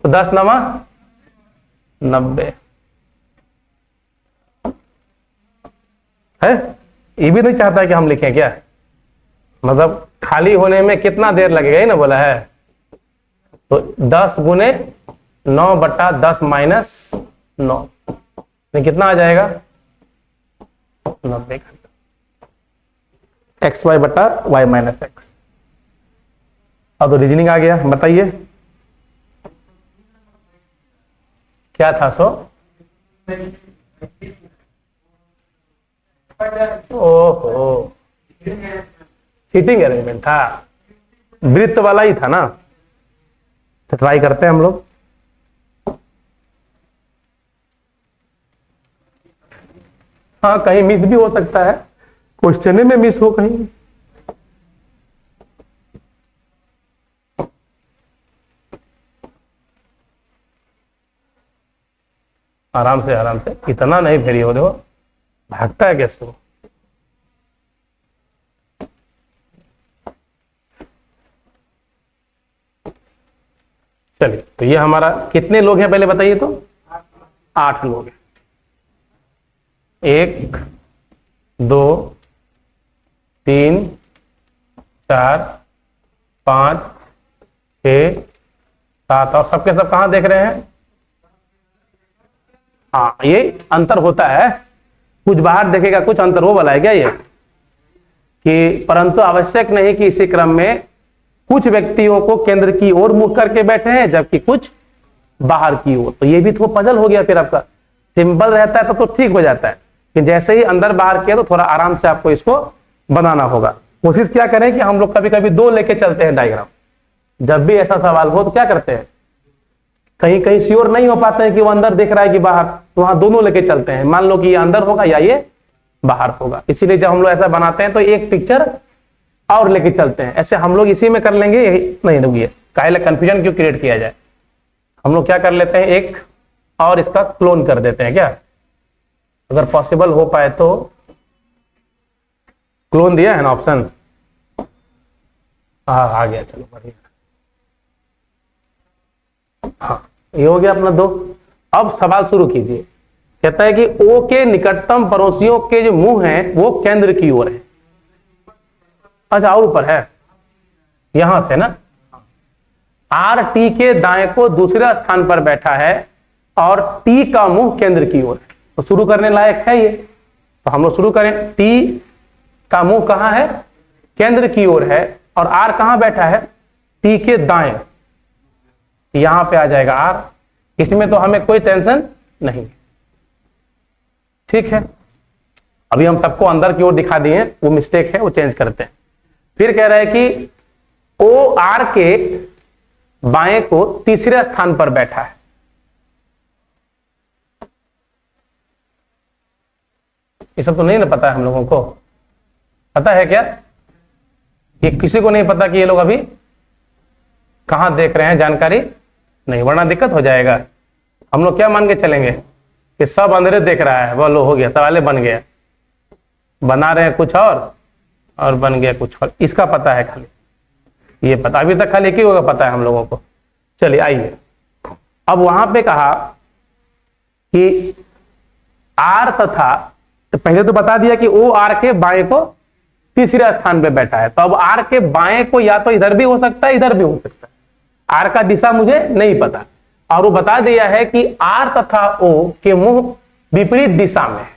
तो 10 9 90 है। ये भी नहीं चाहता कि हम लिखें क्या, मतलब खाली होने में कितना देर लगेगा, ही ना बोला है। तो 10 गुने 9 बटा 10 माइनस 9, कितना आ जाएगा? 90 घंटा। एक्स वाई बटा वाई माइनस एक्स। अब तो रीजनिंग आ गया, बताइए क्या था? ओहो, सीटिंग अरेंजमेंट था, वृत्त वाला ही था ना। तो ट्राई करते हैं हम लोग। हाँ, कहीं मिस भी हो सकता है, क्वेश्चन में मिस हो कहीं। आराम से, इतना नहीं फेरी हो, देखो भागता है कैसे वो। चलिए, तो ये हमारा कितने लोग हैं पहले बताइए तो? 8 लोग हैं। 1 2 3 4 5 6 7, और सबके सब कहां देख रहे हैं? हाँ, ये अंतर होता है, कुछ बाहर देखेगा, कुछ अंतर वो वाला है क्या ये, कि परंतु आवश्यक नहीं कि इसी क्रम में कुछ व्यक्तियों को केंद्र की ओर मुख करके बैठे हैं जबकि कुछ बाहर की ओर। तो ये भी तो पजल हो गया। फिर आपका सिंपल रहता है तो ठीक हो जाता है, कि जैसे ही अंदर बाहर किया तो थोड़ा आराम से आपको इसको बनाना होगा। कोशिश क्या करें कि हम लोग कभी कभी 2 लेके चलते हैं डायग्राम। जब भी ऐसा सवाल हो तो क्या करते हैं, कहीं कहीं श्योर नहीं हो पाते हैं कि वो अंदर दिख रहा है कि बाहर, तो वहां दोनों लेके चलते हैं। मान लो कि ये अंदर होगा या ये बाहर होगा, इसीलिए जब हम लोग ऐसा बनाते हैं तो एक पिक्चर और लेके चलते हैं। ऐसे हम लोग इसी में कर लेंगे, नहीं रुकिए, काहे कंफ्यूजन क्यों क्रिएट किया जाए। हम लोग क्या कर लेते हैं, एक और इसका क्लोन कर देते हैं क्या, अगर पॉसिबल हो पाए तो। क्लोन दिया है ना ऑप्शन? हाँ, आ गया, चलो बढ़िया। हाँ, ये हो गया अपना 2। अब सवाल शुरू कीजिए। कहता है कि ओ के निकटतम पड़ोसियों के जो मुंह हैं वो केंद्र की ओर है। अच्छा, और ऊपर है, यहां से ना, आर टी के दाएं को दूसरे स्थान पर बैठा है और टी का मुंह केंद्र की ओर है। तो शुरू करने लायक है ये, तो हम लोग शुरू करें। टी का मुंह कहां है? केंद्र की ओर है, और आर कहां बैठा है? टी के दाएं, यहां पे आ जाएगा आर। इसमें तो हमें कोई टेंशन नहीं, ठीक है। अभी हम सबको अंदर की ओर दिखा दिए, वो मिस्टेक है, वो चेंज करते हैं। फिर कह रहा है कि ओ आर के बाएं को तीसरे स्थान पर बैठा है। ये सब तो नहीं ना पता है हम लोगों को, पता है क्या? ये किसी को नहीं पता कि ये लोग अभी कहां देख रहे हैं, जानकारी नहीं, वरना दिक्कत हो जाएगा। हम लोग क्या मान के चलेंगे कि सब अंधेरे देख रहा है, बोलो हो गया, सवाले बन गया। बना रहे हैं कुछ और बन गया कुछ और। इसका पता है खाली, ये पता अभी तक खाली एक ही होगा पता है हम लोगों को। चलिए आइए, अब वहां पे कहा कि आर तथा, तो पहले तो बता दिया कि ओ आर के बाएं को तीसरे स्थान पे बैठा है। तो अब आर के बाएं को या तो इधर भी हो सकता है, इधर भी हो सकता है। आर का दिशा मुझे नहीं पता, और वो बता दिया है कि आर तथा ओ के मुंह विपरीत दिशा में है।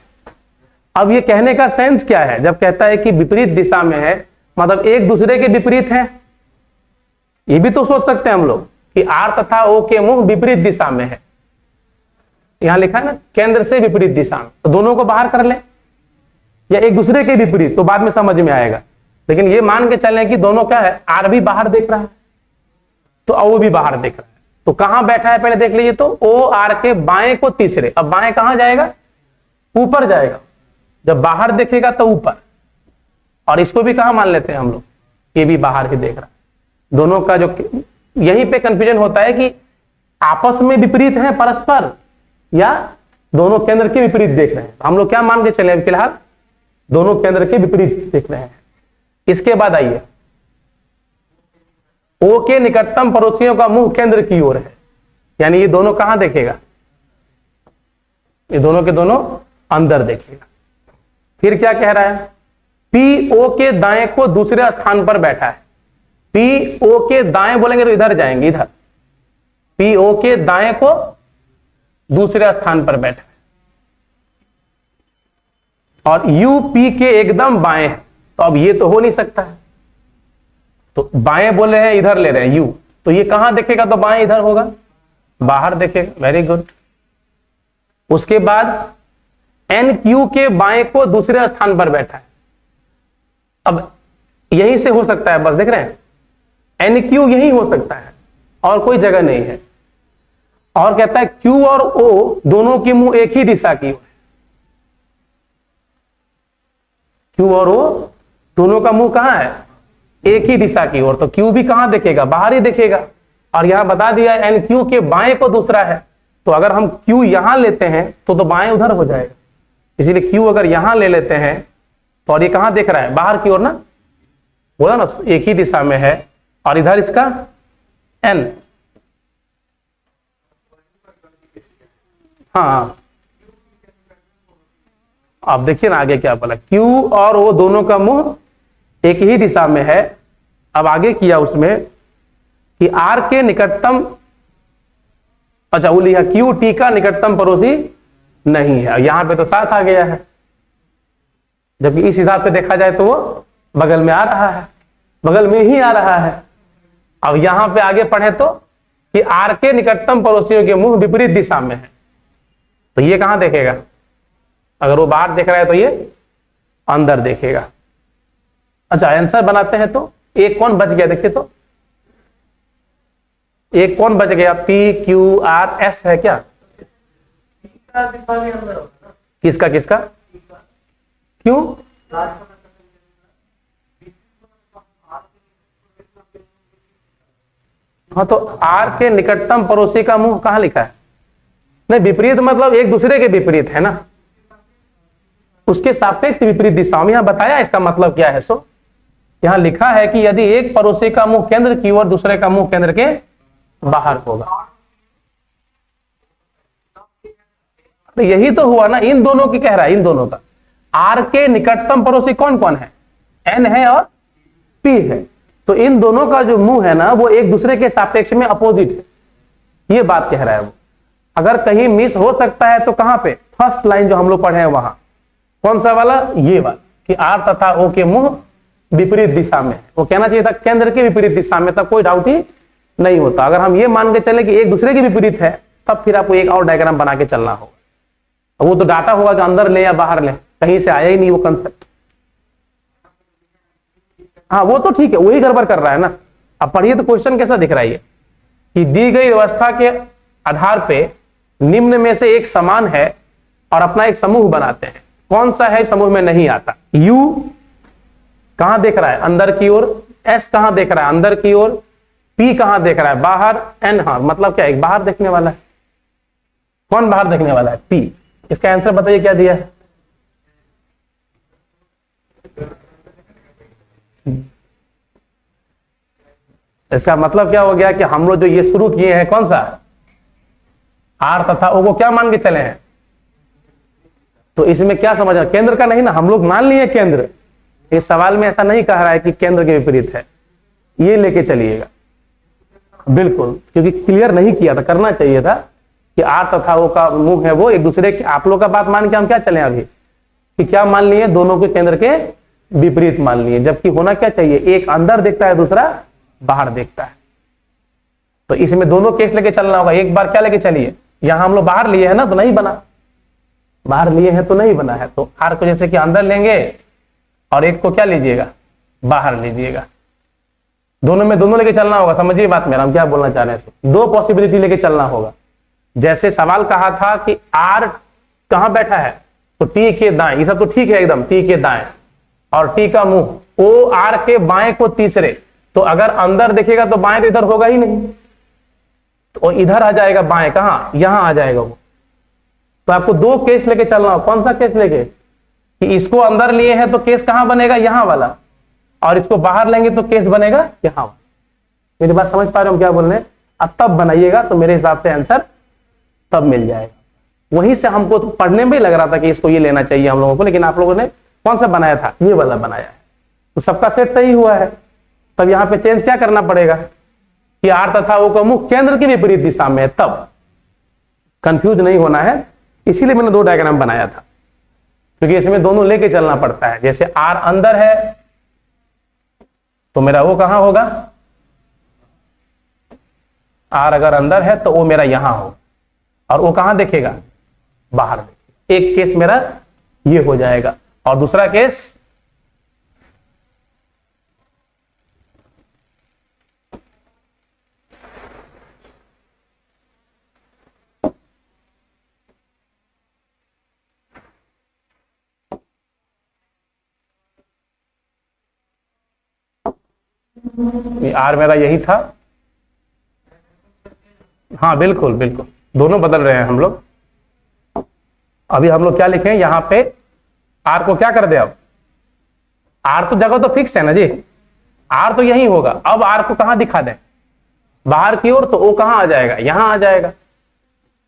अब ये कहने का सेंस क्या है जब कहता है कि विपरीत दिशा में है, मतलब एक दूसरे के विपरीत है। ये भी तो सोच सकते हैं हम लोग कि आर तथा ओ के मुंह विपरीत दिशा में है। यहां लिखा है ना, केंद्र से विपरीत दिशा में, तो दोनों को बाहर कर ले, या एक दूसरे के विपरीत, तो बाद में समझ में आएगा। लेकिन ये मान के चलें कि दोनों क्या है, आर भी बाहर देख रहा है तो ओ भी बाहर देख रहा है। तो कहां बैठा है पहले देख लीजिए, तो ओ आर के बाएं को तीसरे। अब बाएं कहां जाएगा? ऊपर जाएगा। जब बाहर देखेगा तो ऊपर, और इसको भी कहां मान लेते हैं हम लोग, ये भी बाहर ही देख रहा है। दोनों का जो, यहीं पे कंफ्यूजन होता है कि आपस में विपरीत है परस्पर या दोनों केंद्र के विपरीत देख रहे हैं। हम लोग क्या मान के चले फिलहाल, दोनों केंद्र के विपरीत देख रहे हैं। इसके बाद आइए, ओ के निकटतम पड़ोसियों का मुंह केंद्र की ओर है, यानी ये दोनों कहां देखेगा, ये दोनों के दोनों अंदर देखेगा। फिर क्या कह रहा है, पी ओ के दाएं को दूसरे स्थान पर बैठा है। पी ओ के दाएं बोलेंगे तो इधर जाएंगे, इधर पी ओ के दाएं को दूसरे स्थान पर बैठा है, और यू पी के एकदम बाएं है। तो अब ये तो हो नहीं सकता है, तो बाएं बोले हैं, इधर ले रहे हैं यू, तो ये कहां देखेगा, तो बाएं इधर होगा, बाहर देखेगा। Very good. उसके बाद एन क्यू के बाएं को दूसरे स्थान पर बैठा है। अब यहीं से हो सकता है, बस देख रहे हैं, एन क्यू यही हो सकता है और कोई जगह नहीं है। और कहता है क्यू और ओ दोनों की मुंह एक ही दिशा की ओर है। क्यू और ओ दोनों का मुंह कहां है, एक ही दिशा की ओर। तो क्यू भी कहां देखेगा, बाहर ही देखेगा। और यहां बता दिया एन क्यू के बाएं को दूसरा है, तो अगर हम क्यू यहां लेते हैं तो बाएं उधर हो जाएगा। इसीलिए क्यू अगर यहां ले लेते हैं तो, और ये कहां देख रहा है, बाहर की ओर ना, बोला ना एक ही दिशा में है। और इधर इसका एन, हाँ अब देखिए ना आगे क्या बोला, क्यू और वो दोनों का मुंह एक ही दिशा में है। अब आगे किया उसमें कि आर के निकटतम, अच्छा वो लिखा क्यू टी का निकटतम पड़ोसी नहीं है। यहां पे तो साथ आ गया है, जबकि इस हिसाब से देखा जाए तो वो बगल में आ रहा है, बगल में ही आ रहा है। अब यहां पे आगे पढ़े तो कि आर के निकटतम पड़ोसियों के मुंह विपरीत दिशा में है, तो ये कहां देखेगा, अगर वो बाहर देख रहा है तो ये अंदर देखेगा। अच्छा आंसर बनाते हैं, तो एक कौन बच गया, देखिए तो एक कौन बच गया, पी क्यू आर एस है क्या, किसका किसका, क्यों, हाँ तो आर के निकटतम पड़ोसी का मुंह कहां लिखा है, नहीं विपरीत मतलब एक दूसरे के विपरीत है ना, उसके सापेक्ष विपरीत दिशाओं में। यहां बताया इसका मतलब क्या है। सो यहां लिखा है कि यदि एक पड़ोसी का मुंह केंद्र की ओर, दूसरे का मुंह केंद्र के बाहर होगा, तो यही तो हुआ ना, इन दोनों की कह रहा है, इन दोनों का। आर के निकटतम पड़ोसी कौन कौन है, एन है और पी है। तो इन दोनों का जो मुंह है ना, वो एक दूसरे के सापेक्ष में अपोजिट है, ये बात कह रहा है वो। अगर कहीं मिस हो सकता है तो कहां पे, फर्स्ट लाइन जो हम लोग पढ़े हैं वहां, कौन सा वाला, ये वाला, कि आर तथा ओ के मुंह विपरीत दिशा में। वो कहना चाहिए था केंद्र के विपरीत दिशा में, तब कोई डाउट ही नहीं होता। अगर हम ये मान के चले कि एक दूसरे के विपरीत है, तब फिर आपको एक और डायग्राम बना के चलना होगा। वो तो डाटा होगा कि अंदर ले या बाहर ले, कहीं से आया ही नहीं वो कंसेप्ट। हाँ वो तो ठीक है, वही गड़बड़ कर रहा है ना। अब पढ़िए तो क्वेश्चन कैसा दिख रहा है, कि दी गई व्यवस्था के आधार पे निम्न में से एक समान है और अपना एक समूह बनाते हैं। कौन सा है समूह में नहीं आता, यू कहां देख रहा है, अंदर की ओर, एस कहां देख रहा है, अंदर की ओर, पी कहां देख रहा है, बाहर, एन, हाँ मतलब क्या है, बाहर देखने वाला है। कौन बाहर देखने वाला है, पी। इसका आंसर बताइए क्या दिया है, इसका मतलब क्या हो गया कि हम लोग जो ये शुरू किए हैं, कौन सा, आर तथा ओ को क्या मान के चले हैं। तो इसमें क्या समझना, केंद्र का नहीं ना, हम लोग मान लिए केंद्र। इस सवाल में ऐसा नहीं कह रहा है कि केंद्र के विपरीत है, ये लेके चलिएगा बिल्कुल, क्योंकि क्लियर नहीं किया था, करना चाहिए था कि आर तथा ओ का मुंह है वो एक दूसरे के। आप लोग का बात मान के हम क्या चले अभी, कि क्या मान लिए, दोनों के केंद्र के विपरीत मान लिए, जबकि होना क्या चाहिए, एक अंदर देखता है, दूसरा बाहर देखता है। तो इसमें दोनों केस लेके चलना होगा। एक बार क्या लेके चलिए, यहां हम लोग बाहर लिए हैं ना, तो नहीं बना, बाहर लिए हैं तो नहीं बना है। तो आर को जैसे कि अंदर लेंगे और एक को क्या लीजिएगा, बाहर लीजिएगा। दोनों में दोनों लेके चलना होगा, समझिए बात मेरा, हम क्या बोलना चाह रहे हैं। दो पॉसिबिलिटी लेके चलना होगा। जैसे सवाल कहा था कि आर कहां बैठा है, तो टी के दाएं, ये सब तो ठीक है एकदम, टी के दाएं, और टी का मुंह ओ आर के बाएं को तीसरे, तो अगर अंदर देखेगा तो बाएं तो इधर होगा ही नहीं, तो इधर आ जाएगा बाएं, कहां, यहां आ जाएगा वो। तो आपको दो केस लेके चलना हो। कौन सा केस लेके, कि इसको अंदर लिए हैं तो केस कहां बनेगा, यहां वाला, और इसको बाहर लेंगे तो केस बनेगा यहां वाला। मेरी बात समझ पा रहे हो क्या बोल रहे हैं? अब तब बनाइएगा तो मेरे हिसाब से आंसर तब मिल जाएगा। वहीं से हमको तो पढ़ने में लग रहा था कि इसको ये लेना चाहिए हम लोगों को, लेकिन आप लोगों ने कौन सा बनाया था, ये वाला बनाया है, तो सबका सेट सही हुआ है। तब यहां पे चेंज क्या करना पड़ेगा कि आर तथा ओ का मुख केंद्र की विपरीत दिशा में है, तब कंफ्यूज नहीं होना है। इसीलिए मैंने दो डायग्राम बनाया था, क्योंकि इसमें दोनों लेके चलना पड़ता है। जैसे आर अंदर है तो मेरा ओ कहां होगा, आर अगर अंदर है तो ओ मेरा यहां हो, और ओ कहां देखेगा, बाहर देखेगा। एक केस मेरा ये हो जाएगा, और दूसरा केस आर मेरा यही था। हाँ बिल्कुल बिल्कुल, दोनों बदल रहे हैं हम लोग। अभी हम लोग क्या लिखें यहां पे, आर को क्या कर दे, अब आर तो जगह तो फिक्स है ना जी, आर तो यही होगा। अब आर को कहां दिखा दें, बाहर की ओर, तो ओ कहां आ जाएगा, यहां आ जाएगा,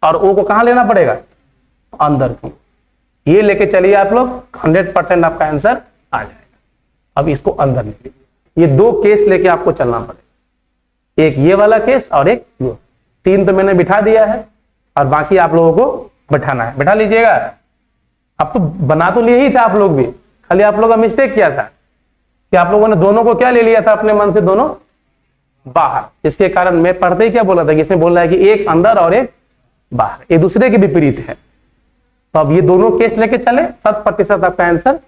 और ओ को कहां लेना पड़ेगा, अंदर की। ये लेके चलिए आप लोग, 100% आपका आंसर आ जाएगा। अब इसको अंदर लेके, ये दो केस लेके आपको चलना पड़ेगा, एक ये वाला केस और एक ये। तीन तो मैंने बिठा दिया है, और बाकी आप लोगों को बैठाना है, बैठा लीजिएगा। अब तो बना तो लिए ही था आप लोग भी, खाली आप लोगों का मिस्टेक किया था कि आप लोगों ने दोनों को क्या ले लिया था अपने मन से, दोनों बाहर। इसके कारण मैं पढ़ते ही क्या बोला था कि इसमें बोल रहा है कि एक अंदर और एक बाहर, एक दूसरे के विपरीत है। तो अब ये दोनों केस लेके चले, 100% आपका आंसर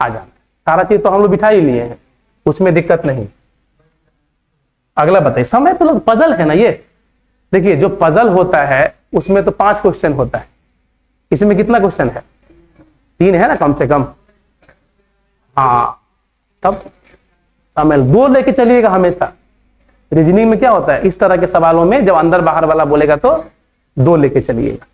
आ जाना। सारा चीज तो हम लोग बिठा ही लिए हैं, उसमें दिक्कत नहीं। अगला बताइए, समय तो लोग पजल है ना ये। देखिए जो पजल होता है उसमें तो 5 क्वेश्चन होता है, इसमें कितना क्वेश्चन है, 3 है ना कम से कम। हाँ तब समय 2 लेके चलिएगा हमेशा। रीजनिंग में क्या होता है, इस तरह के सवालों में जब अंदर बाहर वाला बोलेगा तो 2 लेके चलिएगा।